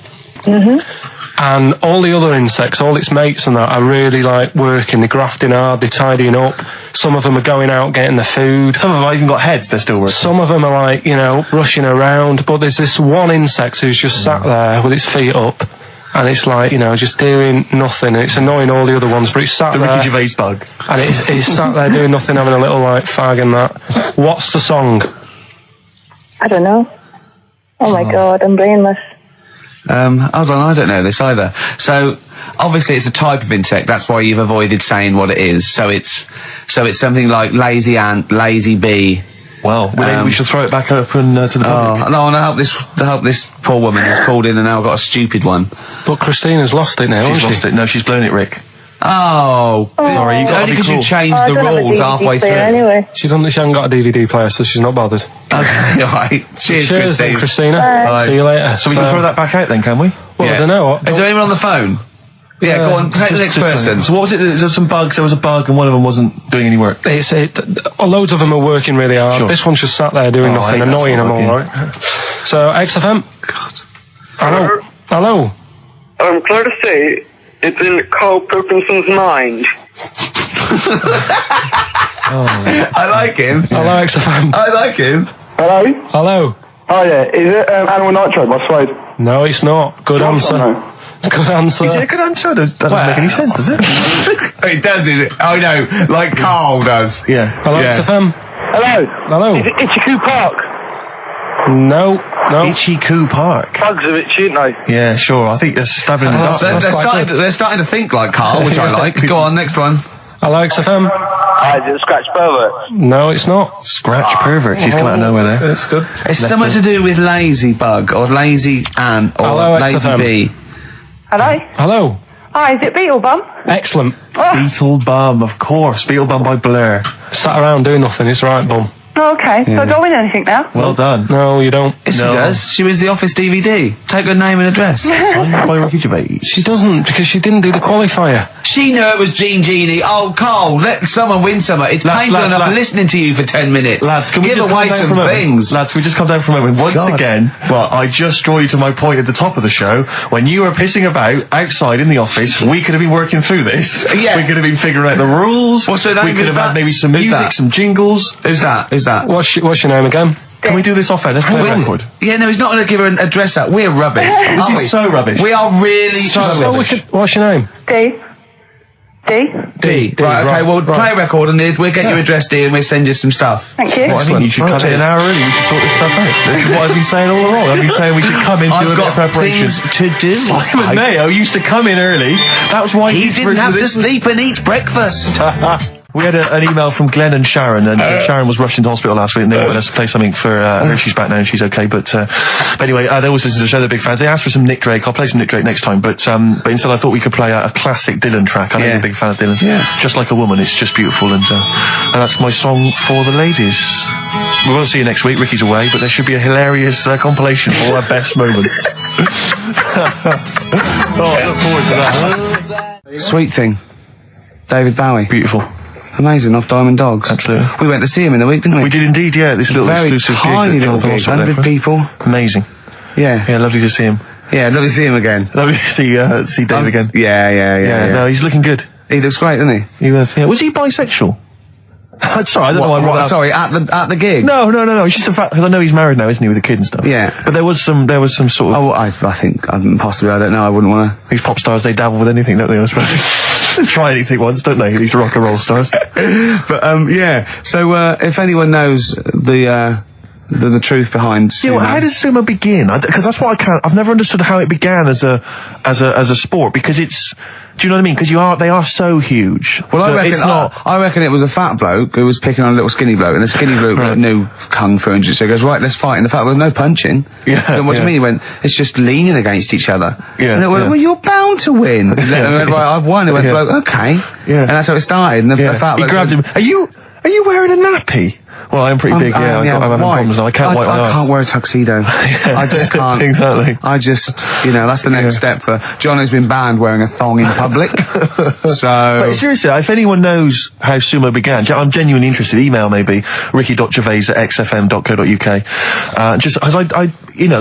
And all the other insects, all its mates and that, are really like working. They're grafting hard. They're tidying up. Some of them are going out getting the food. Some of them have even got heads. They're still working. Some of them are like, you know, rushing around. But there's this one insect who's just sat there with its feet up, and it's like, you know, just doing nothing. And it's annoying all the other ones, but it's sat The there. Ricky Gervais bug. And it's sat there doing nothing, having a little like fag and that. What's the song? I don't know. Oh my God, I'm brainless. Hold on, I don't know this either. So, obviously it's a type of insect, that's why you've avoided saying what it is. So it's something like lazy ant, lazy bee. Well, maybe we should throw it back open to the public. Oh, no, and I hope this poor woman has called in and now got a stupid one. But Christina's lost it now, She's hasn't lost she? it. No, she's blown it, Rick. Oh. Sorry, you It's gotta only be because cool. you changed I the don't have a rules DVD halfway through. player Anyway. She hasn't got a DVD player, so she's not bothered. Okay, alright. Cheers, Cheers then, Christine. Christina. Bye. See you later. So we can throw that back out then, can we? Well, I don't know. Is there anyone on the phone? Yeah, go on, take the next person. So what was it? There was some bugs. There was a bug, and one of them wasn't doing any work. Loads of them are working really hard. Sure. This one's just sat there doing Oh, I nothing, think that's annoying them not all, working. right? So, XFM. Hello. Hello. I'm glad to say it's in Karl Pilkington's mind. I like him. Hello, XFM. I like him. Hello? Hello. Oh yeah, is it Animal Nitro by Slade? No, it's not. Good answer. No. Good answer. Is it a good answer? That doesn't make any sense, does it? It does, it? Oh no, like Carl does. Yeah. Hello, Yeah. XFM. Hello? Hello. Is it Ichiku Park? No. Ichiku Park. Bugs are itchy, aren't they? Yeah, sure. I think they're stabbing in the dark. They're starting to think like Carl, which I like. Go on, next one. Hello, XFM. Is it Scratch Pervert? No, it's not. Scratch pervert. She's come out of nowhere there. It's good. It's something to do with lazy bug or lazy ant or Hello, lazy XFM. bee. Hello? Hello. Hi, is it Beetlebum? Excellent. Beetle Bum, of course. Beetle Bum by Blur. Sat around doing nothing. It's right, bum. Oh, okay. So I don't win anything now? Well done. No, you don't. Yes, No. she does. She was the Office DVD. Take her name and address. Signed by Ricky Gervais. She doesn't, because she didn't do the qualifier. She knew it was Jean Genie. Oh, Carl, let someone win something. It's painful enough listening to you for 10 minutes. Lads, can we give just away calm down some for a moment? things? Lads, can we just come down for a moment? Once again, I just draw you to my point at the top of the show. When you were pissing about outside in the office, we could have been working through this. Yeah. We could have been figuring out the rules. What's her name? We could Who's have had that? maybe some Who's music, that? some jingles. Who's that? Who's that? What's your name again? Can we do this off air? Let's play a record. Yeah, no, he's not going to give her an address out. We're rubbish. This is so rubbish. We are really So we rubbish. could, what's your name? D. D. Right, okay, right, well, right. play a record and we'll get your address, D, and we'll send you some stuff. Thank you. Well, I think you should come in an hour early. We should sort this stuff out. This is what I've been saying all along. I've been saying we should come in, do I've a bit got of preparation. things to do. Simon Mayo used to come in early. That was why He his didn't version have of to this- sleep and eat breakfast. We had an email from Glenn and Sharon, and Sharon was rushed into hospital last week, and they wanted us to play something for her. She's back now, and she's okay. But anyway, they always listen to the show. They're big fans. They asked for some Nick Drake. I'll play some Nick Drake next time. But instead, I thought we could play a classic Dylan track. I know you're a big fan of Dylan. Yeah. Just Like a Woman. It's just beautiful, and that's my song for the ladies. We won't see you next week. Ricky's away, but there should be a hilarious compilation of all our best moments. I look forward to that. Sweet Thing. David Bowie. Beautiful. Amazing, off Diamond Dogs. Absolutely. We went to see him in the week, didn't we? We did indeed, yeah. This little Very exclusive tiny gig. that little Jonathan gig, also there 100 for. people. Amazing. Yeah. Yeah, lovely to see him. Yeah, lovely to see him again. Lovely to see Dave again. Yeah. No, he's looking good. He looks great, doesn't he? He was. Yeah. Was he bisexual? Sorry, I don't know why I brought that up. Sorry, at the gig? No. It's just the fact because I know he's married now, isn't he, with a kid and stuff. Yeah. But there was some sort of. Oh, I think possibly. I don't know. I wouldn't want to. These pop stars, they dabble with anything, don't they? I suppose. Try anything once, don't they? These rock and roll stars. But yeah. So if anyone knows the truth behind, Yeah, well, how does sumo begin? Because that's what I've never understood how it began as a sport, because it's Do you know what I mean? Because they are so huge. Well, I that reckon it's not. I reckon it was a fat bloke who was picking on a little skinny bloke, and the skinny bloke knew kung fu and jiu-jitsu. So he goes, right, let's fight. And the fat bloke, no punching. Yeah. And what do you mean? He went, it's just leaning against each other. Yeah. And they went, well, you're bound to win. And they went, right, I've won. He went, Yeah. bloke, okay. Yeah. And that's how it started. And the fat He bloke grabbed him. Are you wearing a nappy? Well, I'm pretty big. I'm having problems now. I can't wipe my I eyes. can't wear a tuxedo. I just can't. Exactly. I just, that's the next step for John, who's been banned wearing a thong in public. So. But seriously, if anyone knows how sumo began, I'm genuinely interested. Email maybe ricky.gervais@xfm.co.uk. Just as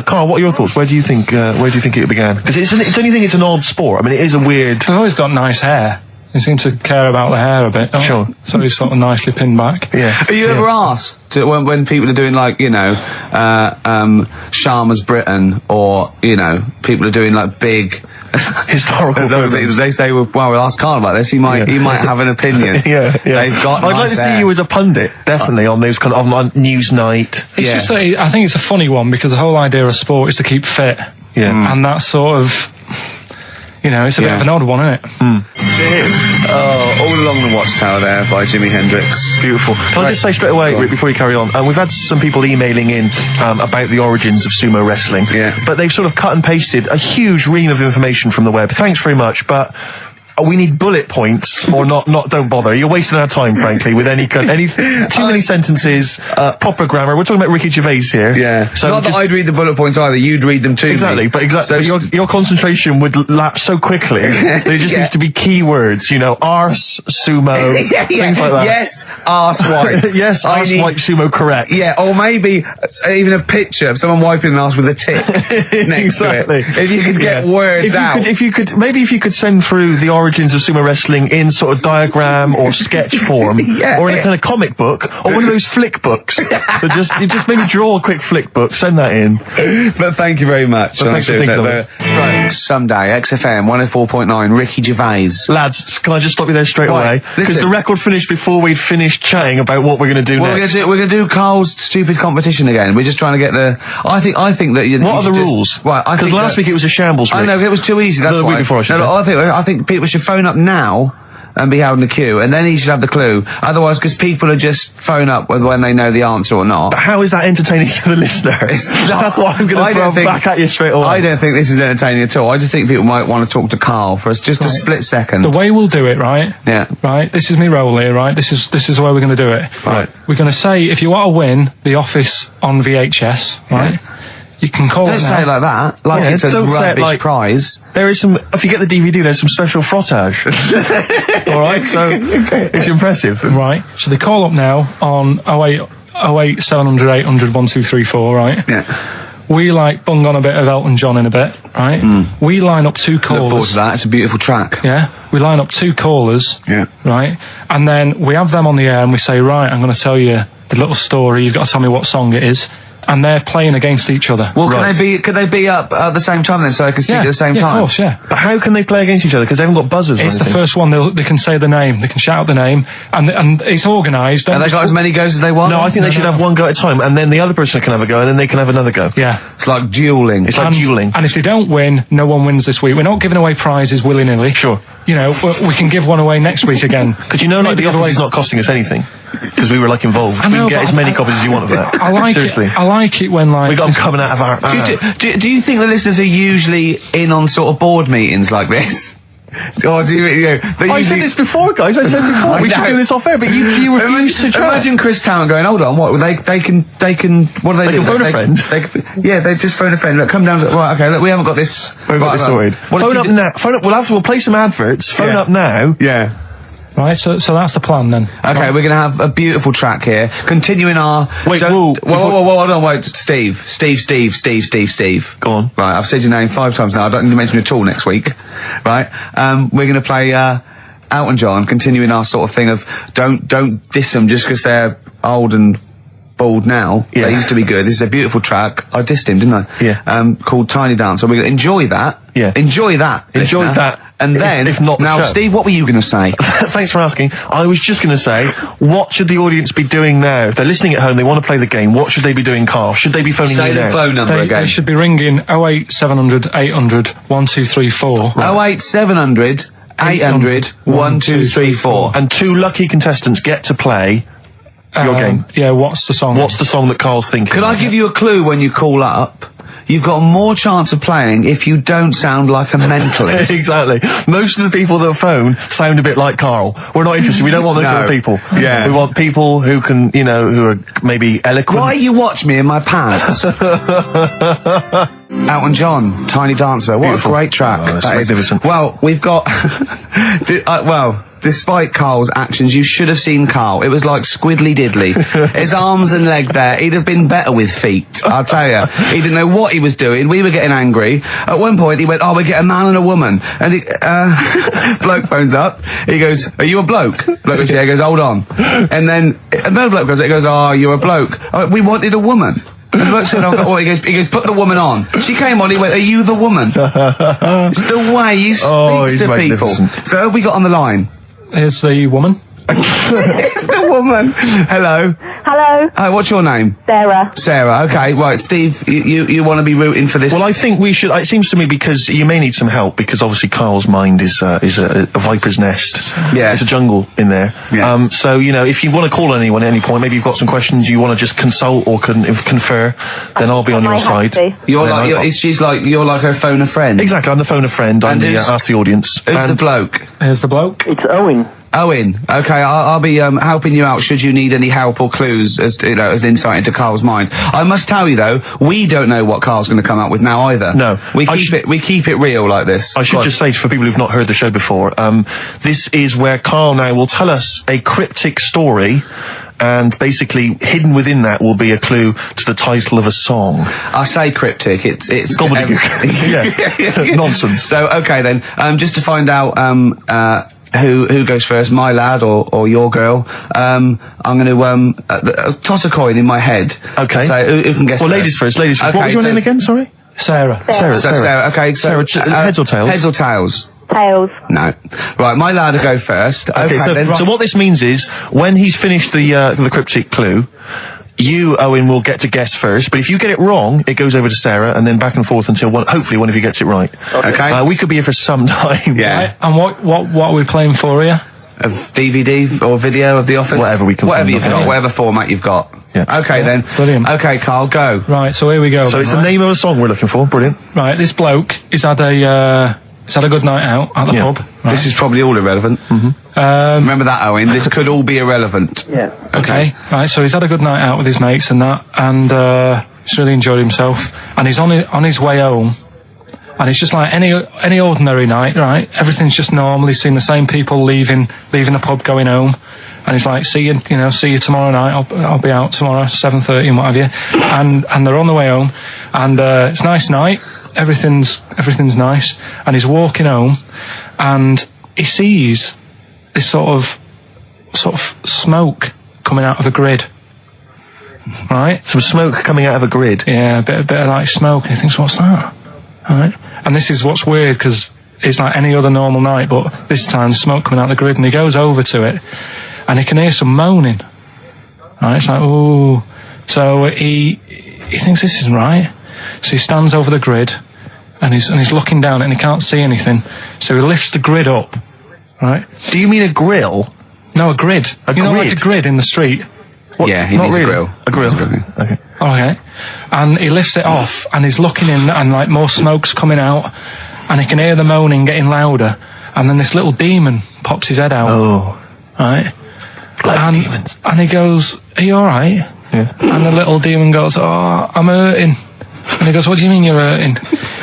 Carl, what are your thoughts? Where do you think it began? Because don't you think it's an odd sport? I mean, it is a weird. They've always got nice hair. They seem to care about the hair a bit. Don't Sure. they? So he's sort of nicely pinned back. Yeah. Are you ever asked to, when people are doing like Sharma's Britain, or people are doing like big historical films. They say, well, we'll ask Carl about this. He might have an opinion. Yeah. They've got. I'd like to see you as a pundit, definitely on those kind of on Newsnight. It's just that I think it's a funny one because the whole idea of sport is to keep fit. Yeah. And that's sort of. It's a bit of an odd one, isn't it? All Along the Watchtower there by Jimi Hendrix. Beautiful. Can I just say straight away, Rick, before you carry on, we've had some people emailing in about the origins of sumo wrestling. Yeah. But they've sort of cut and pasted a huge ream of information from the web. Thanks very much, but we need bullet points, or not. Don't bother. You're wasting our time, frankly, with any too many sentences, proper grammar. We're talking about Ricky Gervais here. Yeah. So not that I'd read the bullet points either. You'd read them too. Exactly. But So your concentration would lapse so quickly. There just needs to be keywords. Arse, sumo, things like that. Yes, arse wipe. Yes, arse wipe sumo, correct. Yeah, or maybe even a picture of someone wiping an arse with a tip next to it. If you could get words out. If you could send through the origins of sumo wrestling in sort of diagram or sketch form, or in a kind of comic book, or one of those flick books. You just maybe draw a quick flick book, send that in. But thank you very much. Thanks for thinking of us. Someday, XFM 104.9, Ricky Gervais. Lads, can I just stop you there straight away? Because Listen. the record finished before we'd finished chatting about what we're going to do next. We're going to do Carl's stupid competition again. We're just trying to get the. I think that. What are the rules? Right, because last week it was a shambles. Rick. I know it was too easy. That's the week before, I should say. I think people should phone up now and be held in a queue, and then he should have the clue. Otherwise, because people are just phone up when they know the answer or not. But how is that entertaining to the listener? That's what I'm going to throw back at you straight away. I don't think this is entertaining at all. I just think people might want to talk to Carl for just a split second. The way we'll do it, right? Yeah. Right. This is me role here, right? This is the way we're going to do it. Right. We're going to say if you want to win The Office on VHS, right? Yeah. You can call Don't it now. say it like that. It's a rubbish prize. There is some. If you get the DVD, there's some special frottage. All right, so it's impressive. Right. So they call up now on 08 700 800 1234. Right. Yeah. We bung on a bit of Elton John in a bit. Right. We line up two callers. Look forward to that. It's a beautiful track. Yeah. We line up two callers. Yeah. Right. And then we have them on the air and we say, right, I'm going to tell you the little story. You've got to tell me what song it is. And they're playing against each other. Well, could they be up at the same time then, so they can speak at the same time? Of course, yeah. But how can they play against each other? Because they haven't got buzzers. It's or the first one. They can say the name. They can shout out the name, and it's organised. And they got as many goes as they want. No, I think they should have one go at a time, and then the other person can have a go, and then they can have another go. Yeah, it's like duelling. It's like duelling. And if they don't win, no one wins this week. We're not giving away prizes willy nilly. Sure. We can give one away next week again. Because The Office is not costing us anything. Because we were involved. I know, we can get as many copies as you want of that. I like Seriously. it. I like it when we got them coming out of our. Do you think the listeners are usually in on sort of board meetings like this? Or do you I said this before, guys. I said before we should do this off air, but you refused to chat. Imagine Chris Town going, hold on, what they can what do they do? They can phone a friend. They just phone a friend. Look, come down. Right, okay. Look, we haven't got this. We haven't got this sorted. Phone up now. We'll play some adverts. Phone up now. Yeah. Right, so that's the plan then. Okay, we're going to have a beautiful track here. Continuing our... Whoa, hold on, wait. Steve. Go on. Right, I've said your name 5 times now. I don't need to mention you at all next week. Right, we're going to play Elton John, continuing our sort of thing of don't diss them just because they're old and bald now. Yeah. They used to be good. This is a beautiful track. I dissed him, didn't I? Yeah. Called Tiny Dance. So we're going to enjoy that. Yeah. Enjoy that. Enjoy listener. that. And then, if not the now, show. Steve, what were you going to say? Thanks for asking. I was just going to say, what should the audience be doing now? If they're listening at home, they want to play the game, what should they be doing, Carl? Should they be phoning Say you the now? phone number again. They should be ringing 08 700 800 1234. 08 700 800 1234. And 2 lucky contestants get to play your game. Yeah, what's the song? What's the song that Carl's thinking? Could I give you a clue when you call up? You've got more chance of playing if you don't sound like a mentalist. Exactly. Most of the people that phone sound a bit like Carl. We're not interested. We don't want those sort of people. Yeah. We want people who can, who are maybe eloquent. Why you watch me in my pants? Elton John, Tiny Dancer. What Beautiful. a great track. Oh, that's that is. magnificent. Well, we've got... despite Carl's actions, you should have seen Carl. It was like squiddly diddly. His arms and legs there. He'd have been better with feet, I'll tell you. He didn't know what he was doing. We were getting angry. At one point, he went, we get a man and a woman. And bloke phones up. He goes, are you a bloke? Bloke goes, yeah. He goes, hold on. And then another bloke goes, you're a bloke. I went, we wanted a woman. And the bloke said, he goes, put the woman on. She came on, he went, are you the woman? It's the way he speaks to people. So who have we got on the line? Here's the woman. It's the woman. Hello. Hello. Hi, what's your name? Sarah. Sarah, okay. Right, Steve, you want to be rooting for this? Well, I think we should. It seems to me because you may need some help because obviously Carl's mind is a viper's nest. Yeah. It's a jungle in there. Yeah. So if you want to call anyone at any point, maybe you've got some questions you want to just consult or confer, then I'll be on your side. You're like her phone a friend. Exactly. I'm the phone a friend. I'm the ask the audience. Who's the bloke? Here's the bloke. It's Owen. Owen, okay, I'll be helping you out should you need any help or clues as insight into Carl's mind. I must tell you though, we don't know what Carl's going to come up with now either. No, we keep it real like this. I should just say for people who've not heard the show before, this is where Carl now will tell us a cryptic story. And basically, hidden within that will be a clue to the title of a song. I say cryptic. It's gobbledygook. Yeah, nonsense. So okay then, just to find out who goes first, my lad or your girl. I'm going to toss a coin in my head. Okay. So who can guess? Well, first? ladies first. Okay, what was your name again? Sorry. Sarah. Sarah. Okay. So, heads or tails? Heads or tails? Tails. No. Right, my lad will go first. Okay. So what this means is when he's finished the cryptic clue, you, Owen, will get to guess first, but if you get it wrong, it goes over to Sarah, and then back and forth until hopefully one of you gets it right. Okay. We could be here for some time. Yeah. Right. And what are we playing for here? A DVD or video of The Office? Whatever we can Whatever find. you've got, whatever format you've got. Yeah. Okay then. Brilliant. Okay, Carl, go. Right, so here we go. So it's the name of a song we're looking for. Brilliant. Right, this bloke, he's had a good night out at the pub. Right. This is probably all irrelevant. Remember that, Owen. This could all be irrelevant. Yeah. Okay. Right, so he's had a good night out with his mates and that, and he's really enjoyed himself. And he's on his way home, and it's just like any ordinary night, right? Everything's just normal. He's seen the same people leaving the pub, going home, and he's like, see you tomorrow night. I'll be out tomorrow, 7:30 and what have you. And they're on the way home, and it's a nice night. Everything's nice, and he's walking home, and he sees this sort of smoke coming out of a grid. Right? Some smoke coming out of a grid. Yeah, a bit of like smoke, and he thinks, what's that? Right? And this is what's weird, because it's like any other normal night, but this time smoke coming out of the grid, and he goes over to it, and he can hear some moaning. Right? It's like, ooh. So he thinks this isn't right. So he stands over the grid, and he's looking down, and he can't see anything. So he lifts the grid up, right? Do you mean a grill? No, a grid. You know, like a grid in the street. What? Yeah, he not needs really. a grill. A grill. Okay. Okay. And he lifts it off, and he's looking in, and like more smoke's coming out, and he can hear the moaning getting louder, and then this little demon pops his head out. Oh. Right? Bloody demons. And he goes, are you alright? Yeah. And the little demon goes, oh, I'm hurting. And he goes, what do you mean you're hurting?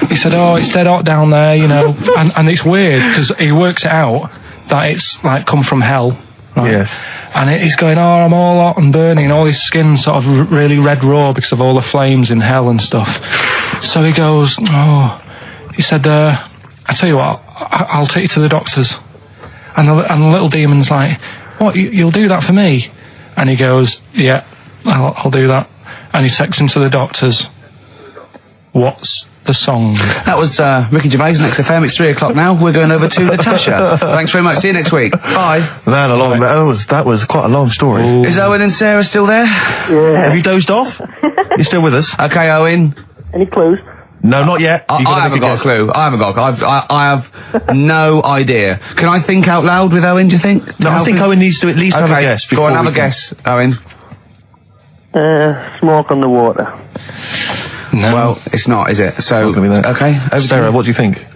He said, oh, it's dead hot down there, and it's weird, because he works it out that it's like come from hell. Right? Yes. And he's going, oh, I'm all hot and burning, and all his skin's sort of really red raw because of all the flames in hell and stuff. So he goes, oh, he said, I tell you what, I'll take you to the doctors. And the little demon's like, what, you'll do that for me? And he goes, yeah, I'll do that. And he takes him to the doctors. What's the song? That was Ricky Gervais on XFM. It's 3:00 now. We're going over to Natasha. Thanks very much. See you next week. Bye. Man, that was quite a long story. Ooh. Is Owen and Sarah still there? Yeah. Have you dozed off? You still with us? Okay, Owen. Any clues? No, not yet. I haven't got a clue. I haven't got a clue. I have no idea. Can I think out loud with Owen, do you think? No, I think Owen needs to at least have a guess before Go on, have a guess, Owen. Smoke on the water. No. Well, it's not, is it? So, not gonna be that. okay. Over to Sarah, you. what do you think?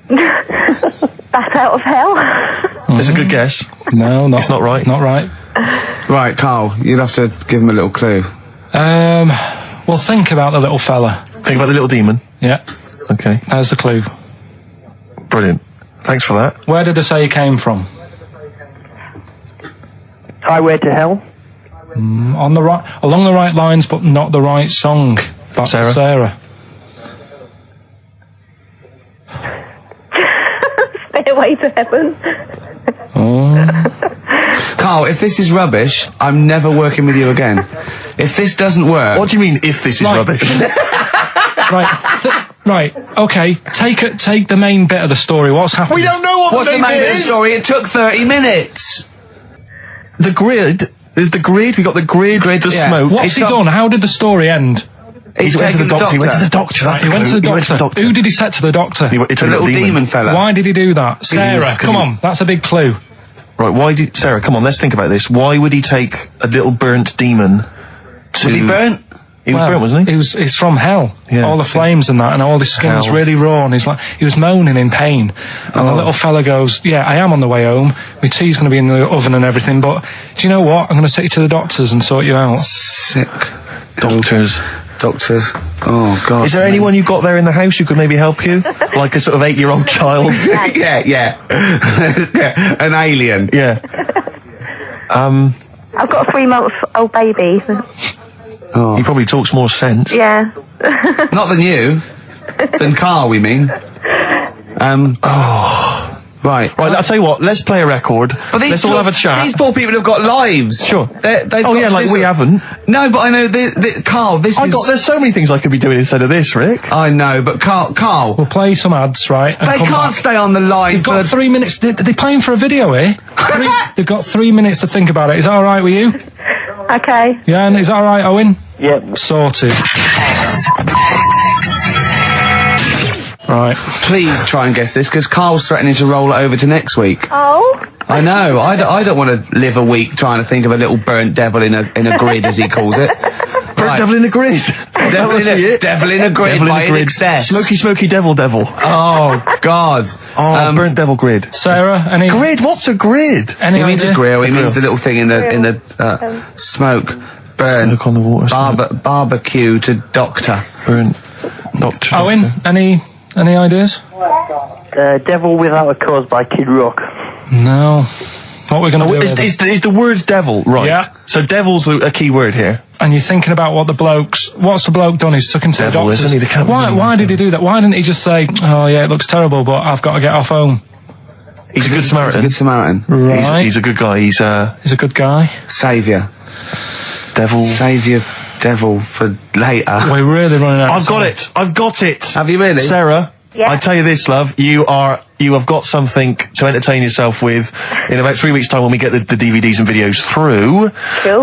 Bat out of hell. It's a good guess. No, It's not right. Not right. Right, Carl, you'd have to give him a little clue. Well, think about the little fella. Think about the little demon. Yeah, Okay, there's the clue. brilliant. Thanks for that. Where did I say he came from? Highway to Hell. On the right, along the right lines, but not the right song. That's Sarah? Sarah. Stairway to Heaven. Carl, if this is rubbish, I'm never working with you again. If this doesn't work... What do you mean, if this is Right. rubbish? Right. Okay. Take the main bit of the story. What's happening? We don't know what What's the main bit of the is. story? It took 30 minutes. The grid. There's the grid. We got the grid, the yeah. smoke. What's he done? How did the story end? He went to the doctor. He went to the doctor. That's He the went to clue. the doctor. Who did he set to the doctor? He went to The little demon fella. Why did he do that? Sarah, come on. That's a big clue. Right, why did... Sarah, come on, let's think about this. Why would he take a little burnt demon to... Was he burnt? He was burnt, wasn't he? He's from hell. Yeah. All the flames and that, and all his skin was Hell. really raw, and he was moaning in pain. And the little fella goes, "Yeah, I am on the way home. My tea's going to be in the oven and everything, but do you know what? I'm going to take you to the doctors and sort you out." Sick. Doctors. Doctors. Oh, God. Is there anyone you got there in the house who could maybe help you? Like a sort of 8-year-old child? yeah. Yeah, an alien. Yeah. I've got a 3-month-old baby. He probably talks more sense. Yeah. Not than you. Than Carl, we mean. Right. Right, I'll tell you what, let's play a record. But Let's all have a chat. These poor people have got lives. Sure. They've Oh, got yeah, like this- we haven't. No, but I know, Carl, this is... There's so many things I could be doing instead of this, Rick. I know, but Carl, We'll play some ads, right? And they come can't back. stay on the line You've for... got 3 minutes. They're playing for a video, eh? They've got 3 minutes to think about it. Is that all right with you? Okay. Yeah, and is that all right, Owen? Yep. Sorted. Right. Please try and guess this, because Carl's threatening to roll it over to next week. Oh. I know. I don't want to live a week trying to think of a little burnt devil in a grid, as he calls it. Burnt devil in a grid. Devil in a grid Devil by in a grid. excess. Smoky devil. Oh, God. Oh, burnt devil grid. Sarah, any Grid? What's a grid? Any He means idea? a grill. He A means the grill. little thing in the smoke. Burn. Smoke on the water. smoke. Barbecue to doctor. Burnt. Doctor. Owen, any ideas? Devil Without a Cause by Kid Rock. No. What we're going to do? Is the word devil right? Yeah. So devil's a key word here. And you're thinking about what's the bloke done? He's took him to Devil, the doctors. isn't he? The captain. Why did he do that? Why didn't he just say, "Oh yeah, it looks terrible, but I've got to get off home"? He's a good He's a Samaritan. good Samaritan. Right. He's a good guy. He's He's a good guy. Saviour. devil. Saviour devil for later. We're really running out. I've got it. I've got it. Have you really? Sarah, Yeah. I tell you this, love. You have got something to entertain yourself with in about 3 weeks' time when we get the DVDs and videos through. Cool.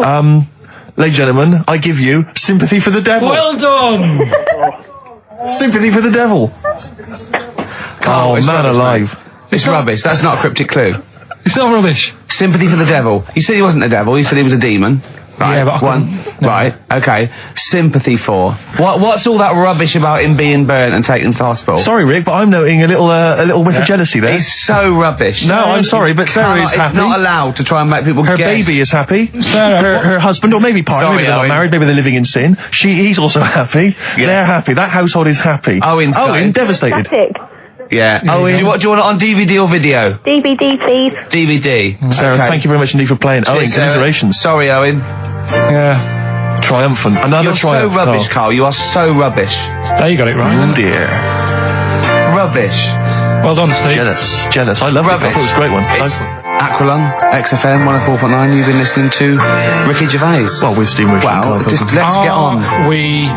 Ladies and gentlemen, I give you Sympathy for the Devil. Well done. Sympathy for the Devil. Carl, Oh, it's man rubbish, alive. mate. It's rubbish. That's not a cryptic clue. It's not rubbish. Sympathy for the devil. You said he wasn't a devil. You said he was a demon. Right. Yeah, but I One. couldn't- no. Right. Okay. Sympathy for. What's all that rubbish about him being burnt and taken to the hospital? Sorry, Rick, but I'm noting a little whiff of jealousy there. It's so rubbish. No, I'm sorry, but Sarah is It's happy. not allowed to try and make people Her guess. baby is happy. Sarah, her husband, or maybe partner, Sorry, maybe they're not Owen. married, maybe they're living in sin. He's also happy. Yeah. They're happy. That household is happy. Owen's Owen, going. devastated. Static. Yeah. Oh, do you want it on DVD or video? DVD, please. DVD. Sarah, Okay. thank you very much indeed for playing. Owen, Cheers, Sarah. commiserations. Sorry, Owen. yeah. Triumphant. Another You're so triumph. rubbish, Carl. You are so rubbish. There you got it right. Oh Then. dear. Rubbish. Well done, Steve. Jealous. I love it. I Rubbish. thought it was a great one. It's Aqualung, XFM 104.9. You've been listening to Ricky Gervais. Well, with Steve Wisher and Well, Karl just Pilkington. let's get on. We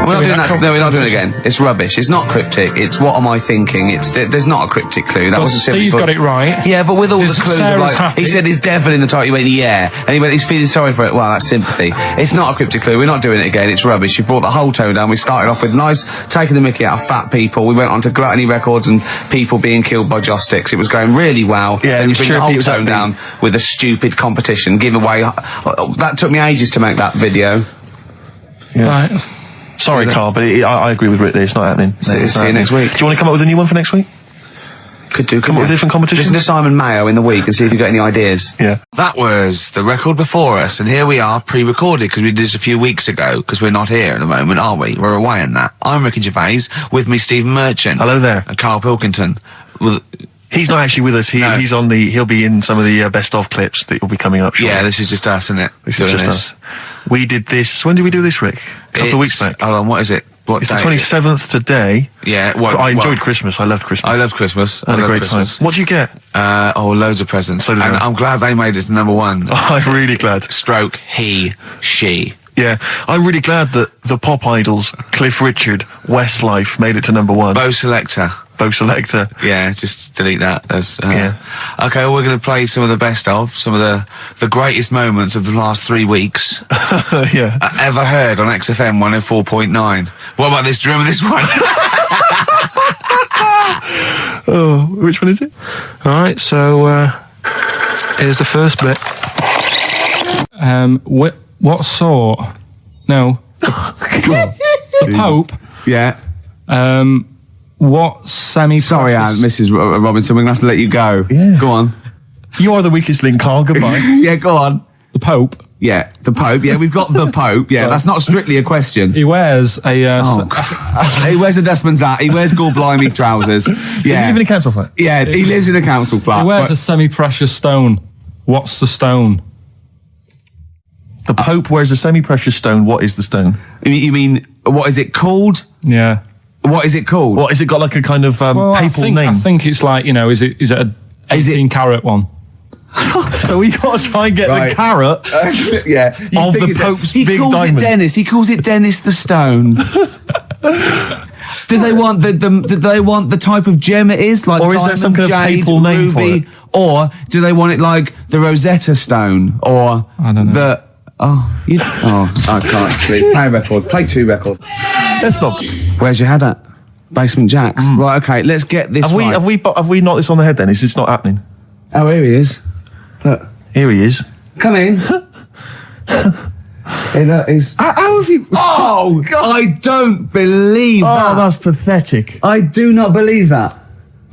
We're not doing that. No, we're not doing it again. It's rubbish. It's not cryptic. It's what am I thinking? There's not a cryptic clue. That was Steve got it right. Yeah, but with all the clues, Sarah's happy. he said his devil in the title. He went, yeah, and he went, he's feeling sorry for it. Well, that's sympathy. It's not a cryptic clue. We're not doing it again. It's rubbish. You brought the whole tone down. We started off with nice taking the mickey out of fat people. We went on to gluttony records and people being killed by joss sticks. It was going really well. Yeah, and you bring the whole tone down with a stupid competition giveaway. That took me ages to make that video. Yeah. Right. Sorry, Carl, but I agree with Rick there. It's not happening. See you next week. Do you want to come up with a new one for next week? Could do. Come up with different competitions? Listen to Simon Mayo in the week and see if you've got any ideas. Yeah. That was the record before us, and here we are, pre-recorded, because we did this a few weeks ago, because we're not here at the moment, are we? We're away in that. I'm Ricky Gervais, with me Stephen Merchant. Hello there. And Karl Pilkington. He's not actually with us. He's on the. He'll be in some of the best of clips that will be coming up shortly. Yeah, this is just us, isn't it? This is just us. We did this. When did we do this, Rick? A couple of weeks back. Hold on, what is it? What it's day the 27th today. Yeah. I enjoyed Christmas. I loved Christmas. I loved Christmas. I had a great time. What did you get? Loads of presents. So did and I. I'm glad they made it to number one. I'm really glad. Stroke, he, she. Yeah, I'm really glad that the pop idols, Cliff Richard, Westlife, made it to number one. Bo Selector. Yeah, just delete that. Yeah. Okay, well, we're going to play some of the best of, some of the greatest moments of the last 3 weeks. Yeah. Ever heard on XFM 104.9. What about this? Do you remember this one? Oh, which one is it? All right, so here's the first bit. What sort? No. The Pope. Yeah. What semi-precious... Sorry, Mrs. Robinson, we're going to have to let you go. Yeah. Go on. You are the weakest link, Carl. Goodbye. Yeah, go on. The Pope. Yeah, the Pope. Yeah, we've got the Pope. Yeah, that's not strictly a question. He wears a... He wears a Desmond's hat. He wears blimey trousers. Yeah. Does he live in a council flat? Yeah, he lives in a council flat. He wears a semi-precious stone. What's the stone? The Pope wears a semi-precious stone. What is the stone? You mean, what is it called? Yeah. What is it called? What, is it got like a kind of papal name? I think it's like, is it a 18-carat one? So we got to try and get the carrot yeah, of the Pope's big diamond. He calls it Dennis the Stone. Do they want the type of gem it is, like or is diamond, there some kind of jade, papal name ruby, for it? Or do they want it like the Rosetta Stone, or I don't know. I can't actually play a record. Play 2 record. Let's not. Where's your head at? Basement Jacks. Right, okay, let's get this. Have we knocked this on the head then? It's just not happening. Oh, here he is. Look. Here he is. Come in. How have you... Oh, God. I don't believe that. Oh, that's pathetic. I do not believe that.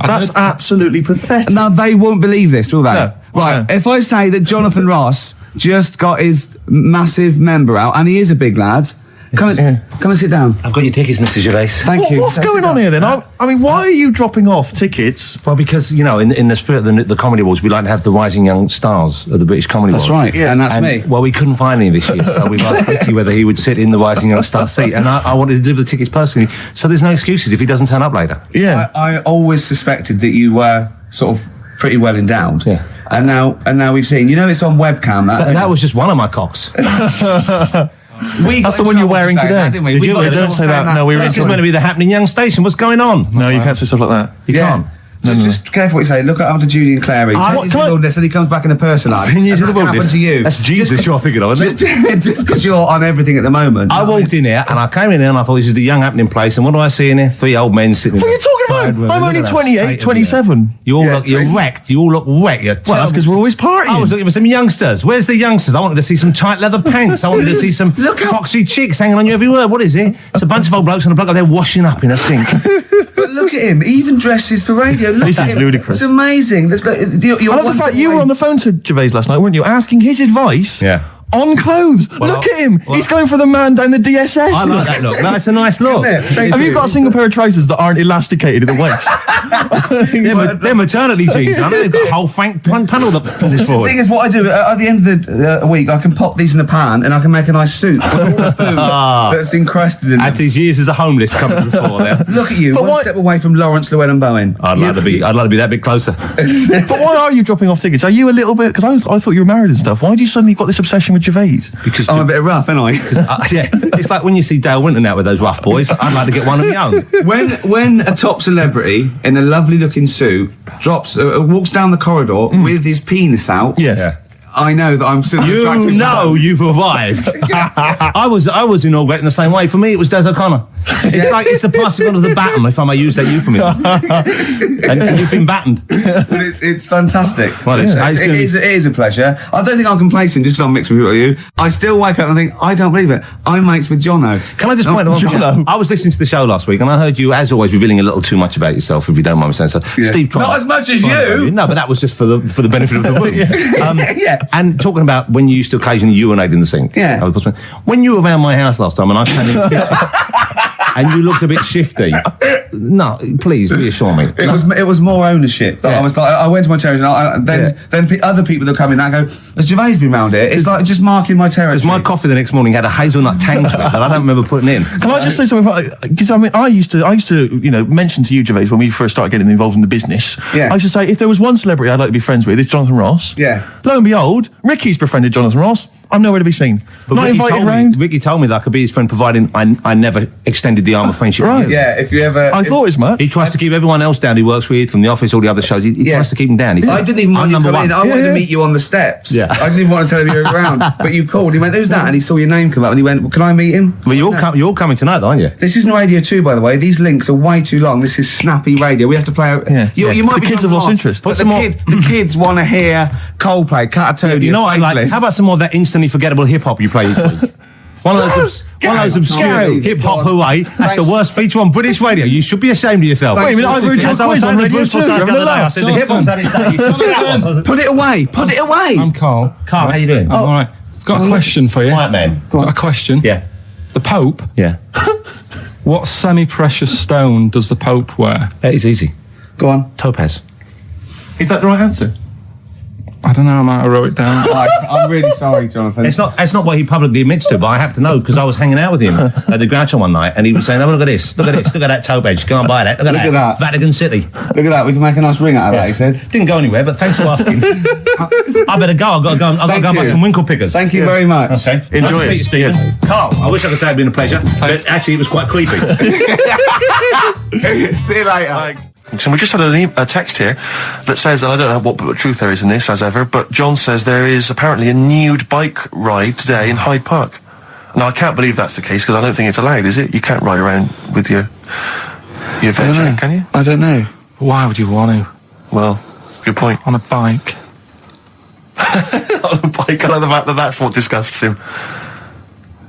That's absolutely pathetic. Now, they won't believe this, will they? No. Right, if I say that Jonathan Ross just got his massive member out, and he is a big lad, come and sit down. I've got your tickets, Mr. Gervais. Thank you. What's going on here then? I mean, why are you dropping off tickets? Well, because, in the spirit of the Comedy Awards, we like to have the rising young stars of the British Comedy Awards. That's right, yeah. and that's me. Well, we couldn't find any this year, so we've asked Ricky whether he would sit in the rising young star seat, and I wanted to deliver the tickets personally, so there's no excuses if he doesn't turn up later. Yeah. I always suspected that you were sort of pretty well endowed. Yeah. And now we've seen, it's on webcam. That was just one of my cocks. That's the one you're wearing today. That, didn't we? Don't say that. No, This is meant to be the happening young station. What's going on? No, you can't say stuff like that. You can't. Just careful what you say. Look after Julian Clary. 10 years in the wilderness and he comes back in a personage. 10 years in the What wilderness. happened to you? That's Jesus you're thinking of, isn't it? Just because you're on everything at the moment. I walked in here and I came in here and I thought this is the young happening place, and what do I see in here? 3 old men sitting. What are you talking about? I'm only 28, 27. You're wrecked. You all look wrecked. Well, that's because we're always partying. I was looking for some youngsters. Where's the youngsters? I wanted to see some tight leather pants. I wanted to see some foxy chicks hanging on you every word. What is it? It's a bunch of old blokes on a block up there washing up in a sink. But look at him. He even dresses for radio. Look This at is him. ludicrous. It's amazing. Looks like you're I love the fact you were on the phone to Gervais last night, weren't you? Asking his advice on clothes. Look at him. He's going for the man down the DSS. I like that look. That's a nice look. Have you got a single pair of trousers that aren't elasticated at the waist? They're maternity jeans, aren't they? They've got a whole panel that pulls The forward. thing is, what I do at the end of the week, I can pop these in the pan and I can make a nice soup with all the food that's encrusted in At them. his years as a homeless coming to the fore there. Look at you, But one why- step away from Lawrence Llewellyn Bowen. I'd like to be that bit closer. But why are you dropping off tickets? Are you a little bit... Because I thought you were married and stuff. Why do you suddenly got this obsession with with Gervais? Because I'm a bit rough, ain't I? yeah, it's like when you see Dale Winton out with those rough boys. I'd like to get one of my own. When a top celebrity in a lovely looking suit walks down the corridor with his penis out, Yes. Yeah. I know that I'm still You attractive. know you've arrived. I was inaugurated in the same way. For me, it was Des O'Connor. It's like it's the passing on of the baton, if I may use that euphemism. and you've been battened. But it's fantastic. Well, it is a pleasure. I don't think I'm complacent just because I'm mixed with you. I still wake up and think, I don't believe it. I'm mates with Jono. Can I just point out? I was listening to the show last week and I heard you, as always, revealing a little too much about yourself, if you don't mind me saying so. Yeah. Steve, not as much as you. No, but that was just for the benefit of the room. Yeah. And talking about when you used to occasionally urinate in the sink. Yeah. When you were around my house last time and I came in and you looked a bit shifty. No, please reassure me. It was more ownership. I was like, I went to my terrace and then other people that come in and go, has Gervais been round here? It's like just marking my territory. Because my coffee the next morning had a hazelnut tang to it that I don't remember putting in. Can I just say something? Because I used to mention to you, Gervais, when we first started getting involved in the business. Yeah. I used to say, if there was one celebrity I'd like to be friends with, it's Jonathan Ross. Yeah. Lo and behold, Ricky's befriended Jonathan Ross. I'm nowhere to be seen. But Not invited round. Ricky told me that I could be his friend, providing I never extended the arm of friendship. Right. To you. Yeah, if you ever... I thought it was mad. He tries to keep everyone else down he works with, from the office, all the other shows. He tries to keep them down. I didn't even want you to come in. I wanted to meet you on the steps. Yeah. I didn't even want to tell him you were around. But you called. He went, who's that? And he saw your name come up and he went, well, can I meet him? Well, you're all coming tonight, aren't you? This isn't Radio 2, by the way. These links are way too long. This is snappy radio. We have to play... You might The be kids have lost interest. But the kids want to hear Coldplay, Catatonia, You know what I like? Faithless. How about some more of that instantly forgettable hip-hop you play each week? One of those obscure hip-hop hooey. That's the worst feature on British radio. You should be ashamed of yourself. Wait a minute, I've heard your quiz on Radio 2. I said the hip-hop's had its day. Put it away. Put it away. I'm Carl. Carl, how you doing? I'm all right. Got a question for you. Right, man. Got a question. Yeah. The Pope. Yeah. What semi-precious stone does the Pope wear? That is easy. Go on. Topaz. Is that the right answer? I don't know. I might have wrote it down. I'm really sorry, Jonathan. It's not what he publicly admits to, but I have to know because I was hanging out with him at the Groucho one night and he was saying, oh, look at this, look at that topaz, go and buy that, look at that. Vatican City. Look at that, we can make a nice ring out of that, he said. Didn't go anywhere, but thanks for asking. I better go, I've got to go and buy some winkle pickers. Thank you very much. Okay. Enjoy Nice to meet you, it. Stephen. Carl, I wish I could say it'd been a pleasure, but actually it was quite creepy. See you later. So we just had a text here that says, and I don't know what truth there is in this, as ever, but John says there is apparently a nude bike ride today in Hyde Park. Now, I can't believe that's the case, because I don't think it's allowed, is it? You can't ride around with your veg, can you? I don't know. Why would you want to? Well, good point. On a bike. On a bike, I like the fact that that's what disgusts him.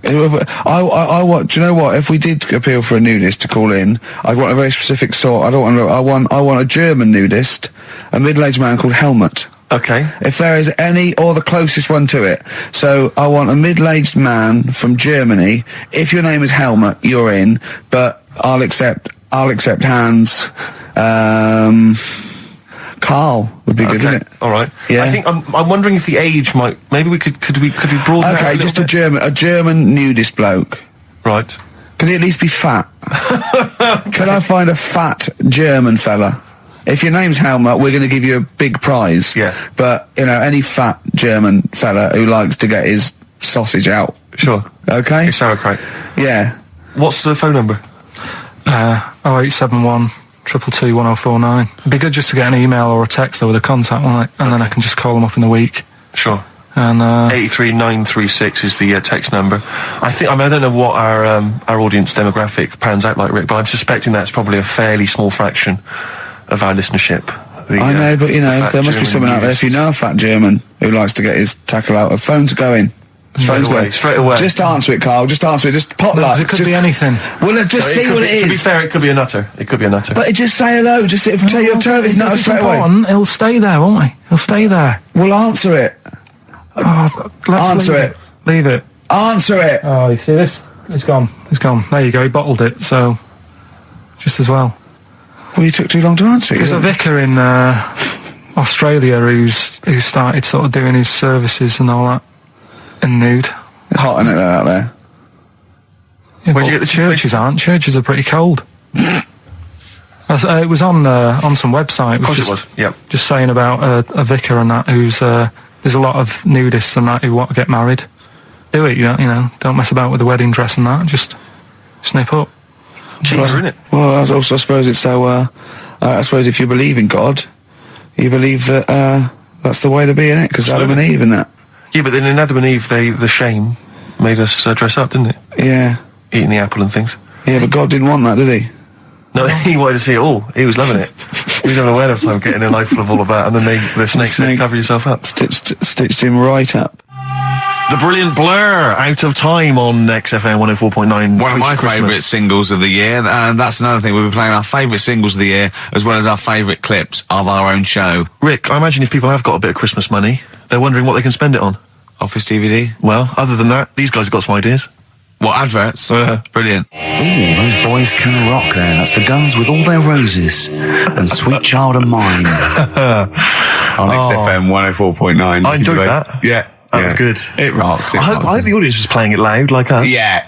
I want. Do you know what? If we did appeal for a nudist to call in, I'd want a very specific sort. I want a German nudist, a middle-aged man called Helmut. Okay. If there is any, or the closest one to it. So I want a middle-aged man from Germany. If your name is Helmut, you're in. But I'll accept Hans. Carl would be good, wouldn't it? All right. Yeah. I think I'm wondering if the age might. Maybe we could we broaden. Okay, just a German nudist bloke. Right. Can he at least be fat? Can I find a fat German fella? If your name's Helmut, we're going to give you a big prize. Yeah. But any fat German fella who likes to get his sausage out. Sure. Okay. It's sauerkraut. Yeah. What's the phone number? 0871 222 1049. It'd be good just to get an email or a text with a contact, wouldn't it? And then I can just call them up in the week. Sure. And 83936 is the text number. I don't know what our audience demographic pans out like, Rick, but I'm suspecting that's probably a fairly small fraction of our listenership. I know, but there must be someone out there. If you know a fat German who likes to get his tackle out, phones are going. Straight away. Just answer it, Carl. Just answer it. Just potluck. it could be anything. Well, just see what it is. To be fair, it could be a nutter. But just say hello. Just tell your turn. It's not straight away. He'll stay there, won't he? He'll stay there. Well, answer it. Answer it. Leave it. Answer it. Oh, you see this? It's gone. It's gone. There you go. He bottled it. So, just as well. Well, you took too long to answer it. There's a vicar in Australia who started sort of doing his services and all that in nude. Hot, isn't it, out there? Yeah, where do you get the churches aren't? Churches are pretty cold. It was on some website. Of course it was. Yep. Just saying about a vicar and that who's there's a lot of nudists and that who want to get married. do it. You don't mess about with the wedding dress and that. Just snip up. Cheaper, isn't it? Well, I suppose it's so. I suppose if you believe in God, you believe that that's the way to be, innit? Because Adam and Eve and that. Yeah, but then in Adam and Eve, the shame made us dress up, didn't it? Yeah. Eating the apple and things. Yeah, but God didn't want that, did he? No, he wanted to see it all. He was loving it. He was having a whale of time getting a life full of all of that, and then the snake said, cover yourself up. Stitched him right up. The brilliant Blur, Out of Time on XFM 104.9. One of my favourite singles of the year, and that's another thing. We'll be playing our favourite singles of the year, as well as our favourite clips of our own show. Rick, I imagine if people have got a bit of Christmas money, they're wondering what they can spend it on. Office DVD? Well, other than that, these guys have got some ideas. What, adverts? Brilliant. Ooh, those boys can rock there. That's the Guns with All Their Roses and Sweet Child of Mine. On XFM 104.9. I enjoyed that. Yeah. That was good. It rocks. I hope the audience was playing it loud like us. Yeah.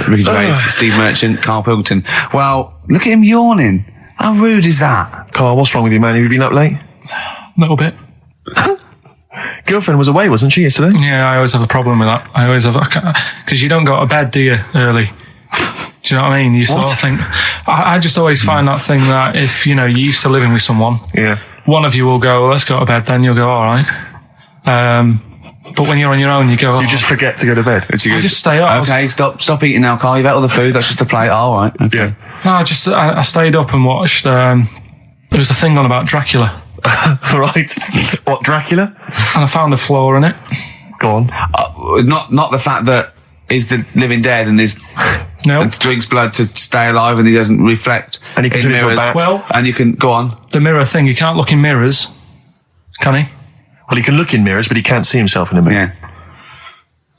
Ricky Gervais, Steve Merchant, Karl Pilkington. Well, look at him yawning. How rude is that? Carl, what's wrong with you, man? Have you been up late? A little bit. Girlfriend was away, wasn't she, yesterday? Yeah, I always have a problem with that. Because you don't go to bed, do you, early? Do you know what I mean? You sort of think... I just always find that thing that if, you're used to living with someone... Yeah. One of you will go, let's go to bed, then you'll go, all right. But when you're on your own, you go... You just forget to go to bed. I just stay up. Okay, stop eating now, Carl. You've ate all the food. That's just a plate. All right. Okay. Yeah. No, I stayed up and watched... there was a thing on about Dracula. Right. What, Dracula? And I found a flaw in it. Go on. Not the fact that he's the living dead and and drinks blood to stay alive and he doesn't reflect. And he can turn into a bat. Well, and you can go on. The mirror thing, you can't look in mirrors, can he? Well, he can look in mirrors, but he can't see himself in a mirror.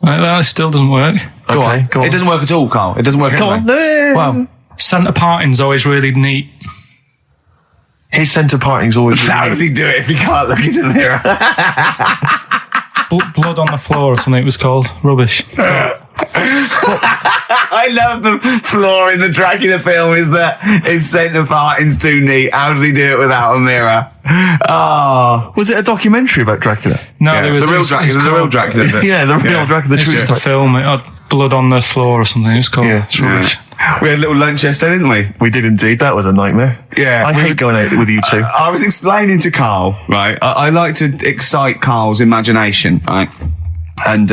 Yeah. That still doesn't work. Go on. It doesn't work at all, Carl. It doesn't work Go anyway. on. Well, centre parting's always really neat. His centre parting's always really how does he do it if he can't look in the mirror? Blood on the floor or something it was called. Rubbish. I love the flaw in the Dracula film is that his centre parting's too neat. How did he do it without a mirror? Oh. Was it a documentary about Dracula? No, there was the real Dracula. Yeah, the real Dracula. It's just a film. It had blood on the floor or something. It's called. Yeah. It's rubbish. We had a little lunch yesterday, didn't we? We did indeed. That was a nightmare. Yeah. I hate going out with you two. I was explaining to Carl, right? I like to excite Carl's imagination, right? And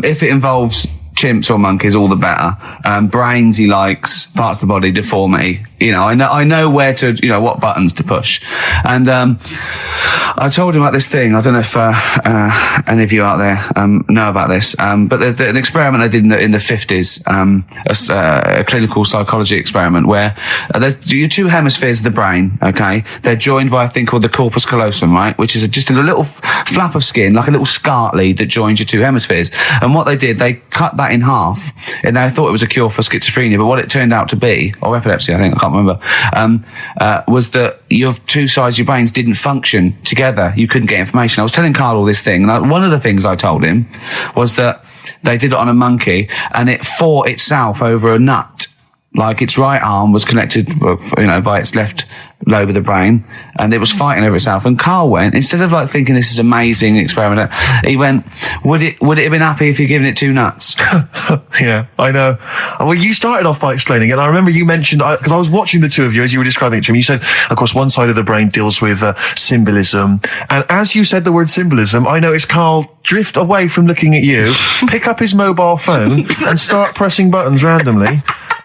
if it involves chimps or monkeys, all the better. Brains he likes, parts of the body, deformity. I know where to, what buttons to push. And I told him about this thing. I don't know if any of you out there know about this, but there's an experiment they did in the 50s, a clinical psychology experiment where there's your two hemispheres of the brain, okay? They're joined by a thing called the corpus callosum, right? Which is just a little flap of skin, like a little scarlet lead that joins your two hemispheres. And what they did, they cut that in half, and they thought it was a cure for schizophrenia, but what it turned out to be, or epilepsy, I think, I can't remember, was that your two sides of your brains didn't function together. You couldn't get information. I was telling Carl all this thing, and one of the things I told him was that they did it on a monkey, and it fought itself over a nut. Like its right arm was connected, by its left lobe of the brain, and it was fighting over itself. And Carl went, instead of thinking this is amazing experiment, he went, would it have been happy if you'd given it two nuts? Yeah, I know. Well, you started off by explaining it, and I remember you mentioned, because I was watching the two of you as you were describing it to me, you said, of course, one side of the brain deals with symbolism, and as you said the word symbolism, I noticed Carl drift away from looking at you, pick up his mobile phone, and start pressing buttons randomly.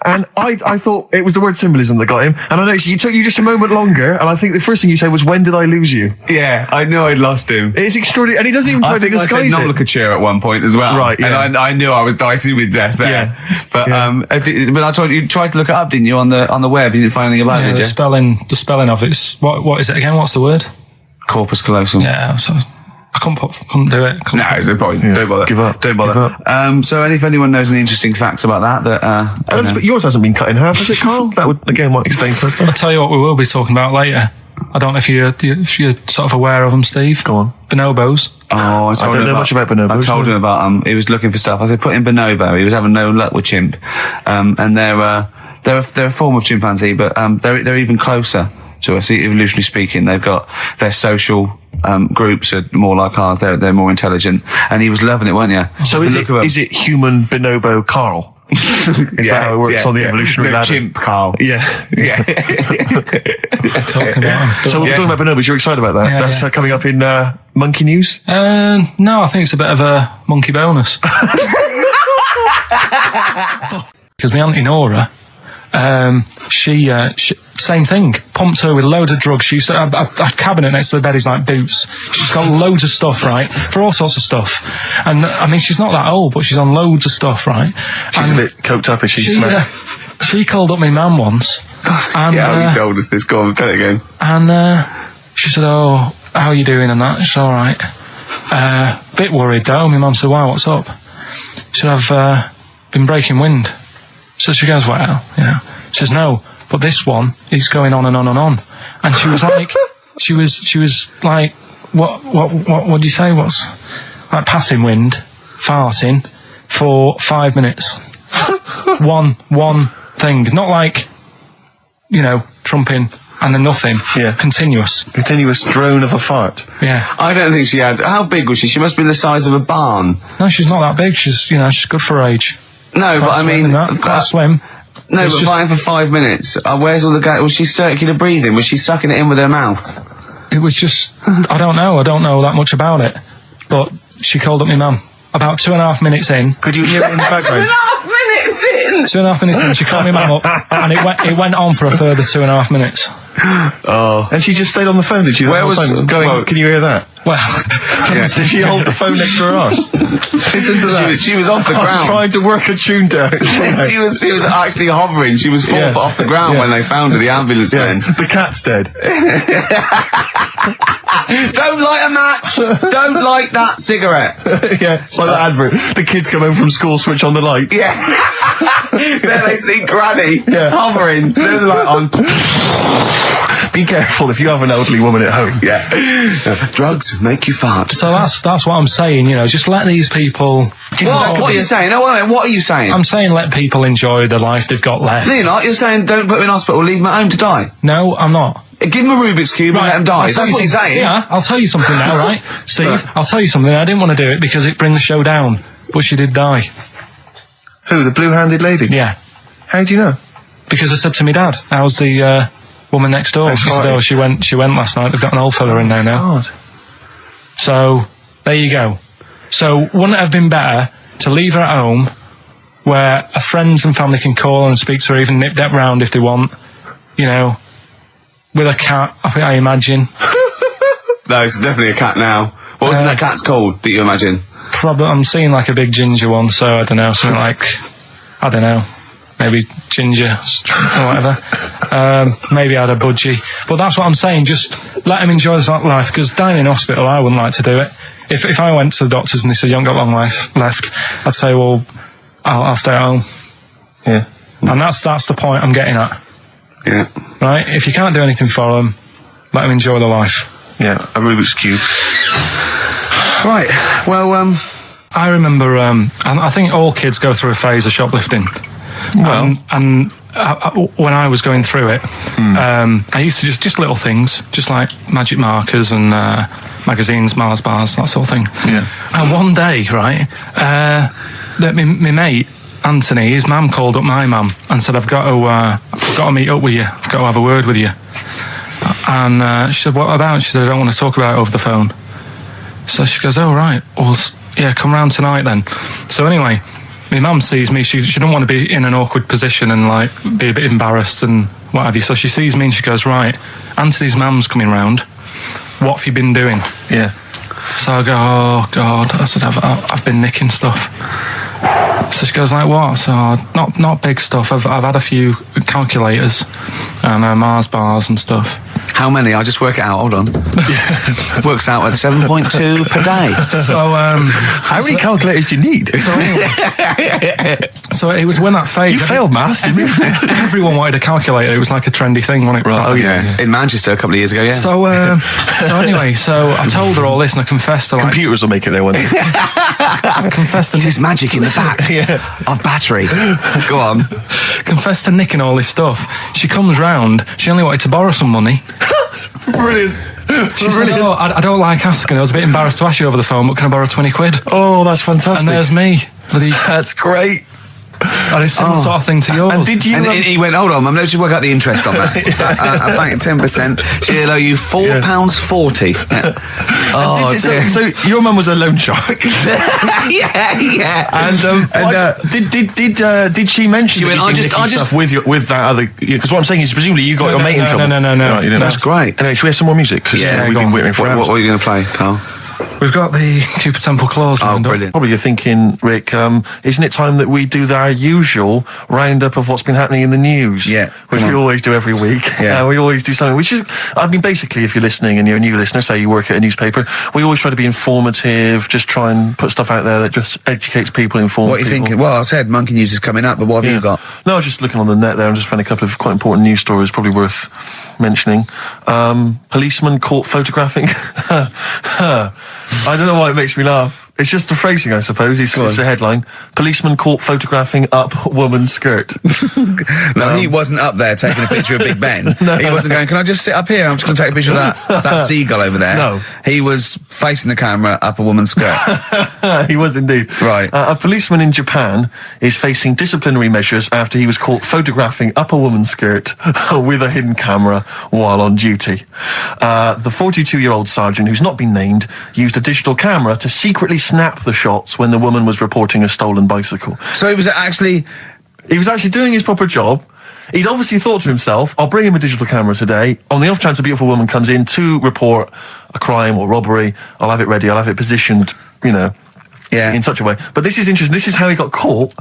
And I thought it was the word symbolism that got him. And I noticed it took you just a moment longer. And I think the first thing you said was, when did I lose you? Yeah, I knew I'd lost him. It's extraordinary. And he doesn't even try to disguise it. I said nomenclature at one point as well. Right, yeah. And I knew I was dicing with death there. Yeah. But I told you tried to look it up, didn't you, on the web? You didn't find anything about it, did you? The spelling of it's, what is it again? What's the word? Corpus callosum. Yeah, so I couldn't do it. No, there's no point. Don't bother. Give up. Don't bother. So if anyone knows any interesting facts about that, but yours hasn't been cut in half, has it, Carl? That would, again, might explain something. I'll tell you what we will be talking about later. I don't know if you're sort of aware of them, Steve. Go on. Bonobos. Oh, I don't know much about bonobos. I told him about them. He was looking for stuff. I said, put in bonobo. He was having no luck with chimp. And they're a form of chimpanzee, but they're even closer to us, evolutionarily speaking. They've got their social groups are more like ours. They're more intelligent, and he was loving it, weren't you? So is it human bonobo Karl? Is that how it works on the evolutionary ladder? Chimp Karl. Yeah. Talking about him. So we're talking about bonobos. You're excited about that? Yeah, That's coming up in Monkey News? No, I think it's a bit of a monkey bonus. Because my auntie Nora, she same thing, pumped her with loads of drugs. She used to have a cabinet next to the bed is like boots. She's got loads of stuff, right, for all sorts of stuff. And I mean, she's not that old, but she's on loads of stuff, right? She's a bit coked up, is she? She called up my mum once. And, you told us this. Go on, tell it again. And she said, "Oh, how are you doing?" And that. She's all right. Bit worried though. My mum said, "Why? What's up?" She said, "I've been breaking wind." So she goes, "Well, you know." She says, "No, but this one is going on and on and on." And she was like, she was like, what do you say? What's like passing wind, farting for 5 minutes. one thing, not like, you know, trumping and then nothing. Yeah. Continuous drone of a fart. Yeah. I don't think she had. How big was she? She must be the size of a barn. No, she's not that big. She's good for her age. No, but I mean, quite slim. No, but fighting for 5 minutes. Where's all the gas? Was she circular breathing? Was she sucking it in with her mouth? It was just, I don't know that much about it. But she called up my mum about 2.5 minutes in. Could you hear it in the background? 2.5 minutes in. 2.5 minutes in, she called my mum up, and it went on for a further 2.5 minutes. Oh, and she just stayed on the phone. Did she? Where was going? Can you hear that? Well, did she hold the phone next to her arse? Listen to that. She was off the ground. I'm trying to work a tune down. she was actually hovering. She was 4 foot off the ground when they found her. The ambulance men. The cat's dead. Don't light a match. Don't light that cigarette. Yeah, it's like that advert. The kids come home from school, switch on the light. Yeah. Then they see Granny hovering. Turn the light on. Be careful if you have an elderly woman at home. Yeah. Drugs make you fart. So that's what I'm saying, you know, just let these people... What are you saying? No, what are you saying? I'm saying let people enjoy the life they've got left. No, you're not. You're saying don't put them in hospital, leave them at home to die. No, I'm not. Give them a Rubik's Cube and let them die. That's what you're saying. Yeah, I'll tell you something now, right? Steve, I'll tell you something. I didn't want to do it because it brings the show down, but she did die. Who, the blue-handed lady? Yeah. How do you know? Because I said to my dad, how's the woman next door? She said, oh, she went last night. They've got an old fella in there now. God. So, there you go. So, wouldn't it have been better to leave her at home where her friends and family can call and speak to her, even nip that round if they want, you know, with a cat, I imagine. No, it's definitely a cat now. What was that cat's called that you imagine? Probably, I'm seeing like a big ginger one, so I don't know, something like, I don't know, maybe ginger or whatever. Maybe I had a budgie. But that's what I'm saying, just let him enjoy his life, because dying in hospital, I wouldn't like to do it. If I went to the doctors and they said, you haven't got long life left, I'd say, well, I'll stay at home. Yeah. And that's the point I'm getting at. Yeah. Right? If you can't do anything for them, let them enjoy their life. Yeah, a Rubik's Cube. Right. Well, I remember, I think all kids go through a phase of shoplifting. Well. And when I was going through it, I used to just little things, just like magic markers and magazines, Mars bars, that sort of thing. Yeah. And one day, right, my mate, Anthony, his mum called up my mum and said, I've got to meet up with you. I've got to have a word with you. And she said, what about? She said, I don't want to talk about it over the phone. So she goes, oh, right. Well, yeah, come round tonight then. So anyway, my mum sees me. She don't want to be in an awkward position and, like, be a bit embarrassed and what have you. So she sees me and she goes, right, Anthony's mum's coming round. What have you been doing? Yeah. So I go, oh, God. I said, I've been nicking stuff. So she goes, like what? So not big stuff. I've had a few calculators and Mars bars and stuff. How many? I'll just work it out. Hold on. Works out at 7.2 per day. So how many calculators do you need? So anyway, so it was when that phase. You failed maths. Everyone wanted a calculator. It was like a trendy thing, wasn't it? Right. Oh yeah. In Manchester a couple of years ago. Yeah. So anyway, so I told her all this and I confessed to, like, computers will make it there one day. I confessed to there's magic in the back of battery. Go on. Confessed to nicking all this stuff. She comes round. She only wanted to borrow some money. Brilliant. She said, "Oh, I don't like asking. I was a bit embarrassed to ask you over the phone, but can I borrow 20 quid?" Oh, that's fantastic. And there's me. That's great. And it's similar sort of thing to yours. And did you? And he went, hold on, I'm going to work out the interest on that. I banked 10%. She'll owe you £4.40. Yeah. So your mum was a loan shark. yeah. And did she mention? She went, I just with that other, because what I'm saying is presumably you got your mate in trouble. No. Right, you didn't. That's great. Anyway, should we have some more music? Because we've been waiting for hours. What are you going to play, Carl? We've got the Cooper Temple Clause lined up. Brilliant. Probably you're thinking, Rick, isn't it time that we do our usual roundup of what's been happening in the news? Yeah. Which we always do every week. Yeah. We always do something, which is, I mean, basically, if you're listening and you're a new listener, say you work at a newspaper, we always try to be informative, just try and put stuff out there that just educates people, informs What are you people. thinking? Well, I said Monkey News is coming up, but what have you got? No, I was just looking on the net there and just found a couple of quite important news stories, probably worth mentioning. Policeman caught photographing. I don't know why it makes me laugh. It's just the phrasing, I suppose. It's the headline. Policeman caught photographing up woman's skirt. No, he wasn't up there taking a picture of Big Ben. He wasn't going, can I just sit up here? I'm just going to take a picture of that seagull over there. No. He was facing the camera up a woman's skirt. He was indeed. Right. A policeman in Japan is facing disciplinary measures after he was caught photographing up a woman's skirt with a hidden camera while on duty. The 42-year-old sergeant, who's not been named, used a digital camera to secretly snap the shots when the woman was reporting a stolen bicycle. So he was actually doing his proper job. He'd obviously thought to himself, I'll bring him a digital camera today. On the off chance a beautiful woman comes in to report a crime or robbery, I'll have it ready, I'll have it positioned, in such a way. But this is interesting. This is how he got caught.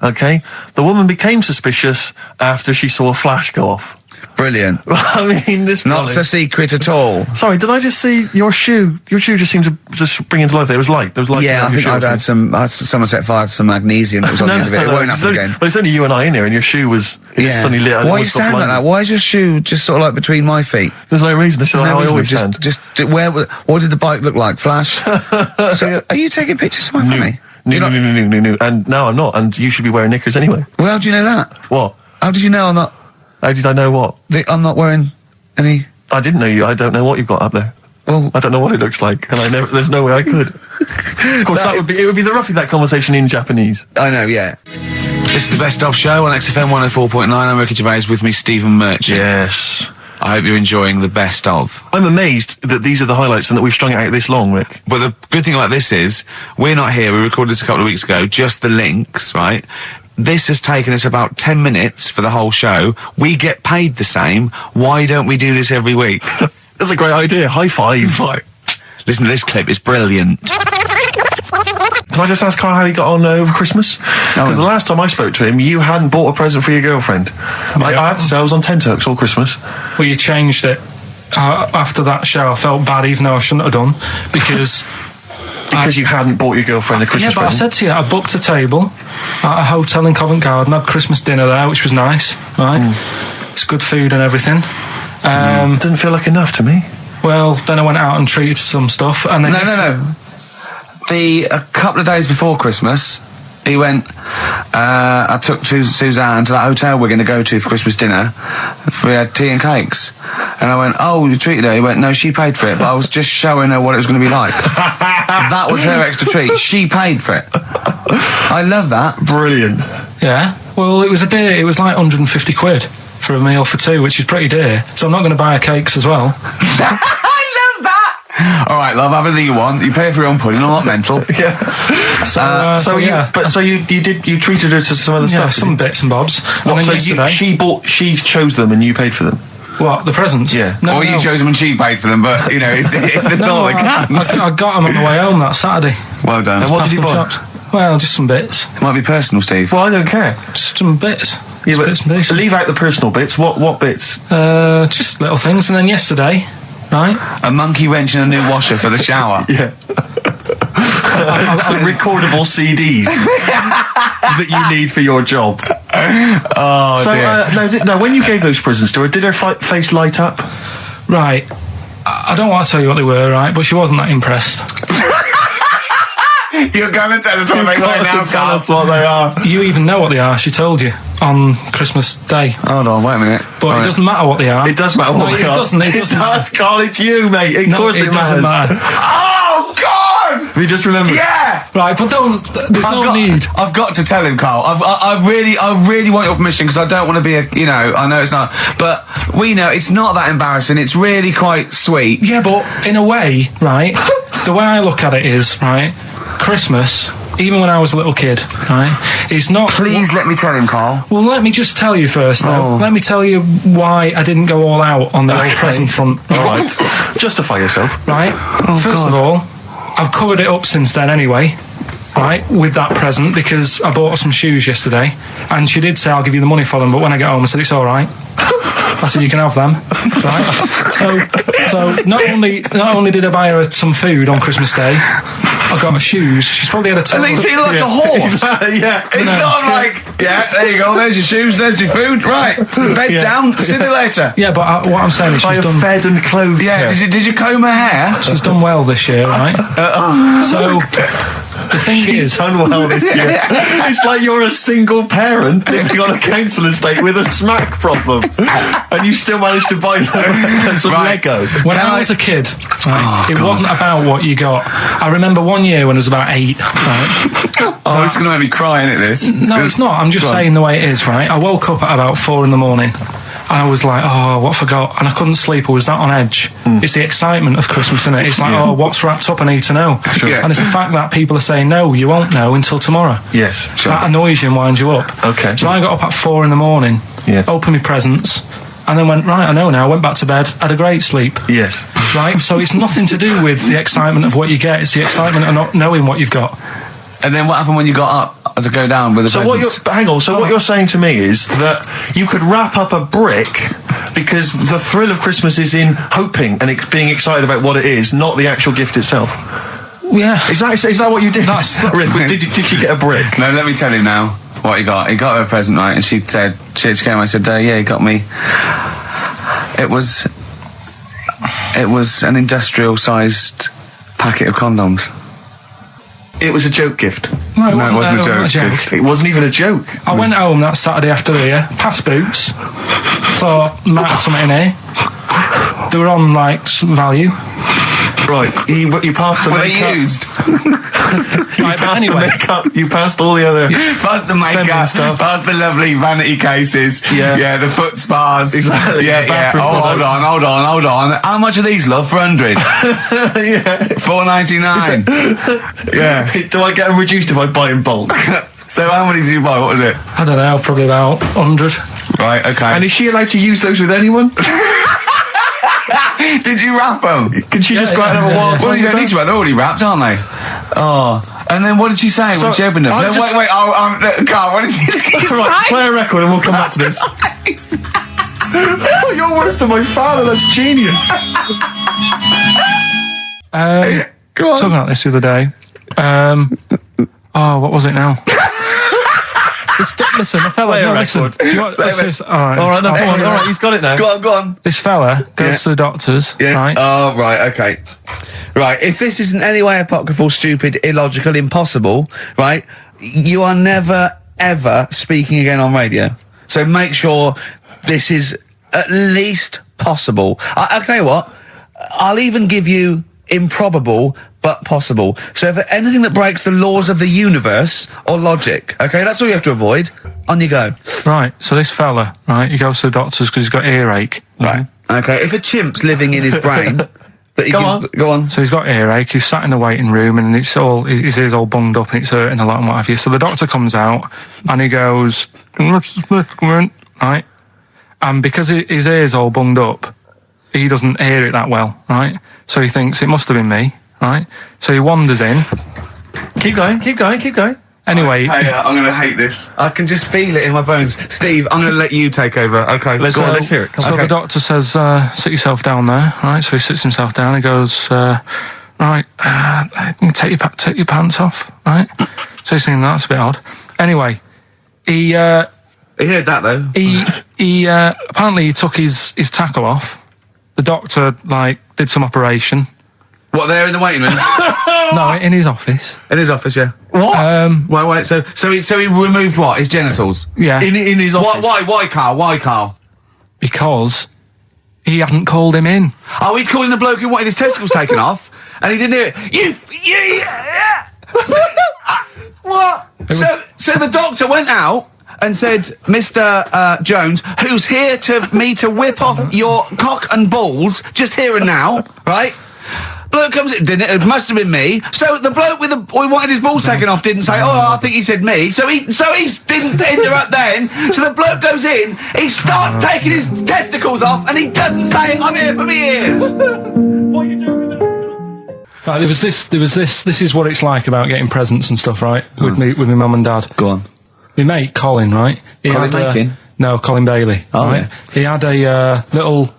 Okay? The woman became suspicious after she saw a flash go off. brilliant. I mean, this not so secret at all. Sorry, did I just see your shoe? Your shoe just seemed to just spring into life. There was light. There was light. Yeah, I think I've had someone set fire to some magnesium that was on the end of it. It won't happen again. But it's only you and I in here, and your shoe was just suddenly lit. Why are you standing like that? Why is your shoe just sort of like between my feet? There's no reason. This is how I always stand. What did the bike look like? Flash? So, are you taking pictures of my family? No. And no, I'm not. And you should be wearing knickers anyway. Well, how do you know that? What? How did you know I'm not? How did I know what? I'm not wearing any. I didn't know you. I don't know what you've got up there. Well, I don't know what it looks like, and there's no way I could. Of course, it would be roughly that conversation in Japanese. I know, yeah. This is the Best Of Show on XFM 104.9. I'm Ricky Gervais, with me Stephen Merchant. Yes. I hope you're enjoying the Best Of. I'm amazed that these are the highlights and that we've strung it out this long, Rick. But the good thing about this is, we're not here, we recorded this a couple of weeks ago, just the links, right? This has taken us about 10 minutes for the whole show. We get paid the same. Why don't we do this every week? That's a great idea. High five. Listen to this clip, it's brilliant. Can I just ask Karl how he got on over Christmas? Because the last time I spoke to him, you hadn't bought a present for your girlfriend. I have to say, I was on tenterhooks all Christmas. Well, you changed it. After that show, I felt bad, even though I shouldn't have done, because... Because you hadn't bought your girlfriend a Christmas present? Yeah, but I said to you, I booked a table at a hotel in Covent Garden, had Christmas dinner there, which was nice, right? It's good food and everything. Didn't feel like enough to me. Well, then I went out and treated some stuff, and then... No. A couple of days before Christmas, he went, I took Suzanne to that hotel we're going to go to for Christmas dinner. We had tea and cakes. And I went, oh, you treated her? He went, no, she paid for it, but I was just showing her what it was going to be like. That was her extra treat. She paid for it. I love that. Brilliant. Yeah. Well, it was a beer. It was like 150 quid for a meal for two, which is pretty dear. So I'm not going to buy her cakes as well. All right, love, have anything you want. You pay for your own pudding, I'm not mental. Yeah. So you treated her to some other stuff? Some bits and bobs. She chose them and you paid for them? What, the presents? Yeah. No, you chose them and she paid for them, but, you know, it's the dollar cans. I got them on the way home that Saturday. Well done. And what did you buy? Well, just some bits. It might be personal, Steve. Well, I don't care. Just some bits. Yeah, but bits and pieces. Leave out the personal bits. What bits? Just little things. And then yesterday... Right. A monkey wrench and a new washer for the shower. Yeah. Some recordable CDs that you need for your job. Oh, dear. No, when you gave those presents to her, did her face light up? Right. I don't want to tell you what they were, right? But she wasn't that impressed. You're going to tell us what they are now, tell Carl. us what they are. You even know what they are. She told you on Christmas Day. Hold on, wait a minute. But it doesn't matter what they are. It does matter what they are. It doesn't does, Carl. It's you, mate. Of course it doesn't matters. matter. Oh, God! Have you just remembered? Yeah! Right, but there's no need. I've got to tell him, Carl. I really want your permission because I don't want to be I know it's not, but we know it's not that embarrassing. It's really quite sweet. Yeah, but in a way, right, the way I look at it is, right, Christmas, even when I was a little kid, right, is not... Please let me tell him, Carl. Well, let me just tell you first, though. Let me tell you why I didn't go all out on the old present front. All right. Justify yourself. Right? First of all, I've covered it up since then anyway, right, with that present, because I bought her some shoes yesterday, and she did say, I'll give you the money for them, but when I get home, I said, it's all right. I said, you can have them, right? So not only did I buy her some food on Christmas Day, I got her shoes. She's probably had a total... And they feel like a horse. Yeah. It's sort of like, there you go, there's your shoes, there's your food, right, bed down, see you later. Yeah, but what I'm saying is she's done... fed and clothed. Yeah, did you comb her hair? She's done well this year, right? So... The thing She's done well this year. It's like you're a single parent living on a council estate with a smack problem, and you still managed to buy them some Lego. When I was a kid, it wasn't about what you got. I remember one year when I was about 8. Right? Oh, it's going to make me cry, isn't it, this? No, it's not. I'm just saying the way it is, right? I woke up at about 4 a.m. I was like, oh, what have I got? And I couldn't sleep. I was that on edge. It's the excitement of Christmas, isn't it? It's like, oh, what's wrapped up? I need to know. Sure. And it's the fact that people are saying, no, you won't know until tomorrow. Yes, sure. That annoys you and winds you up. Okay. So I got up at 4 a.m, opened my presents, and then went, right, I know now, went back to bed, had a great sleep. Yes. Right? So it's nothing to do with the excitement of what you get. It's the excitement of not knowing what you've got. And then what happened when you got up to go down with the presents? What you're saying to me is that you could wrap up a brick because the thrill of Christmas is in hoping and being excited about what it is, not the actual gift itself. Yeah. Is that what you did? Did you get a brick? No, let me tell you now what he got. He got her a present, right? And she said, she came and said, yeah, he got me. It was an industrial-sized packet of condoms. It was a joke gift. No, it wasn't a joke. It wasn't even a joke. I went home that Saturday after here, past Boots, thought, might have something in here. They were on, like, some value. Right, you passed the makeup. Were they used? You passed the makeup, you passed all the other... Passed the makeup, stuff. passed the lovely vanity cases. Yeah, the foot spas. Exactly. Yeah. Hold on. How much are these, love, for 100? Yeah. $4.99. Yeah. Do I get them reduced if I buy in bulk? So how many did you buy? What was it? I don't know, probably about 100. Right, okay. And is she allowed to use those with anyone? Did you wrap them? Can she just go out and have a wild time? Well, you don't need to wrap. They're already wrapped, aren't they? Oh. And then what did she say when she opened them? No, wait. Carl, what did she say? Right, play a record and we'll come back to this. You're worse than my father. That's genius. Talking about this the other day. What was it now? Listen, the fella. Play a listen. record. Do you want, All right, he's got it now. Go on. This fella goes to the doctors, right? Oh, right, okay. Right, if this is in any way apocryphal, stupid, illogical, impossible, right, you are never, ever speaking again on radio. So make sure this is at least possible. I'll tell you what, I'll even give you improbable but possible. So if anything that breaks the laws of the universe or logic, okay, that's all you have to avoid. On you go. Right, so this fella, right, he goes to the doctors because he's got earache. Right. Okay, if a chimp's living in his brain... Go on. So he's got earache, he's sat in the waiting room and his ears all bunged up and it's hurting a lot and what have you. So the doctor comes out and he goes, right? And because his ear's all bunged up, he doesn't hear it that well, right? So he thinks it must have been me, right? So he wanders in. Keep going. Anyway, I'm going to hate this. I can just feel it in my bones. Steve, I'm going to let you take over. Okay, let's hear it. So the doctor says, sit yourself down there, right? So he sits himself down. He goes, right, take your pants off, right? So he's thinking that's a bit odd. Anyway, he heard that though. He apparently he took his tackle off. The doctor did some operation, What, there in the waiting room? No, in his office. In his office, yeah. What? Wait, so he removed what? His genitals? Yeah. In his office? Why, Carl? Why, Carl? Because he hadn't called him in. Oh, he'd called in a bloke who wanted his testicles taken off, and he didn't do it. What? So the doctor went out and said, Mr. Jones, who's here to whip off your cock and balls, just here and now, right? Bloke comes in, didn't it? It must have been me. So the bloke who wanted his balls taken off didn't say, I think he said me. So he didn't interrupt then. So the bloke goes in, he starts taking his testicles off, and he doesn't say, I'm here for me ears. What are you doing with that? Right, there was this. This is what it's like about getting presents and stuff, right? With my mum and dad. Go on. My mate Colin, right? No, Colin Bailey. Oh, right? yeah. He had a little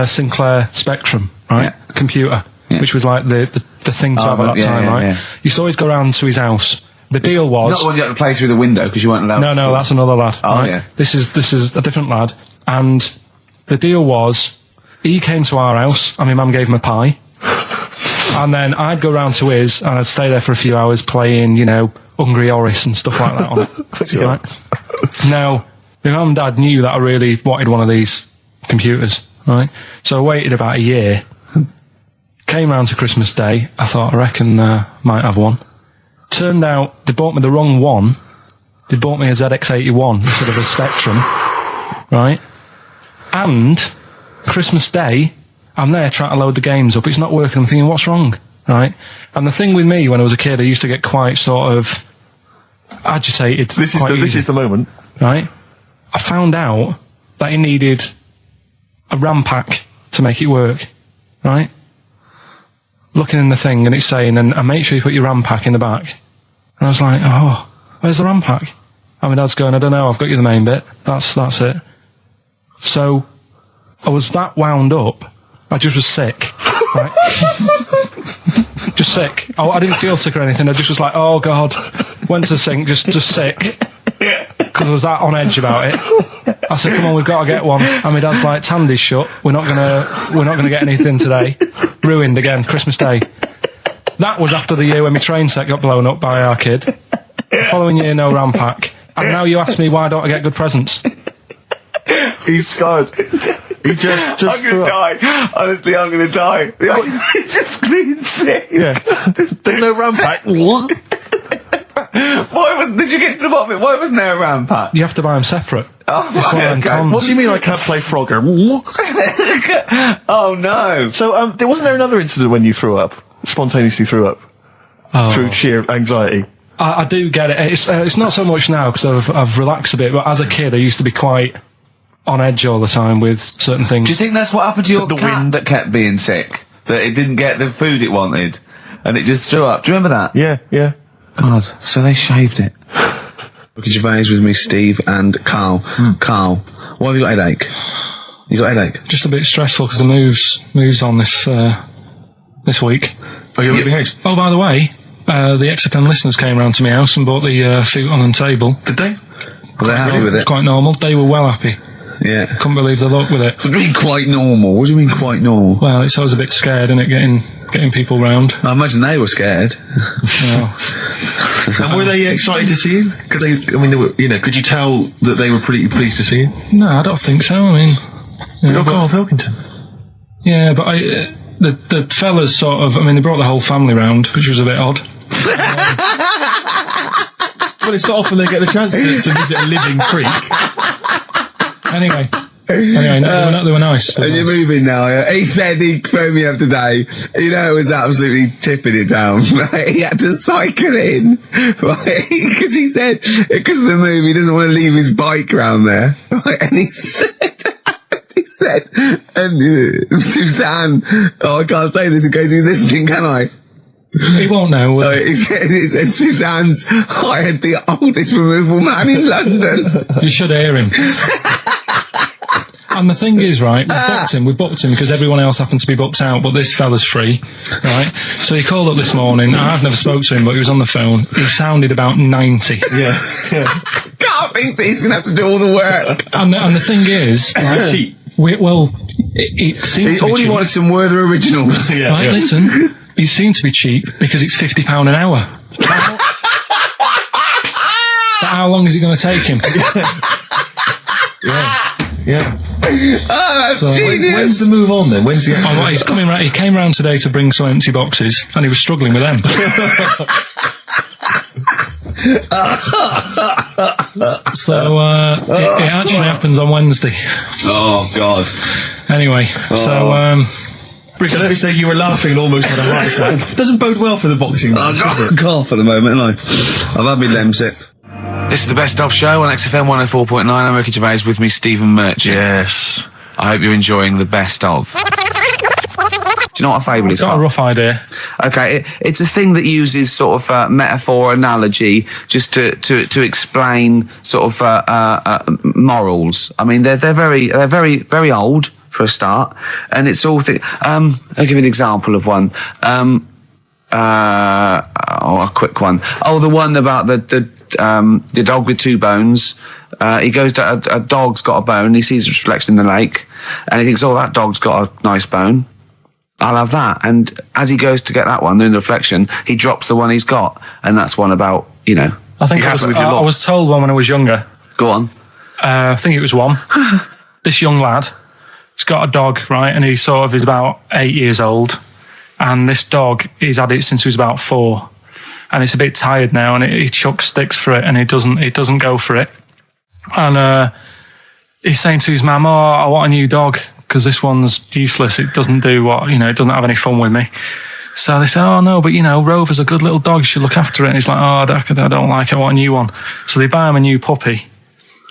Sinclair Spectrum, right? Yeah. Computer, which was like the thing to have at that time, right? Yeah. Used to always go round to his house. The deal was Not the one you had to play through the window because you weren't allowed. No, that's another lad. Oh, right? yeah. This is a different lad, and the deal was he came to our house, and my mum gave him a pie, and then I'd go round to his, and I'd stay there for a few hours playing, Hungry Horace and stuff like that on it. Sure. Right? Now, my mum and dad knew that I really wanted one of these computers, right? So I waited about a year. Came round to Christmas Day. I thought, I reckon might have one. Turned out they bought me the wrong one. They bought me a ZX81 instead of a Spectrum, right? And Christmas Day, I'm there trying to load the games up. It's not working. I'm thinking, what's wrong, right? And the thing with me when I was a kid, I used to get quite sort of agitated. This is the moment. Right? I found out that he needed a RAM pack to make it work, right? Looking in the thing and it's saying, and make sure you put your RAM pack in the back. And I was like, oh, where's the RAM pack? And my dad's going, I don't know, I've got you the main bit. That's it. So, I was that wound up, I just was sick, right? Just sick. I didn't feel sick or anything, I just was like, oh God. Went to the sink, just sick. Because I was that on edge about it. I said, come on, we've got to get one. And my dad's like, Tandy's shut, we're not gonna get anything today. Ruined again, Christmas Day. That was after the year when my train set got blown up by our kid. Following year, no RAM pack. And now you ask me why don't I get good presents? He's scarred. He just I'm gonna die. Honestly, I'm gonna die. He's just screaming sick. Yeah. There's no RAM pack. What? Did you get to the bottom of it? Why wasn't there a RAM pack? You have to buy them separate. Oh, okay. What do you mean I can't play Frogger? Oh no. So, wasn't there another incident when you threw up? Spontaneously threw up? Through sheer anxiety? I do get it. It's not so much now because I've relaxed a bit, but as a kid I used to be quite on edge all the time with certain things. Do you think that's what happened to your cat that kept being sick? That it didn't get the food it wanted? And it just threw up? Do you remember that? Yeah. God, so they shaved it. Look at Gervais with me, Steve and Carl. Carl, why have you got a headache? You got a headache? Just a bit stressful because the moves on this week. Are you leaving house? Oh, by the way, the XFM listeners came round to my house and bought the futon and table. Did they? Were they happy with it? Quite normal. They were well happy. Yeah. Couldn't believe the luck with it. What do you mean quite normal? What do you mean quite normal? Well, it's always a bit scared, isn't it, getting people round. I imagine they were scared. And were they excited to see you? Could you tell that they were pretty pleased to see you? No, I don't think so. I mean, you're Karl Pilkington. Yeah, but the fellas sort of, they brought the whole family round, which was a bit odd. Well, it's not often they get the chance to visit a living creek. Anyway, they were nice. And you're moving now, yeah? He said he phoned me up today. It was absolutely tipping it down. Right? He had to cycle in, right? Because he said, because of the move, he doesn't want to leave his bike round there. Right? And he said, and Suzanne, I can't say this in case he's listening, can I? He won't know. He said Suzanne's hired the oldest removal man in London. You should hear him. And the thing is, right, we booked him because everyone else happened to be booked out, but this fella's free, right? So he called up this morning. I've never spoke to him, but he was on the phone. He sounded about 90. Yeah. Carl thinks that he's going to have to do all the work. And the thing is, right, it seems he only wanted some Werther originals. Right, listen. it seemed to be cheap because it's £50 an hour. But how long is it going to take him? Yeah. Oh, that's genius. When's the move on then? When's the? He's coming round. He came round today to bring some empty boxes, and he was struggling with them. So it actually happens on Wednesday. Oh God. Anyway, so. Rick, I noticed that you were laughing and almost had a heart attack. Doesn't bode well for the boxing match, does it? Cough at the moment, haven't I? I've had my Lemsip. This is the Best Of Show on XFM 104.9. I'm Ricky Gervais, with me Stephen Merchant. Yes. I hope you're enjoying the Best Of. Do you know what a fable is? I've got a rough idea. Okay, it's a thing that uses sort of metaphor, analogy, just to explain sort of morals. I mean, they're very old for a start, and it's all. I'll give you an example of one. A quick one. Oh, the one about the dog with two bones. He goes to a dog's got a bone. He sees a reflection in the lake, and he thinks, "Oh, that dog's got a nice bone. I'll have that." And as he goes to get that one in the reflection, he drops the one he's got, and that's one about I think I was told one when I was younger. Go on. I think it was one. This young lad, he's got a dog, right, and he's about 8 years old, and this dog, he's had it since he was about 4, and it's a bit tired now, and he chucks sticks for it, and it doesn't go for it, and he's saying to his mum, "Oh, I want a new dog because this one's useless. It doesn't do what it doesn't have any fun with me." So they say, "Oh no, but Rover's a good little dog. You should look after it." And he's like, "Oh, I don't like it. I want a new one." So they buy him a new puppy.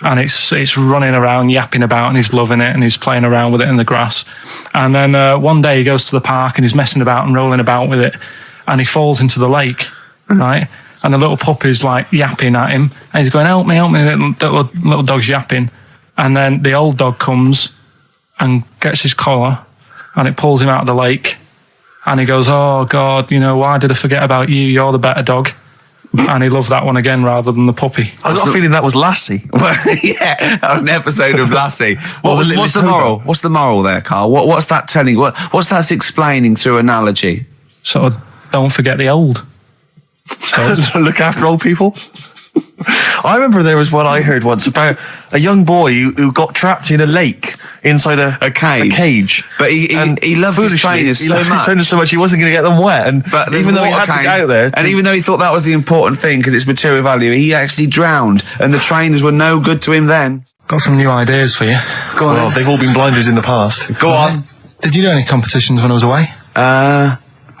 And it's running around, yapping about, and he's loving it, and he's playing around with it in the grass. And then one day he goes to the park, and he's messing about and rolling about with it, and he falls into the lake, right? And the little puppy's like yapping at him, and he's going, "Help me, help me!" The little dog's yapping, and then the old dog comes and gets his collar, and it pulls him out of the lake, and he goes, "Oh God, why did I forget about you? You're the better dog." And he loved that one again rather than the puppy. I got a feeling that was Lassie. Well, yeah, that was an episode of Lassie. What's the moral? What's the moral there, Carl? What's that telling? What's that explaining through analogy? Sort of, don't forget the old. Look after old people. I remember there was one I heard once about a young boy who got trapped in a lake inside a cage. But he loved his trainers so much. He wasn't going to get them wet. But even though he had to get out there, and even though he thought that was the important thing because it's material value, he actually drowned, and the trainers were no good to him then. Got some new ideas for you. Go on. Well, they've all been blinders in the past. Go on. Did you do any competitions when I was away?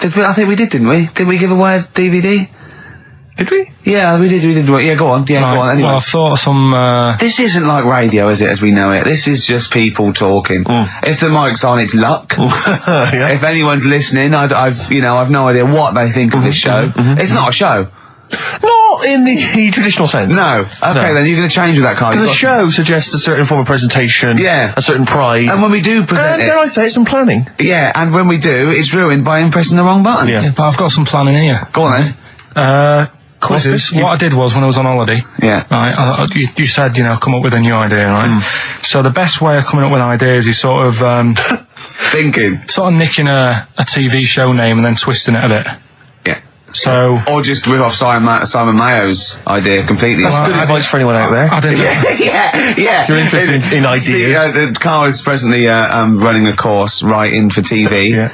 Did we? I think we did, didn't we? Did we give away a DVD? Did we? Yeah, we did. Yeah, go on. Yeah, right. Go on. Anyway. Well, I thought some... This isn't like radio, is it, as we know it? This is just people talking. If the mic's on, it's luck. Yeah. If anyone's listening, I've no idea what they think of this show. It's not a show. Not in the traditional sense. No. Okay, then you're going to change with that, Carl. Because a show suggests a certain form of presentation. Yeah. A certain pride. And when we do present it... dare I say it, some planning. Yeah, and when we do, it's ruined by pressing the wrong button. Yeah, but I've got some planning here. Go on, then. Quizzes. What I did was when I was on holiday. Yeah. Right. You said come up with a new idea, right? So the best way of coming up with ideas is sort of thinking, sort of nicking a TV show name and then twisting it a bit. Yeah. So. Or just rip off Simon Mayo's idea completely. That's good advice for anyone out there. I didn't. Yeah. If you're interested in ideas. Carl is presently running a course writing for TV. Yeah.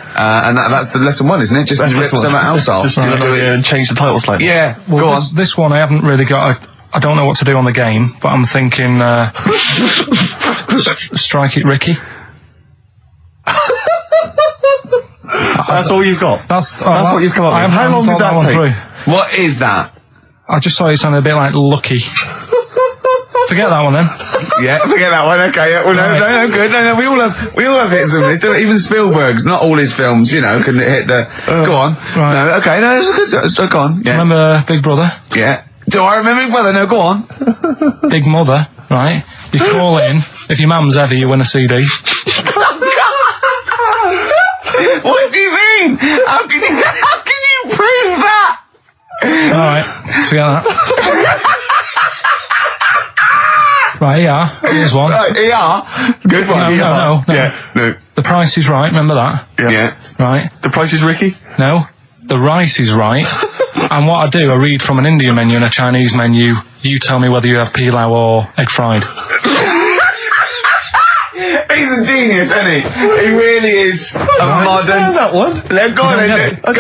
And that's the lesson 1, isn't it? Just rip something else off. Just do it and change the title slightly. Yeah. Well, go on. This one I haven't really got. I don't know what to do on the game, but I'm thinking strike it, Ricky. That's all you've got. That's what you've come up with. How long did that take? What is that? I just thought it sounded a bit like Lucky. Forget that one then. Yeah, forget that one. Okay, yeah. Well, no, good. No, we all have hits and misses. Even Spielberg's, not all his films, can hit the. Go on. Right. No, okay, no, it's good. Go on. Yeah. Remember Big Brother? Yeah. Do I remember Big Brother? No, go on. Big Mother, right? You call in. If your mum's heavy, you win a CD. What do you mean? How can you prove that? All right, forget that. Right, here's one. Right, good one. No. Yeah, no. The Price is Right, remember that? Yeah. Right. The Price is Ricky? No. the rice is right. And what I do, I read from an Indian menu and a Chinese menu. You tell me whether you have pilau or egg fried. He's a genius, isn't he? He really is a modern. that one. Go on then. Let's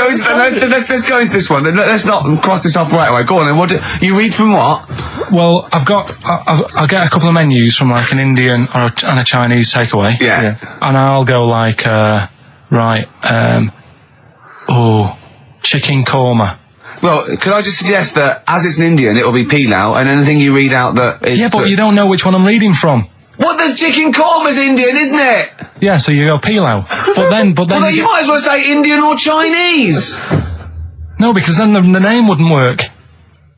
go into this one. Let's not cross this off right away. Go on then. What you read from what? Well, I'll get a couple of menus from like an Indian and a Chinese takeaway. Yeah. And I'll go like, chicken korma. Well, could I just suggest that as it's an Indian, it'll be pilau, and anything you read out that is... Yeah, but you don't know which one I'm reading from. What, the chicken korma's Indian, isn't it? Yeah, so you go pilau. But then Well, then you might as well say Indian or Chinese. No, because then the name wouldn't work.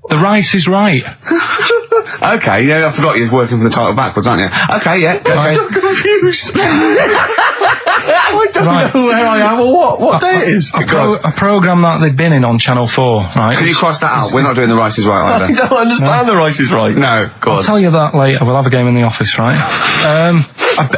The rice is right. Okay, yeah, I forgot you're working for the title backwards, aren't you? Okay, yeah. Okay. I'm so confused. I don't know where I am or what day it is. A programme that they've been in on Channel 4, right? Can you cross that out? We're not doing The Rice Is Right I either. don't understand The Rice Is Right. No, go on. I'll tell you that later. We'll have a game in the office, right?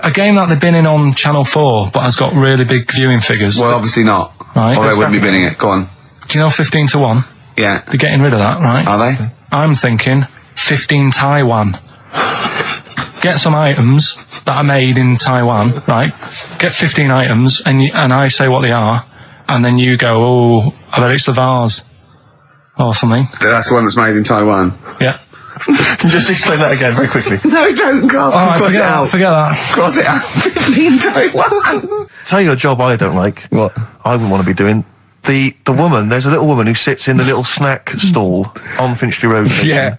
A game that they've been in on Channel 4, but has got really big viewing figures. Well, obviously not. Right. Or they wouldn't be binning it. Go on. Do you know 15 to 1? Yeah. They're getting rid of that, right? Are they? I'm thinking 15 Taiwan. Get some items that are made in Taiwan, right? Get 15 items, and I say what they are, and then you go, oh, I bet it's the vase. Or something. That's the one that's made in Taiwan. Yeah. Can you just explain that again very quickly? No, don't go. Cross it out. Forget that. Cross it out. 15 Taiwan. Tell you a job I don't like. What? I wouldn't want to be doing. The woman, there's a little woman who sits in the little snack stall on Finchley Road station. Yeah.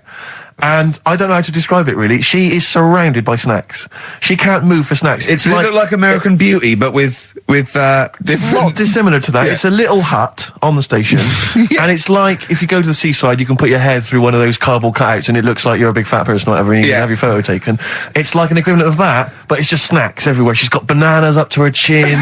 And I don't know how to describe it really. She is surrounded by snacks. She can't move for snacks. It's Does it look like American Beauty, but with different... Not dissimilar to that. Yeah. It's a little hut on the station. And it's like, if you go to the seaside, you can put your head through one of those cardboard cutouts and it looks like you're a big fat person or whatever, and you can have your photo taken. It's like an equivalent of that, but it's just snacks everywhere. She's got bananas up to her chin.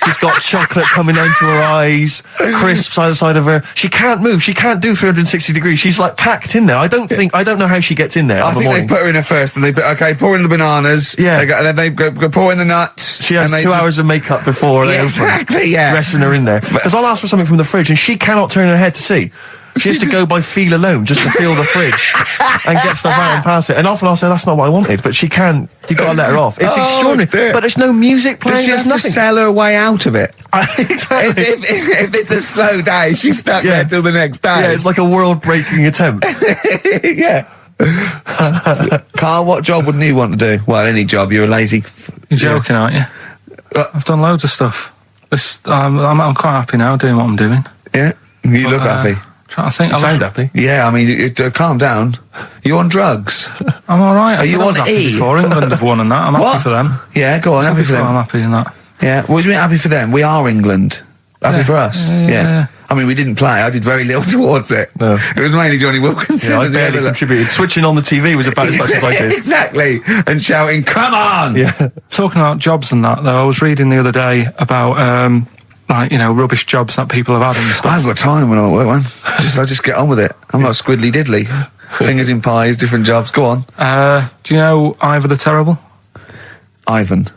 She's got chocolate coming down to her eyes, crisps either side of her. She can't move. She can't do 360 degrees. She's like packed in there. I don't know how she gets in there. I think they put her in there first, and they pour in the bananas. Yeah. Then they go pour in the nuts. She has 2 hours of makeup before they exactly, yeah. dressing her in there. Because I'll ask for something from the fridge, and she cannot turn her head to see. She has to go by feel alone, just to feel the fridge and get stuff out and pass it. And often I'll say, that's not what I wanted, but she can't. You've got to let her off. It's extraordinary. Dear. But there's no music playing. Does she have to nothing. sell her way out of it? Exactly. If it's a slow day, she's stuck there till the next day. Yeah, it's like a world-breaking attempt. Yeah. Carl, what job wouldn't you want to do? Well, any job. You're a lazy... You're joking, aren't you? I've done loads of stuff. I'm quite happy now doing what I'm doing. Yeah? You look happy. I think You sound happy. Yeah, I mean, calm down. You're on drugs. I'm all right. Are you on E? Before England have won and that. I'm happy for them. Yeah, go on. Happy for them. I'm happy in that. Yeah. What do you mean happy for them? We are England. Happy for us. Yeah. I mean, we didn't play. I did very little towards it. No. It was mainly Johnny Wilkinson. Yeah, I barely contributed. Switching on the TV was about as much as I did. Exactly. And shouting, "Come on!" Yeah. Talking about jobs and that, though, I was reading the other day about rubbish jobs that people have had and stuff. I haven't got time when I'm at work, man. I just get on with it. I'm not squiddly diddly. Fingers in pies, different jobs. Go on. Do you know Ivor the Terrible? Ivan.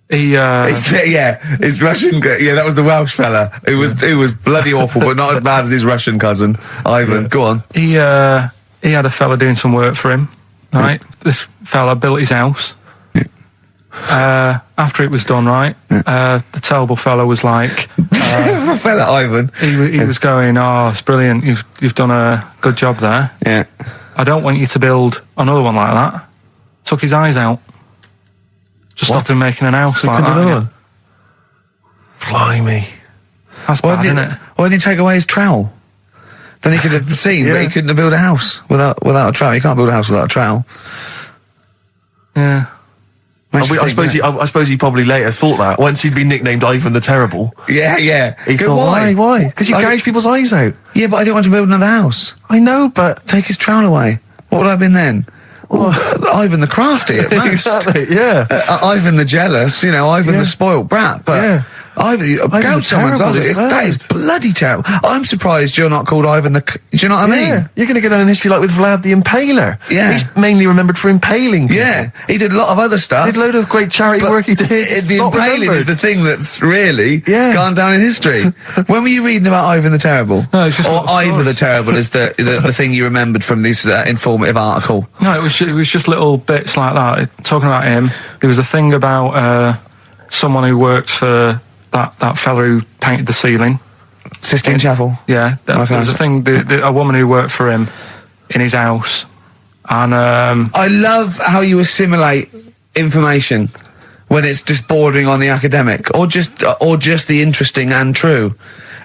His Russian. Yeah, that was the Welsh fella. It was bloody awful, but not as bad as his Russian cousin, Ivan. Yeah. Go on. He had a fella doing some work for him. Right, this fella built his house. After it was done, right, the terrible fella was like, fella Ivan. He was going, "Oh, it's brilliant. You've done a good job there. Yeah. I don't want you to build another one like that." Took his eyes out. Just stopped him making an house like that. One? Blimey. That's bad, isn't it? Why didn't he take away his trowel? Then he could have seen, but he couldn't have built a house without a trowel. You can't build a house without a trowel. Yeah. I suppose he probably later thought that once he'd been nicknamed Ivan the Terrible. Yeah. He thought, why? Because you gouge people's eyes out. Yeah, but I didn't want to build another house. I know, but take his trowel away. What would I have been then? Ivan the Crafty at most. Exactly, yeah. Ivan the Jealous, Ivan the spoilt brat. But Gout someone's eyes. That is bloody terrible. I'm surprised you're not called Ivan the... Do you know what I mean? Yeah, you're going to go down in history like with Vlad the Impaler. Yeah. He's mainly remembered for impaling people. Yeah, he did a lot of other stuff. Did a load of great charity work he did. The impaling is the thing that's really gone down in history. When were you reading about Ivan the Terrible? No, it's just or Ivor the Terrible is the thing you remembered from this informative article. No, it was just little bits like that. Talking about him, there was a thing about someone who worked for that fella who painted the ceiling. Sistine Chapel. Yeah, there was a thing. A woman who worked for him in his house, and I love how you assimilate information when it's just bordering on the academic, or just the interesting and true.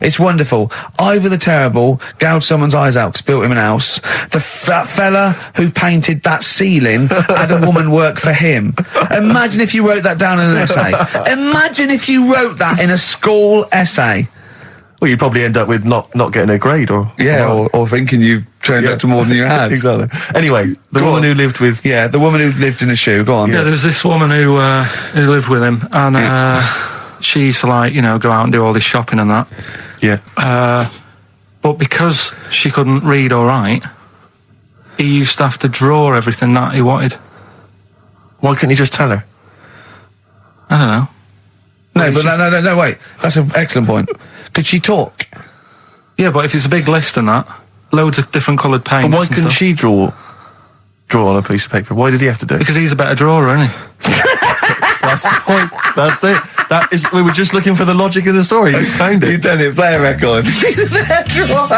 It's wonderful. Ivor the Terrible gouged someone's eyes out 'cause built him an house. That fella who painted that ceiling had a woman work for him. Imagine if you wrote that down in an essay. Imagine if you wrote that in a school essay. Well, you'd probably end up with not getting a grade, or thinking you turned up to more than you had. Exactly. Anyway, the woman who lived with... Yeah, the woman who lived in a shoe. Go on. Yeah, there was this woman who lived with him, and she used to go out and do all this shopping and that. Yeah. But because she couldn't read or write, he used to have to draw everything that he wanted. Why couldn't you just tell her? I don't know. No, wait. That's an excellent point. Could she talk? Yeah, but if it's a big list and that, loads of different coloured paints. But why couldn't she draw on a piece of paper? Why did he have to do it? Because he's a better drawer, isn't he? That's the point. That's it. We were just looking for the logic of the story. You found it. You've done it. Play a record. He's a better drawer.